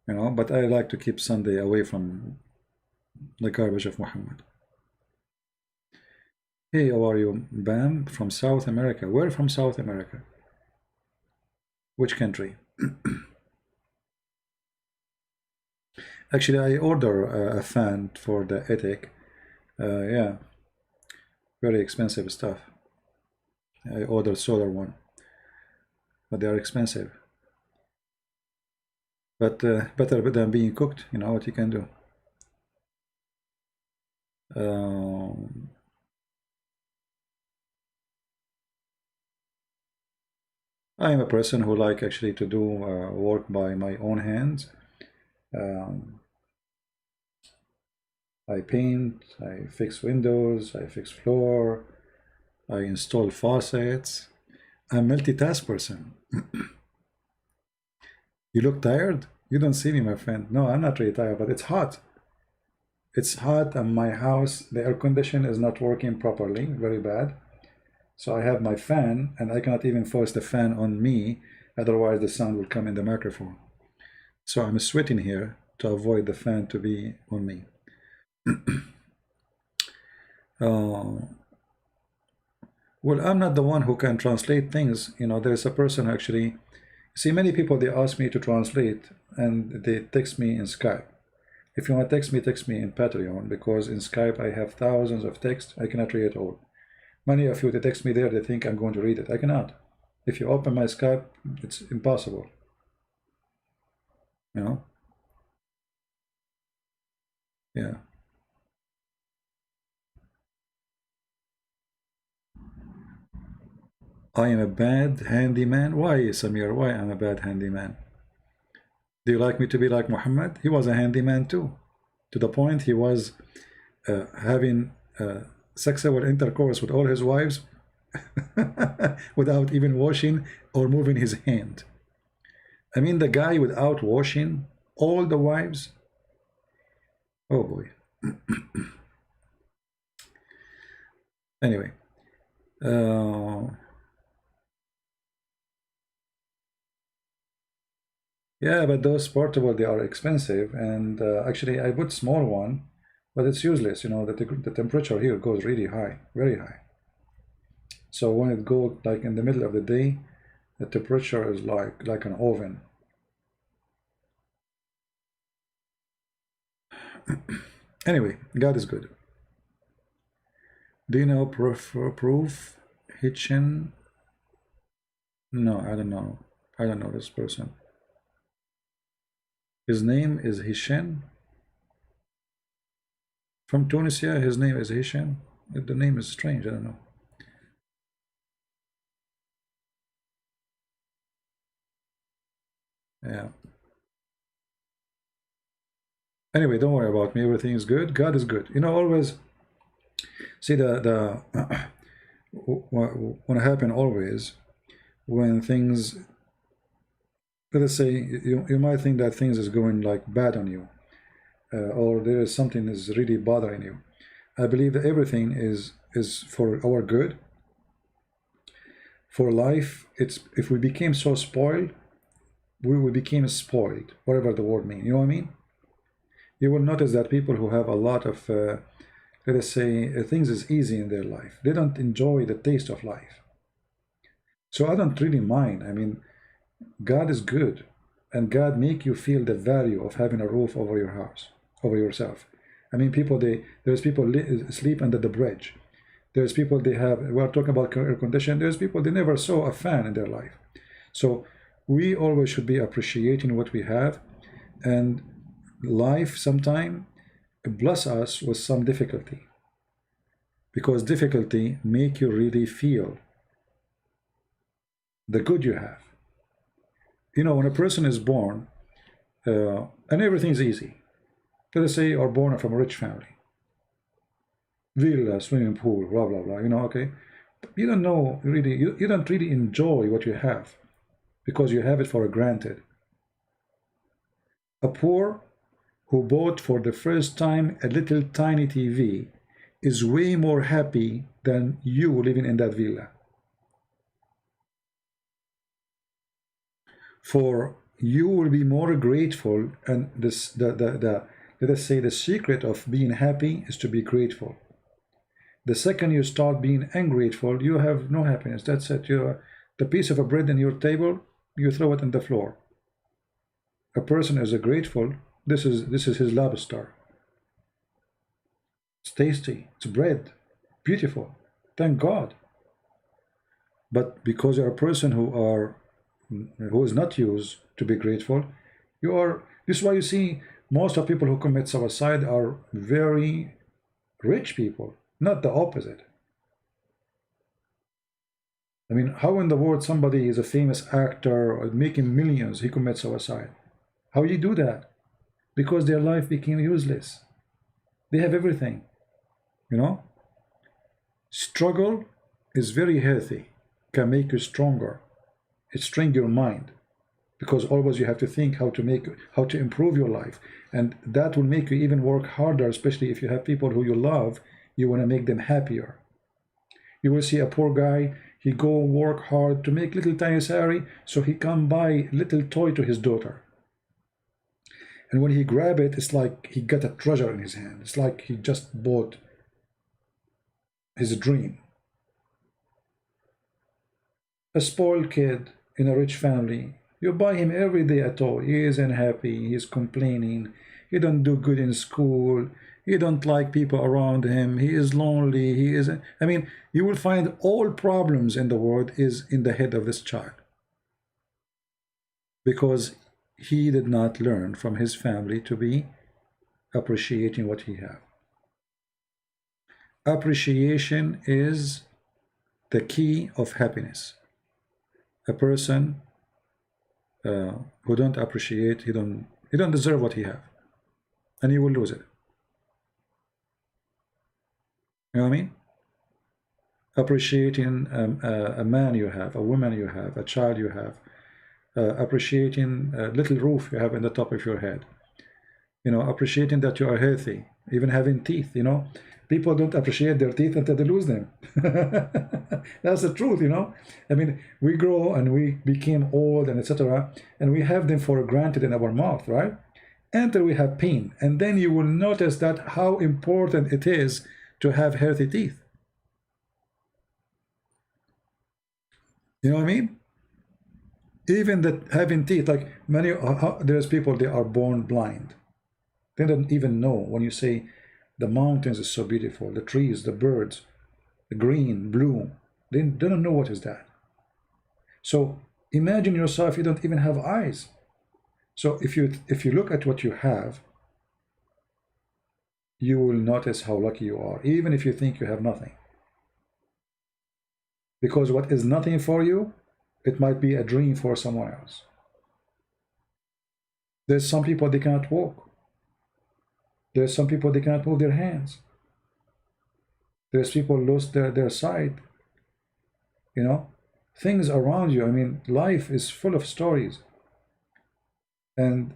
you know, but I like to keep Sunday away from the garbage of Muhammad. Hey, how are you? Bam, from South America. Where from South America? Which country? Actually, I order a fan for the attic. Yeah, very expensive stuff. I ordered solar one, but they are expensive. But better than being cooked. You know what you can do. I am a person who like actually to do work by my own hands. I paint, I fix windows, I fix floor, I install faucets. I'm a multitask person. You look tired? You don't see me, my friend. No, I'm not really tired, but it's hot. It's hot and my house, the air condition is not working properly, very bad. So I have my fan and I cannot even force the fan on me, otherwise the sound will come in the microphone. So I'm sweating here to avoid the fan to be on me. Well, I'm not the one who can translate things. You know, there's a person actually. See, many people, they ask me to translate and they text me in Skype. If you want to text me in Patreon, because in Skype I have thousands of texts. I cannot read it all. Many of you, they text me there, they think I'm going to read it. I cannot. If you open my Skype, it's impossible. You know? Yeah. I am a bad handyman. Why, Samir? Why am I a bad handyman? Do you like me to be like Muhammad? He was a handyman too. To the point he was having sexual intercourse with all his wives without even washing or moving his hand. I mean, the guy without washing all the wives. Oh boy. Anyway. Yeah, but those portable, they are expensive, and actually I bought small one, but it's useless. You know, the temperature here goes really high, very high. So when it goes like in the middle of the day, the temperature is like an oven. Anyway, God is good. Do you know proof Hitchin? No, I don't know. I don't know this person. His name is Hisham. From Tunisia, his name is Hisham. The name is strange, I don't know. Yeah. Anyway, don't worry about me. Everything is good. God is good. You know, always see the what happen always when things, let us say, you might think that things is going like bad on you, or there is something is really bothering you. I believe that everything is for our good. For life, it's if we became so spoiled, we will become spoiled, whatever the word means. You know what I mean? You will notice that people who have a lot of, let us say, things is easy in their life, they don't enjoy the taste of life. So I don't really mind. I mean, God is good, and God make you feel the value of having a roof over your house, over yourself. I mean, there's people sleep under the bridge. There's people we're talking about air condition. There's people they never saw a fan in their life. So we always should be appreciating what we have, and life sometime bless us with some difficulty, because difficulty make you really feel the good you have. You know, when a person is born and everything's easy, let us say you're born from a rich family, villa, swimming pool, blah blah blah, you know, okay, you don't know really, you don't really enjoy what you have because you have it for granted. A poor who bought for the first time a little tiny TV is way more happy than you living in that villa. For you will be more grateful, and this let us say the secret of being happy is to be grateful. The second you start being ungrateful, you have no happiness. That's it. The piece of a bread in your table, you throw it on the floor. A person is grateful. This is his lobster. It's tasty. It's bread. Beautiful. Thank God. But because you're a person who is not used to be grateful, this is why you see most of people who commit suicide are very rich people, not the opposite. I mean, how in the world somebody is a famous actor or making millions, he commits suicide? How do you do that? Because their life became useless. They have everything, you know? Struggle is very healthy, can make you stronger. It strengthens your mind, because always you have to think how to improve your life, and that will make you even work harder, especially if you have people who you love. You want to make them happier. You will see a poor guy, he go work hard to make little tiny salary, so he can buy little toy to his daughter. And when he grab it, it's like he got a treasure in his hand. It's like he just bought his dream. A spoiled kid in a rich family, you buy him every day a toy. He is unhappy, he is complaining, he don't do good in school, he don't like people around him, he is lonely, I mean, you will find all problems in the world is in the head of this child, because he did not learn from his family to be appreciating what he have. Appreciation is the key of happiness. A person who don't appreciate, he don't deserve what he have, and he will lose it. You know what I mean? Appreciating a man you have, a woman you have, a child you have, appreciating a little roof you have in the top of your head, you know, appreciating that you are healthy, even having teeth, you know. People don't appreciate their teeth until they lose them. That's the truth, you know. I mean, we grow and we became old and etc., and we have them for granted in our mouth, right? Until we have pain, and then you will notice that how important it is to have healthy teeth. You know what I mean? Even that having teeth, like many, there's people, they are born blind. They don't even know when you say the mountains is so beautiful, the trees, the birds, the green, blue. They don't know what is that. So imagine yourself, you don't even have eyes. So if you look at what you have, you will notice how lucky you are, even if you think you have nothing. Because what is nothing for you, it might be a dream for someone else. There's some people they cannot walk. There's some people they cannot move their hands. There's people lost their sight. You know, things around you. I mean, life is full of stories. And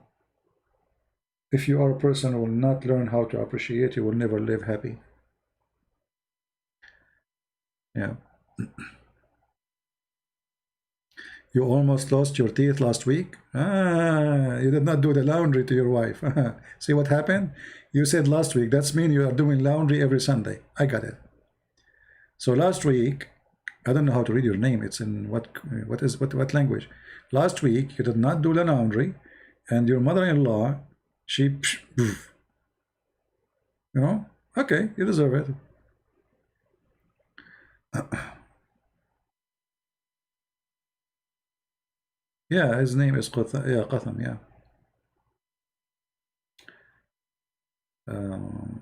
if you are a person who will not learn how to appreciate, you will never live happy. Yeah. You almost lost your teeth last week. Ah, you did not do the laundry to your wife. See what happened? You said last week. That's mean you are doing laundry every Sunday. I got it. So last week, I don't know how to read your name. It's in what language? Last week you did not do the laundry, and your mother-in-law, she, you know, okay, you deserve it. Yeah, his name is Qatham. Yeah, Qatham. Yeah. Um,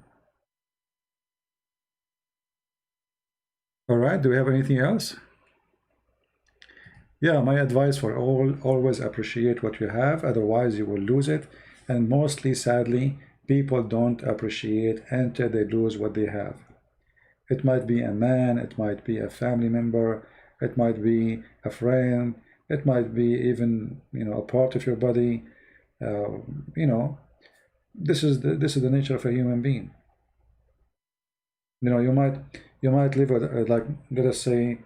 all right. Do we have anything else? Yeah, my advice for all, always appreciate what you have, otherwise you will lose it. And mostly, sadly, people don't appreciate until they lose what they have. It might be a man, it might be a family member, it might be a friend, it might be even, you know, a part of your body. You know, this is the nature of a human being. You know, you might live with, like, let us say,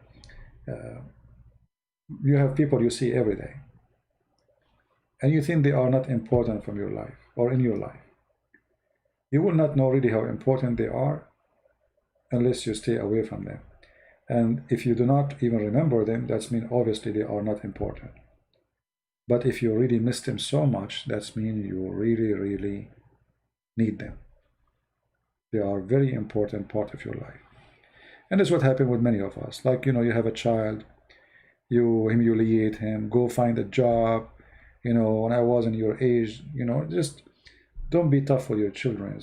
you have people you see every day, and you think they are not important from your life or in your life. You will not know really how important they are unless you stay away from them. And if you do not even remember them, that's mean obviously they are not important. But if you really miss them so much, that's mean you really, really need them. They are a very important part of your life. And that's what happened with many of us. Like, you know, you have a child, you humiliate him, go find a job. You know, when I was in your age, you know, just don't be tough with your children.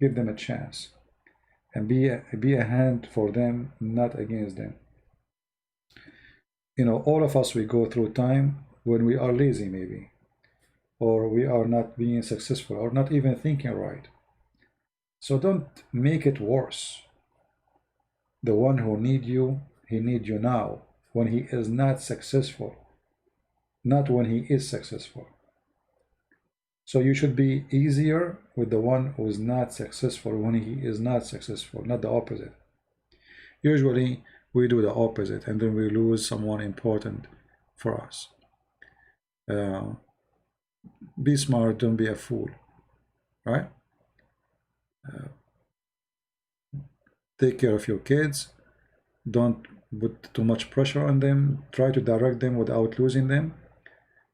Give them a chance. And be a hand for them, not against them. You know, all of us, we go through time when we are lazy maybe, or we are not being successful, or not even thinking right. So don't make it worse. The one who need you, he need you now, when he is not successful, not when he is successful. So you should be easier with the one who is not successful when he is not successful, not the opposite. Usually we do the opposite, and then we lose someone important for us. Uh, be smart, don't be a fool, right? Take care of your kids. Don't put too much pressure on them. Try to direct them without losing them.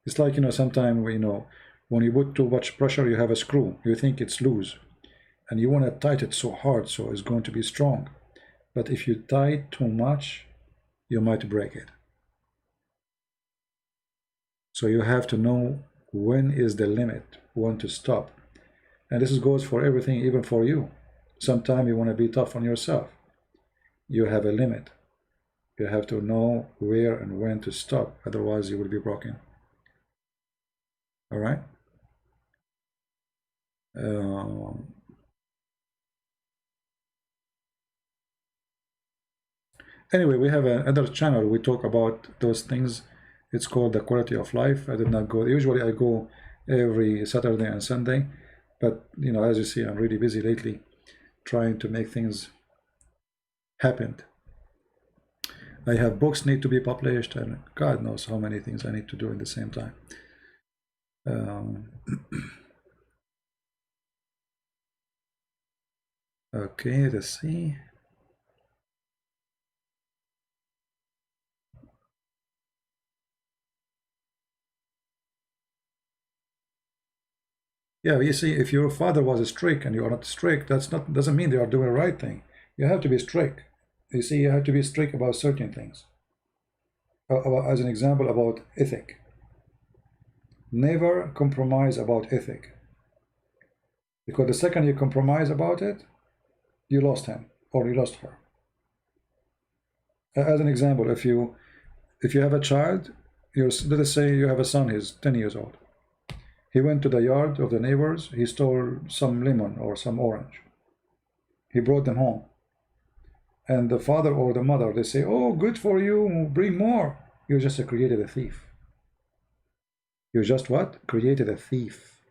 It's like, you know, sometimes, you know, when you put too much pressure, you have a screw. You think it's loose, and you want to tighten it so hard so it's going to be strong. But if you tie too much, you might break it. So you have to know when is the limit, when to stop. And this goes for everything, even for you. Sometimes you want to be tough on yourself. You have a limit. You have to know where and when to stop, otherwise you will be broken. All right? Anyway, we have another channel. We talk about those things. It's called The Quality of Life. I did not go. Usually I go every Saturday and Sunday. But, you know, as you see, I'm really busy lately trying to make things happen. I have books need to be published, and God knows how many things I need to do at the same time. Okay, let's see. Yeah, you see, if your father was strict and you are not strict, doesn't mean they are doing the right thing. You have to be strict. You see, you have to be strict about certain things. As an example, about ethic. Never compromise about ethic. Because the second you compromise about it, you lost him or you lost her. As an example, if you have a child, let us say you have a son, he's 10 years old. He went to the yard of the neighbors, he stole some lemon or some orange. He brought them home. And the father or the mother, they say, oh, good for you, bring more. You just created a thief. You just what? Created a thief.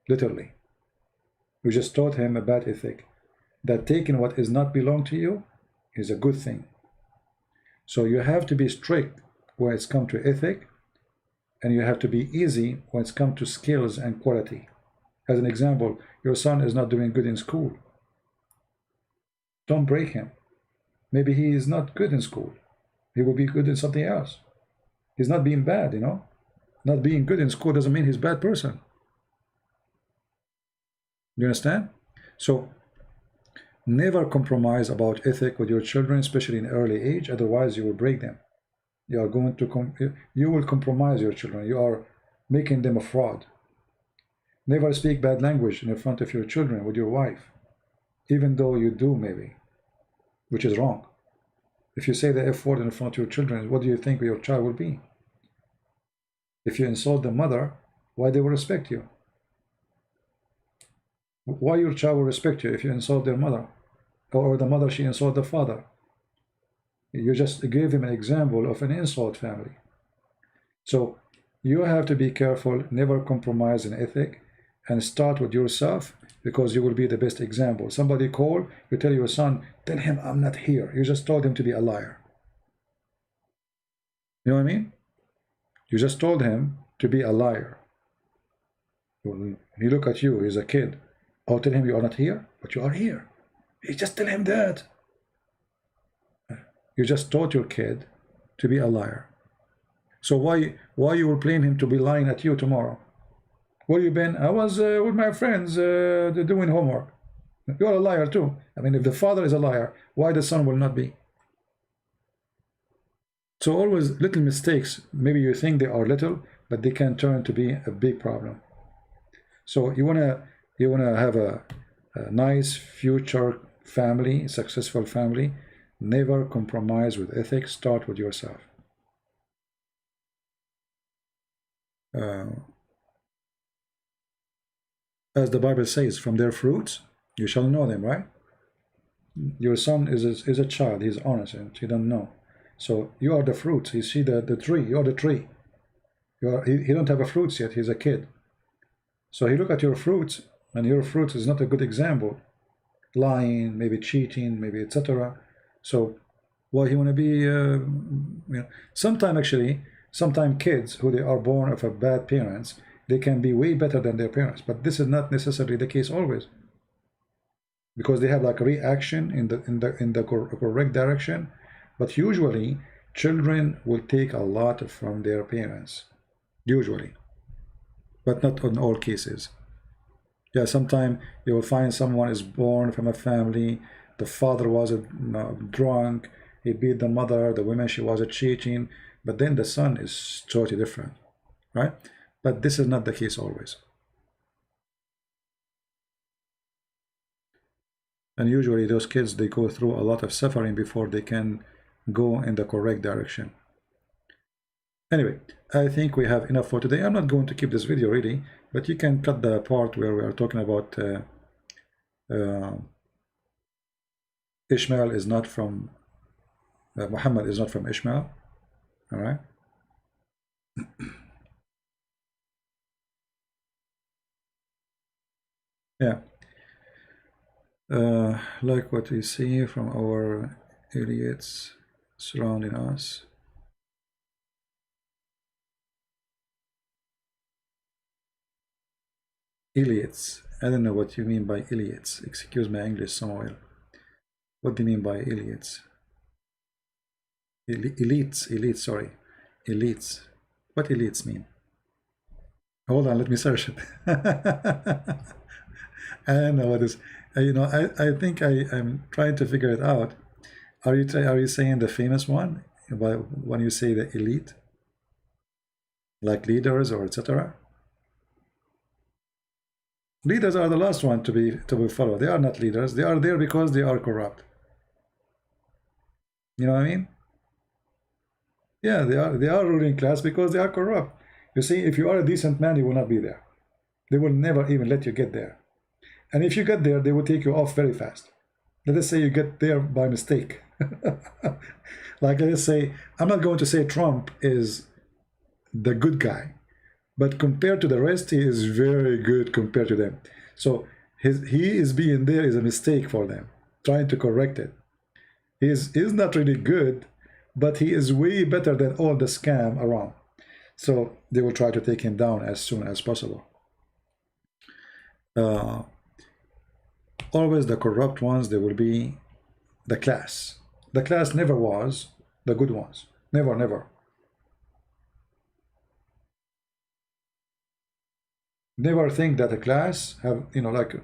Literally. You just taught him a bad ethic. That taking what is not belong to you is a good thing. So you have to be strict when it's come to ethic, and you have to be easy when it's come to skills and quality. As an example, your son is not doing good in school. Don't break him. Maybe he is not good in school. He will be good in something else. He's not being bad, you know. Not being good in school doesn't mean he's a bad person. You understand? So never compromise about ethic with your children, especially in early age. Otherwise, you will break them. You are going to you will compromise your children. You are making them a fraud. Never speak bad language in front of your children with your wife, even though you do maybe, which is wrong. If you say the F word in front of your children, what do you think your child will be? If you insult the mother, why they will respect you? Why your child will respect you if you insult their mother? Or the mother, she insult the father? You just gave him an example of an insult family. So you have to be careful, never compromise in ethic, and start with yourself, because you will be the best example. Somebody call, you tell your son, tell him I'm not here. You just told him to be a liar. You know what I mean? You just told him to be a liar. He look at you, he's a kid. Oh, tell him you are not here, but you are here. You just tell him that. You just taught your kid to be a liar. So why you will blame him to be lying at you tomorrow? Where you been? I was with my friends doing homework. You are a liar too. I mean, if the father is a liar, why the son will not be? So always little mistakes, maybe you think they are little, but they can turn to be a big problem. So you wanna have a nice future family, successful family. Never compromise with ethics. Start with yourself. As the Bible says, from their fruits you shall know them, right? Your son is a child, he's innocent, he don't know. So you are the fruits. You see the tree, you are the tree. He don't have a fruits yet, he's a kid. So he look at your fruits, and your fruits is not a good example. Lying, maybe cheating, maybe etc. So why he want to be, you know, sometimes kids who they are born of a bad parents, they can be way better than their parents, but this is not necessarily the case always, because they have like a reaction in the correct direction. But usually children will take a lot from their parents, usually, but not in all cases. Yeah, sometimes you will find someone is born from a family, the father was drunk, he beat the mother, the woman, she was cheating, but then the son is totally different, right? But this is not the case always. And usually those kids, they go through a lot of suffering before they can go in the correct direction. Anyway, I think we have enough for today. I'm not going to keep this video really, but you can cut the part where we are talking about Ishmael is not from Muhammad is not from Ishmael. All right. Yeah. Like what we see from our idiots surrounding us. Idiots. I don't know what you mean by idiots. Excuse my English, Samuel. What do you mean by idiots? Elites, sorry. Elites. What elites mean? Hold on, let me search it. I don't know what is. You know, I think I'm trying to figure it out. Are you saying the famous one? When you say the elite, like leaders or etc. Leaders are the last one to be followed. They are not leaders. They are there because they are corrupt. You know what I mean? Yeah, they are ruling class because they are corrupt. You see, if you are a decent man, you will not be there. They will never even let you get there. And if you get there, they will take you off very fast. Let us say you get there by mistake. Like, let's say, I'm not going to say Trump is the good guy, but compared to the rest, he is very good compared to them. So he is being there is a mistake for them, trying to correct it. He is not really good, but he is way better than all the scam around. So they will try to take him down as soon as possible. Always the corrupt ones, they will be the class. The class never was the good ones. Never, never. Never think that a class have, you know, like,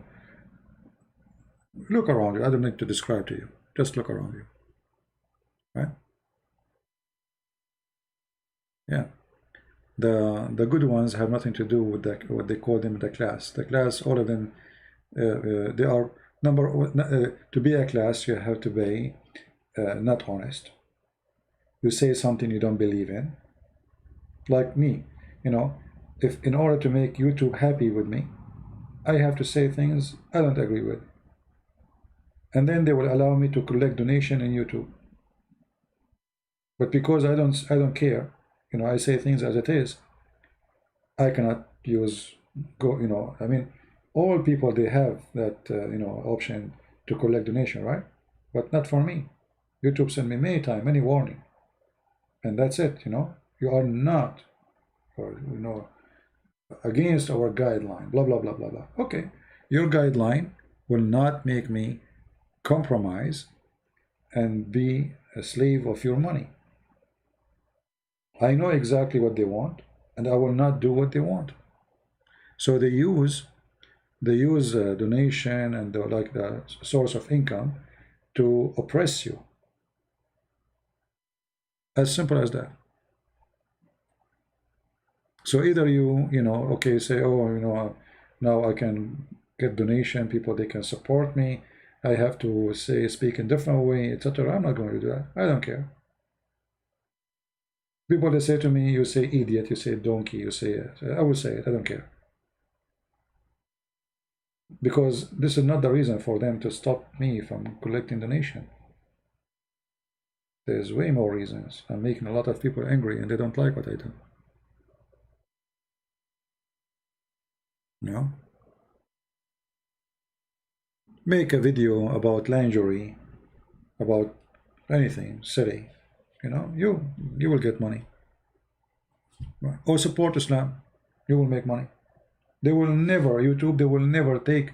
look around you. I don't need to describe to you. Just look around you. Right? Yeah. The good ones have nothing to do with what they call them the class. The class, all of them, they are to be a class, you have to be not honest. You say something you don't believe in. Like me, you know, if in order to make YouTube happy with me, I have to say things I don't agree with. And then they will allow me to collect donation in YouTube. But because I don't care, you know, I say things as it is, I cannot use, you know, I mean, all people, they have that, you know, option to collect donation, right? But not for me. YouTube sent me many times, many warning. And that's it, you know. You are not, or, you know, against our guideline, blah, blah, blah, blah, blah. Okay, your guideline will not make me compromise and be a slave of your money. I know exactly what they want, and I will not do what they want. So they use donation and like the source of income to oppress you. As simple as that. So either you know, okay, say, oh, you know, now I can get donation, people, they can support me, I have to speak in different way, etc. I'm not going to do that. I don't care. People, they say to me, you say idiot, you say donkey, you say it. I will say it, I don't care. Because this is not the reason for them to stop me from collecting donation. There's way more reasons. I'm making a lot of people angry and they don't like what I do. You know? Make a video about lingerie, about anything silly, you know, you will get money. Or support Islam, you will make money. They will never, YouTube, they will never take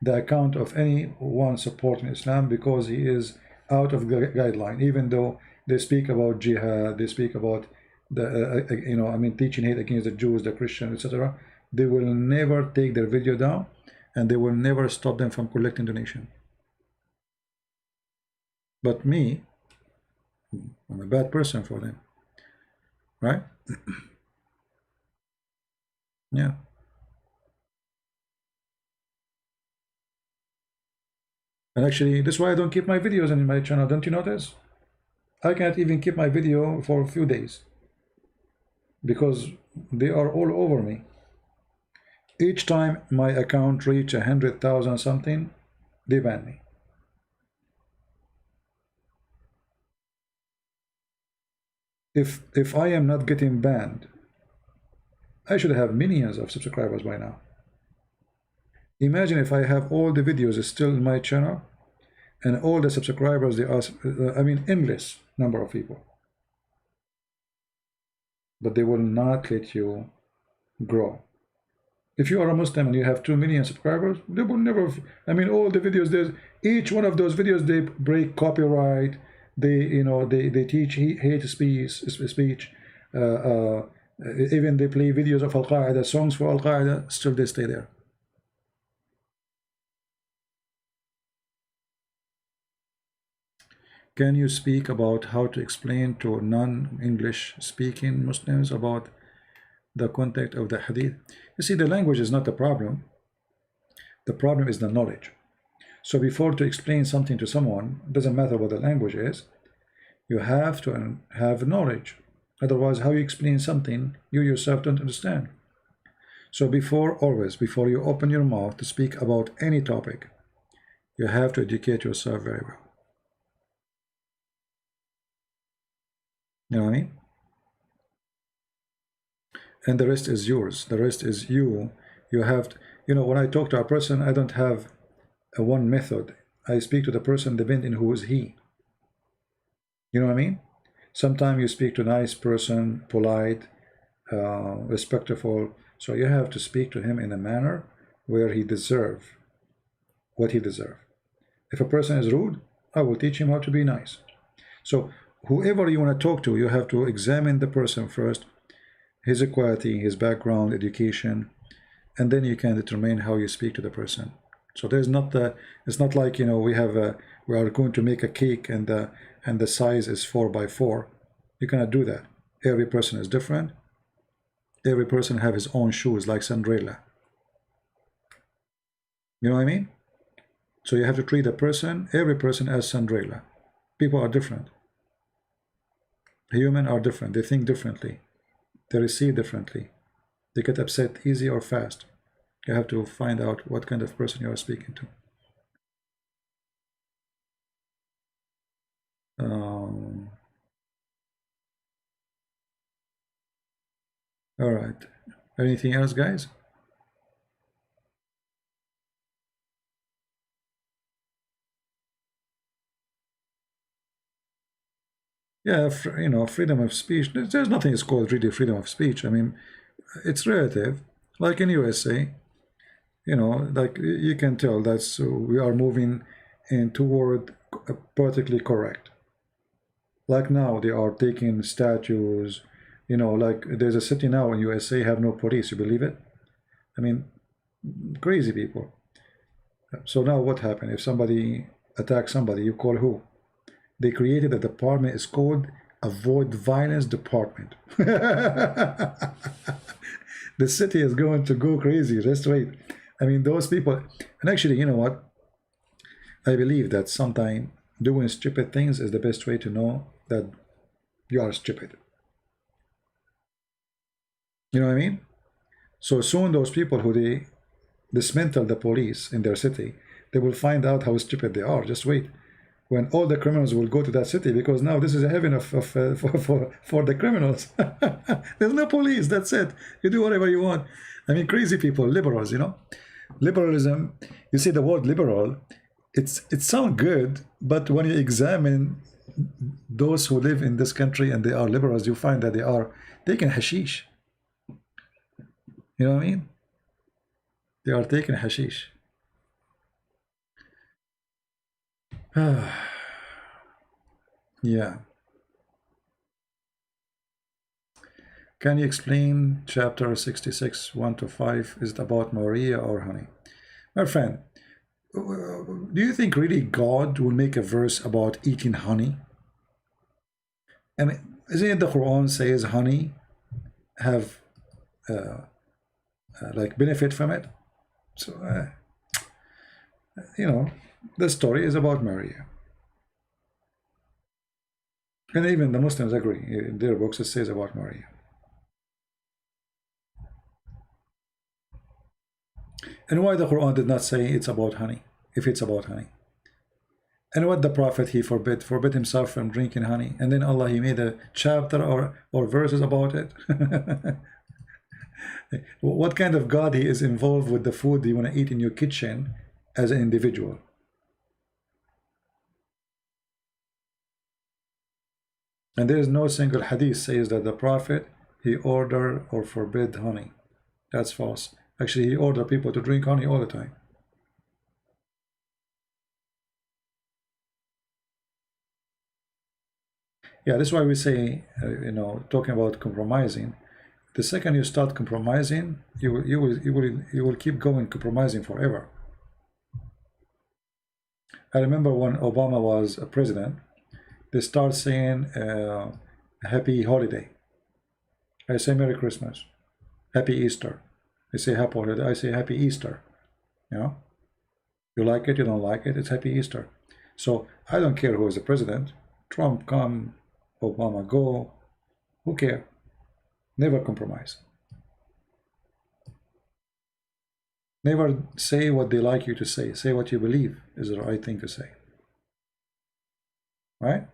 the account of anyone supporting Islam because he is out of the guideline, even though they speak about jihad, they speak about the, you know, I mean, teaching hate against the Jews, the Christians, etc. They will never take their video down, and they will never stop them from collecting donation. But me, I'm a bad person for them, right? Yeah. And actually, that's why I don't keep my videos in my channel. Don't you notice? I can't even keep my video for a few days because they are all over me. Each time my account reach 100,000 something, they ban me. If I am not getting banned, I should have millions of subscribers by now. Imagine if I have all the videos still in my channel and all the subscribers, they are, I mean, endless number of people. But they will not let you grow. If you are a Muslim and you have 2 million subscribers, they will never, I mean, all the videos, there's each one of those videos, they break copyright, they, you know, they teach hate speech, Even they play videos of Al-Qaeda, songs for Al-Qaeda, still they stay there. Can you speak about how to explain to non-English speaking Muslims about the content of the hadith? You see, the language is not the problem. The problem is the knowledge. So before to explain something to someone, it doesn't matter what the language is, you have to have knowledge. Otherwise, how you explain something you yourself don't understand. So always before you open your mouth to speak about any topic, you have to educate yourself very well. You know what I mean? And the rest is yours. The rest is you. You have to, when I talk to a person, I don't have a one method. I speak to the person depending who is he. You know what I mean? Sometimes you speak to a nice person, polite, respectful. So you have to speak to him in a manner where he deserves what he deserves. If a person is rude, I will teach him how to be nice. So whoever you want to talk to, you have to examine the person first, his equality, his background, education, and then you can determine how you speak to the person. So there's not it's not like we are going to make a cake and the size is 4 by 4. You cannot do that. Every person is different. Every person have his own shoes, like Cinderella. You know what I mean? So you have to treat every person as Cinderella. People are different. Humans are different. They think differently. They receive differently. They get upset easy or fast. You have to find out what kind of person you are speaking to. All right. Anything else, guys? Yeah, freedom of speech. There's nothing is called really freedom of speech. I mean, it's relative. Like in USA, like you can tell that we are moving in toward politically correct. Like now, they are taking statues. Like there's a city now in USA have no police. You believe it? I mean, crazy people. So now what happened? If somebody attacks somebody, you call who? They created a department. It's called Avoid Violence Department. The city is going to go crazy. Just wait. I mean, those people. And actually, you know what? I believe that sometimes doing stupid things is the best way to know that you are stupid. You know what I mean? So soon those people who they dismantle the police in their city, they will find out how stupid they are. Just wait. When all the criminals will go to that city, because now this is a heaven for the criminals. There's no police. That's it. You do whatever you want. I mean, crazy people, liberals, Liberalism, you see the word liberal, it sounds good, but when you examine those who live in this country and they are liberals, you find that they are taking hashish. You know what I mean? They are taking hashish. Yeah. Can you explain chapter 66, 1 to 5? Is it about Maria or honey? My friend, do you think really God will make a verse about eating honey? I mean, isn't it the Quran says honey have like benefit from it? So, the story is about Maria. And even the Muslims agree. In their books, it says about Maria. And why the Quran did not say it's about honey, if it's about honey? And what the Prophet, he forbid himself from drinking honey. And then Allah, he made a chapter or verses about it. What kind of God he is involved with the food you want to eat in your kitchen as an individual? And there is no single hadith says that the Prophet, he ordered or forbid honey. That's false. Actually, he ordered people to drink honey all the time. Yeah, that's why we say, talking about compromising, The second you start compromising, you will keep going compromising forever. I remember when Obama was a president, they start saying happy holiday. I say Merry Christmas, Happy Easter. They say happy holiday, I say Happy Easter. You know, you like it, you don't like it, it's Happy Easter. So I don't care who is the president. Trump come, Obama go, who cares? Never compromise. Never say what they like you to say. Say what you believe is the right thing to say. Right?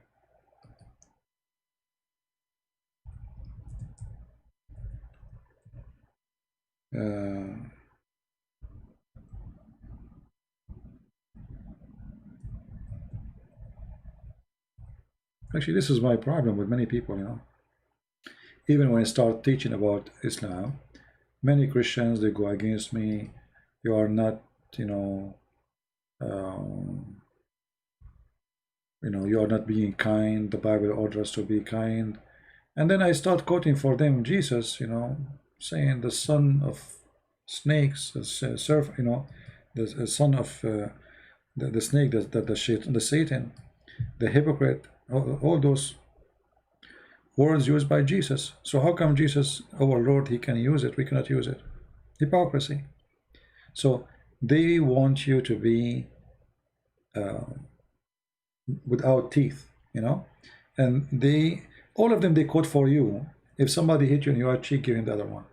Actually, this is my problem with many people, you know. Even when I start teaching about Islam, many Christians, they go against me. You are not, you are not being kind. The Bible orders us to be kind. And then I start quoting for them Jesus, saying the son of snakes, the son of the snake, the Satan, the hypocrite, all those words used by Jesus. So how come Jesus, our Lord, he can use it, we cannot use it? Hypocrisy. So they want you to be without teeth, and all of them, they quote for you. If somebody hit you in your cheek, give him the other one.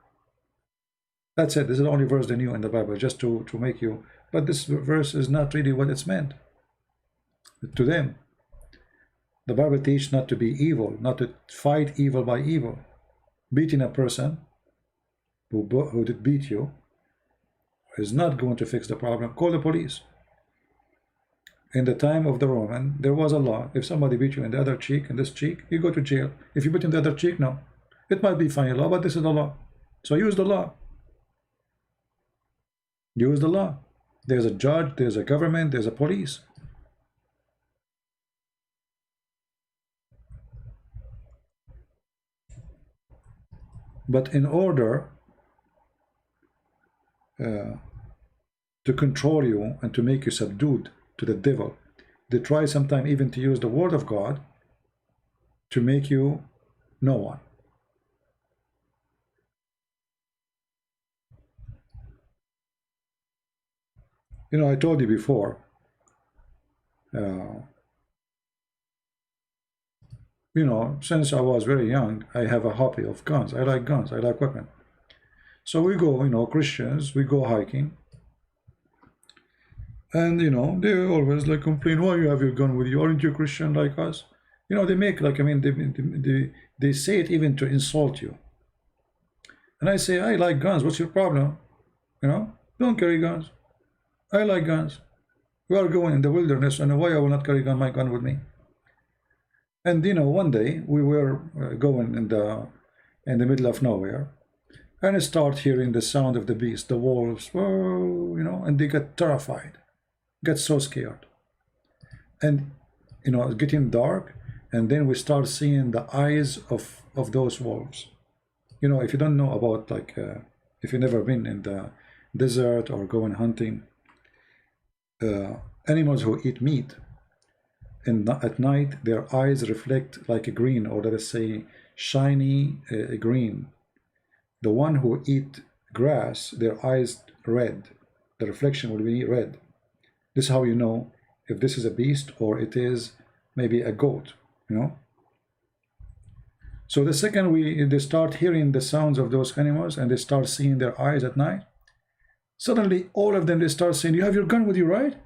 That's it. This is the only verse they knew in the Bible, just to make you. But this verse is not really what it's meant to them. The Bible teaches not to be evil, not to fight evil by evil. Beating a person who did beat you is not going to fix the problem. Call the police. In the time of the Roman, there was a law. If somebody beat you in the other cheek, in this cheek, you go to jail. If you beat in the other cheek, no. It might be funny law, but this is the law. So use the law. Use the law. There's a judge, there's a government, there's a police. But in order to control you and to make you subdued to the devil, they try sometimes even to use the word of God to make you no one. I told you before, since I was very young, I have a hobby of guns. I like guns, I like weapons. So we go, Christians, we go hiking. And, they always like complain, why you have your gun with you? Aren't you Christian like us? They make like, they say it even to insult you. And I say, I like guns. What's your problem? Don't carry guns. I like guns. We are going in the wilderness, and why I will not carry my gun with me? And one day we were going in the middle of nowhere, and I start hearing the sound of the beast, the wolves, whoa, and they get terrified, get so scared. And it's getting dark, and then we start seeing the eyes of those wolves. If you don't know about, like, if you've never been in the desert or going hunting, animals who eat meat, and at night their eyes reflect like a green, or let us say shiny green. The one who eat grass, their eyes red, the reflection will be red. This is how you know if this is a beast or it is maybe a goat. So the second they start hearing the sounds of those animals, and they start seeing their eyes at night, suddenly all of them, they start saying, you have your gun with you, right?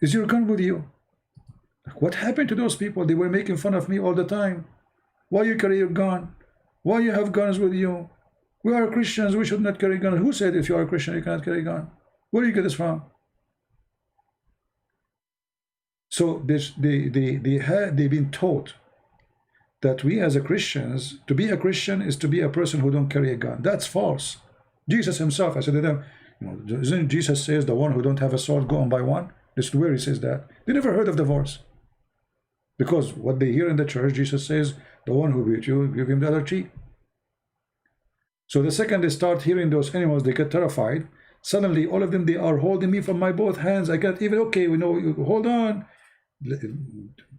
Is your gun with you? What happened to those people? They were making fun of me all the time. Why you carry your gun? Why you have guns with you? We are Christians, we should not carry guns. Who said if you are a Christian you cannot carry a gun? Where do you get this from? So they've been taught that we as a Christians, to be a Christian is to be a person who don't carry a gun. That's false. Jesus himself, I said to them, isn't Jesus says the one who don't have a sword, go and buy one? This is where he says that. They never heard of the verse. Because what they hear in the church, Jesus says, the one who beat you, give him the other cheek. So the second they start hearing those animals, they get terrified. Suddenly, all of them, they are holding me from my both hands. I got even, okay, we know, hold on.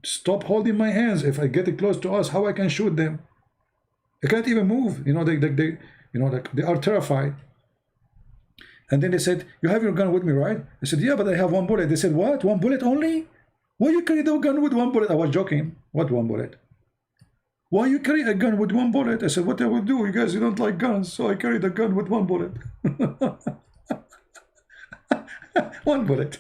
Stop holding my hands. If I get it close to us, how I can shoot them? I can't even move. You know, they are terrified. And then they said, you have your gun with me, right? I said, yeah, but I have one bullet. They said, what? One bullet only? Why you carry the gun with one bullet? I was joking. What one bullet? Why you carry a gun with one bullet? I said, what I will do? You guys, you don't like guns, so I carry the gun with one bullet. One bullet.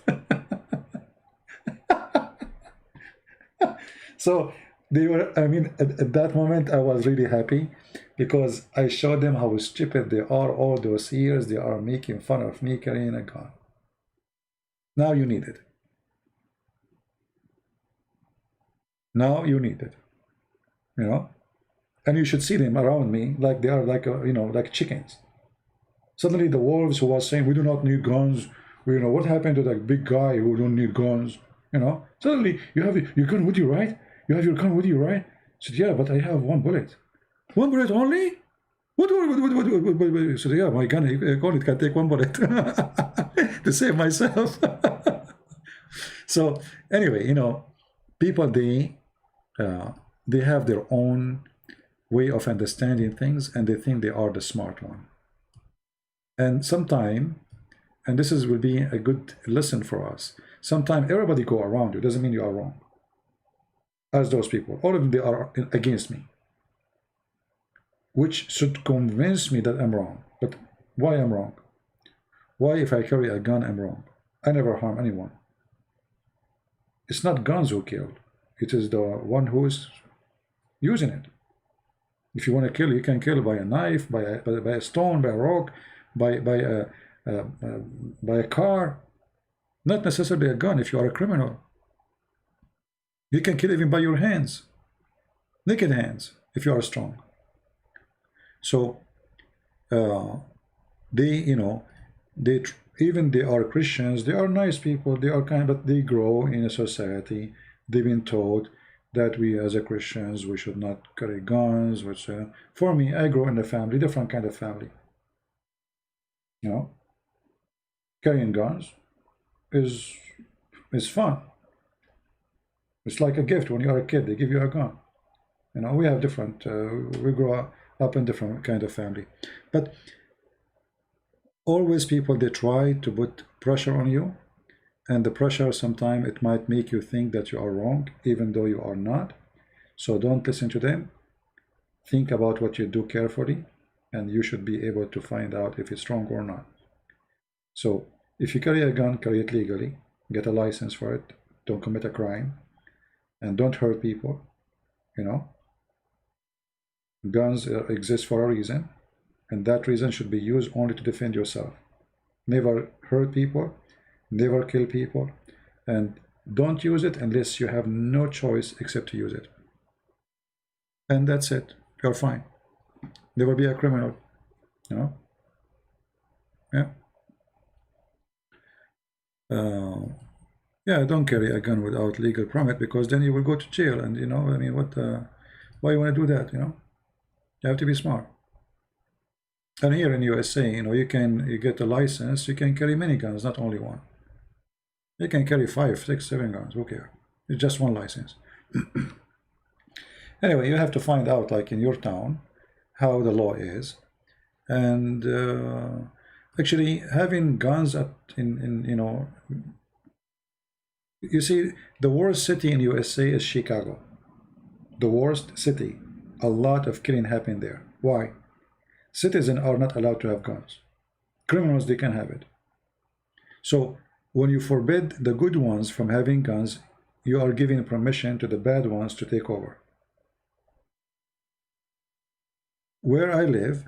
So they were, I mean, at that moment, I was really happy because I showed them how stupid they are. All those years, they are making fun of me carrying a gun. Now you need it. Now you need it. You know? And you should see them around me like they are like, you know, like chickens. Suddenly the wolves who was saying, we do not need guns. You know, what happened to that big guy who don't need guns? You know, suddenly you have your gun with you, right? You have your gun with you, right? I said, yeah, but I have one bullet. One bullet only? What? I said, yeah, my gun only can take one bullet to save myself. So anyway, you know, people, they have their own way of understanding things, and they think they are the smart one. And sometime, and this will be a good lesson for us, sometime everybody go around you, doesn't mean you are wrong. As those people, all of them, they are against me, which should convince me that I'm wrong. But why I'm wrong? Why, if I carry a gun, I'm wrong? I never harm anyone. It's not guns who kill. It is the one who is using it. If you want to kill, you can kill by a knife, by a stone, by a rock, by a car. Not necessarily a gun if you are a criminal. You can kill even by your hands, naked hands, if you are strong. So they, you know, even they are Christians, they are nice people, they are kind, but they grow in a society. They've been taught that we as a Christians, we should not carry guns, which for me, I grow in a family, different kind of family. You know, carrying guns is fun. It's like a gift when you are a kid, they give you a gun. You know, we have different, we grow up in different kind of family. But always people, they try to put pressure on you, and the pressure sometimes it might make you think that you are wrong, even though you are not. So don't listen to them. Think about what you do carefully, and you should be able to find out if it's wrong or not. So if you carry a gun, carry it legally, get a license for it, don't commit a crime, and don't hurt people. You know, guns exist for a reason, and that reason should be used only to defend yourself. Never hurt people, never kill people, and don't use it unless you have no choice except to use it. And that's it. You're fine. Never be a criminal. You know? Yeah. Yeah, don't carry a gun without legal permit, because then you will go to jail. And you know, I mean, what? Why you want to do that? You know, you have to be smart. And here in USA, you know, you get a license, you can carry many guns, not only one. You can carry 5, 6, 7 guns. Who cares? It's just one license. Anyway, you have to find out, like in your town, how the law is, and actually having guns in you know. You see, the worst city in USA is Chicago. The worst city. A lot of killing happened there. Why? Citizens are not allowed to have guns. Criminals, they can have it. So when you forbid the good ones from having guns, you are giving permission to the bad ones to take over. Where I live,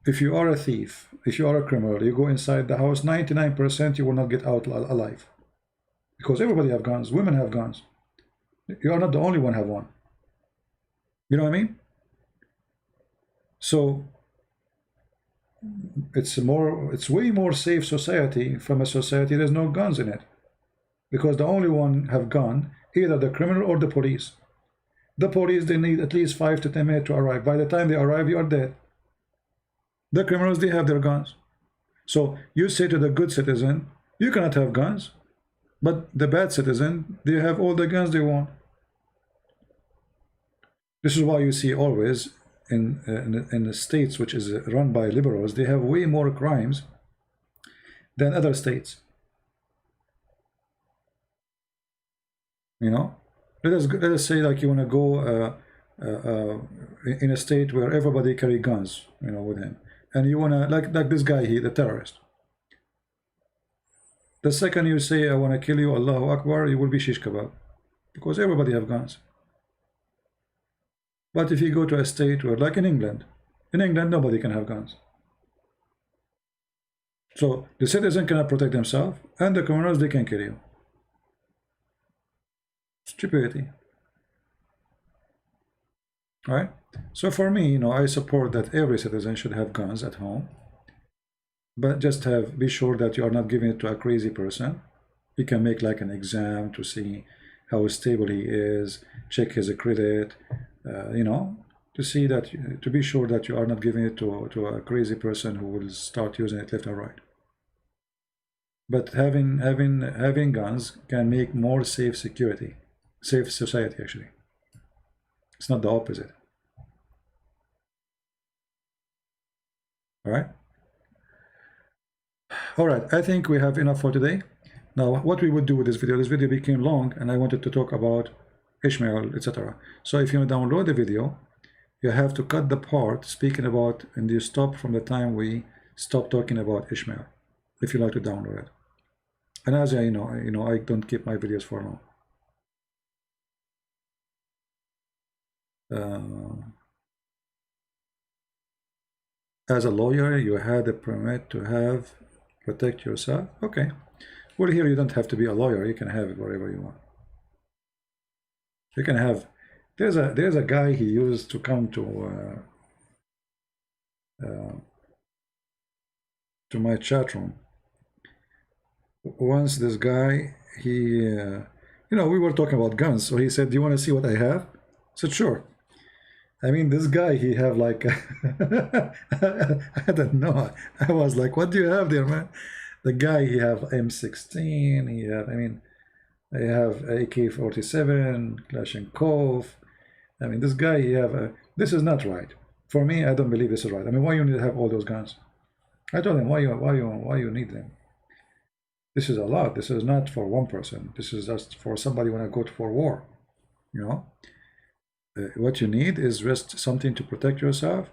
if you are a thief, if you are a criminal, you go inside the house, 99% you will not get out alive. Because everybody have guns, women have guns. You are not the only one have one. You know what I mean? So it's way more safe society from a society there's no guns in it. Because the only one have gun, either the criminal or the police. The police, they need at least 5 to 10 minutes to arrive. By the time they arrive, you are dead. The criminals, they have their guns. So you say to the good citizen, you cannot have guns, but the bad citizen, they have all the guns they want. This is why you see always in the states which is run by liberals, they have way more crimes than other states. You know, let us say like you want to go in a state where everybody carry guns, you know, with him, and you want to like this guy here, the terrorist. The second you say I want to kill you, Allahu Akbar, you will be shish kebab, because everybody have guns. But if you go to a state where, like in England nobody can have guns. So the citizen cannot protect themselves, and the criminals, they can kill you. Stupidity. All right? So for me, you know, I support that every citizen should have guns at home, but just be sure that you are not giving it to a crazy person. You can make like an exam to see how stable he is, check his credit, you know, to be sure that you are not giving it to a crazy person who will start using it left or right. But having guns can make more safe society actually. It's not the opposite. All right, I think we have enough for today. Now what we would do with this video became long, and I wanted to talk about Ishmael, etc. So if you download the video, you have to cut the part speaking about, and you stop from the time we stop talking about Ishmael, if you like to download it. And as I know, I don't keep my videos for long. As a lawyer, you had a permit to protect yourself. Okay. Well, here you don't have to be a lawyer. You can have it wherever you want. You can have. There's a guy, he used to come to my chat room. Once this guy, he, we were talking about guns, so he said, "Do you want to see what I have?" I said, "Sure." I mean, this guy, he have like, I don't know. I was like, "What do you have there, man?" The guy, he have M16. He have, I have AK-47, Kalashnikov. I mean, this guy, he have this is not right. For me, I don't believe this is right. I mean, why you need to have all those guns? I told him, why you need them? This is a lot. This is not for one person. This is just for somebody when I go for war. You know, what you need is just something to protect yourself,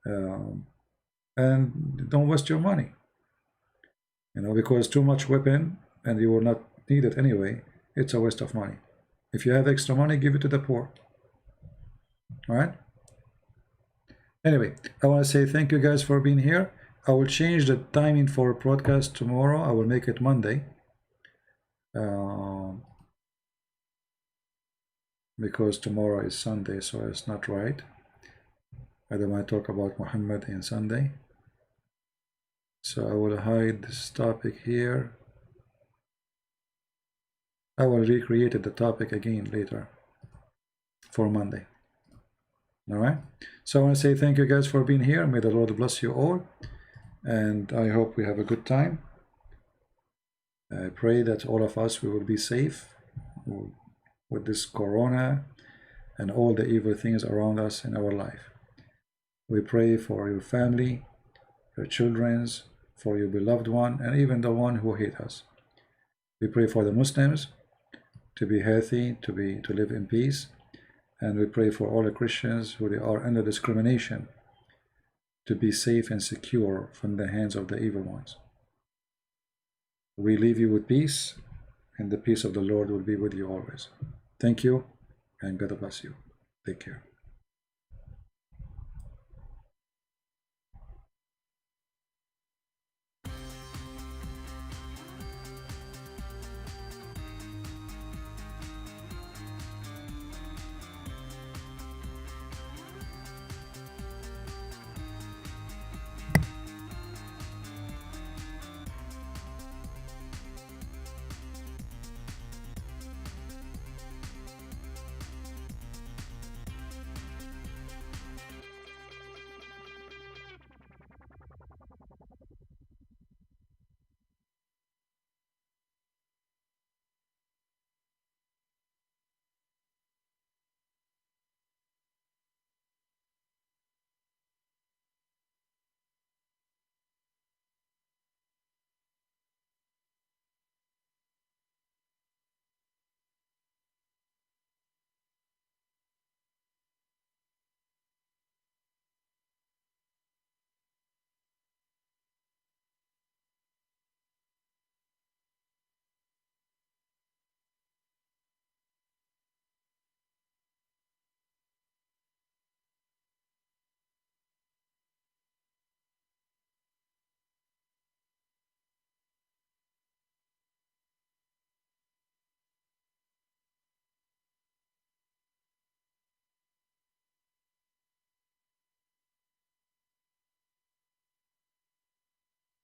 and don't waste your money. You know, because too much weapon and you will not need it anyway. It's a waste of money. If you have extra money, give it to the poor. All right. Anyway, I want to say thank you guys for being here. I will change the timing for broadcast tomorrow. I will make it Monday. Because tomorrow is Sunday, so it's not right. I don't want to talk about Mohammed in Sunday. So I will hide this topic here. I will recreate the topic again later for Monday. All right. So I want to say thank you guys for being here. May the Lord bless you all. And I hope we have a good time. I pray that all of us, we will be safe with this corona and all the evil things around us in our life. We pray for your family, your children's, for your beloved one, and even the one who hate us. We pray for the Muslims to be healthy, to live in peace, and we pray for all the Christians who they are under discrimination to be safe and secure from the hands of the evil ones. We leave you with peace, and the peace of the Lord will be with you always. Thank you, and God bless you. Take care.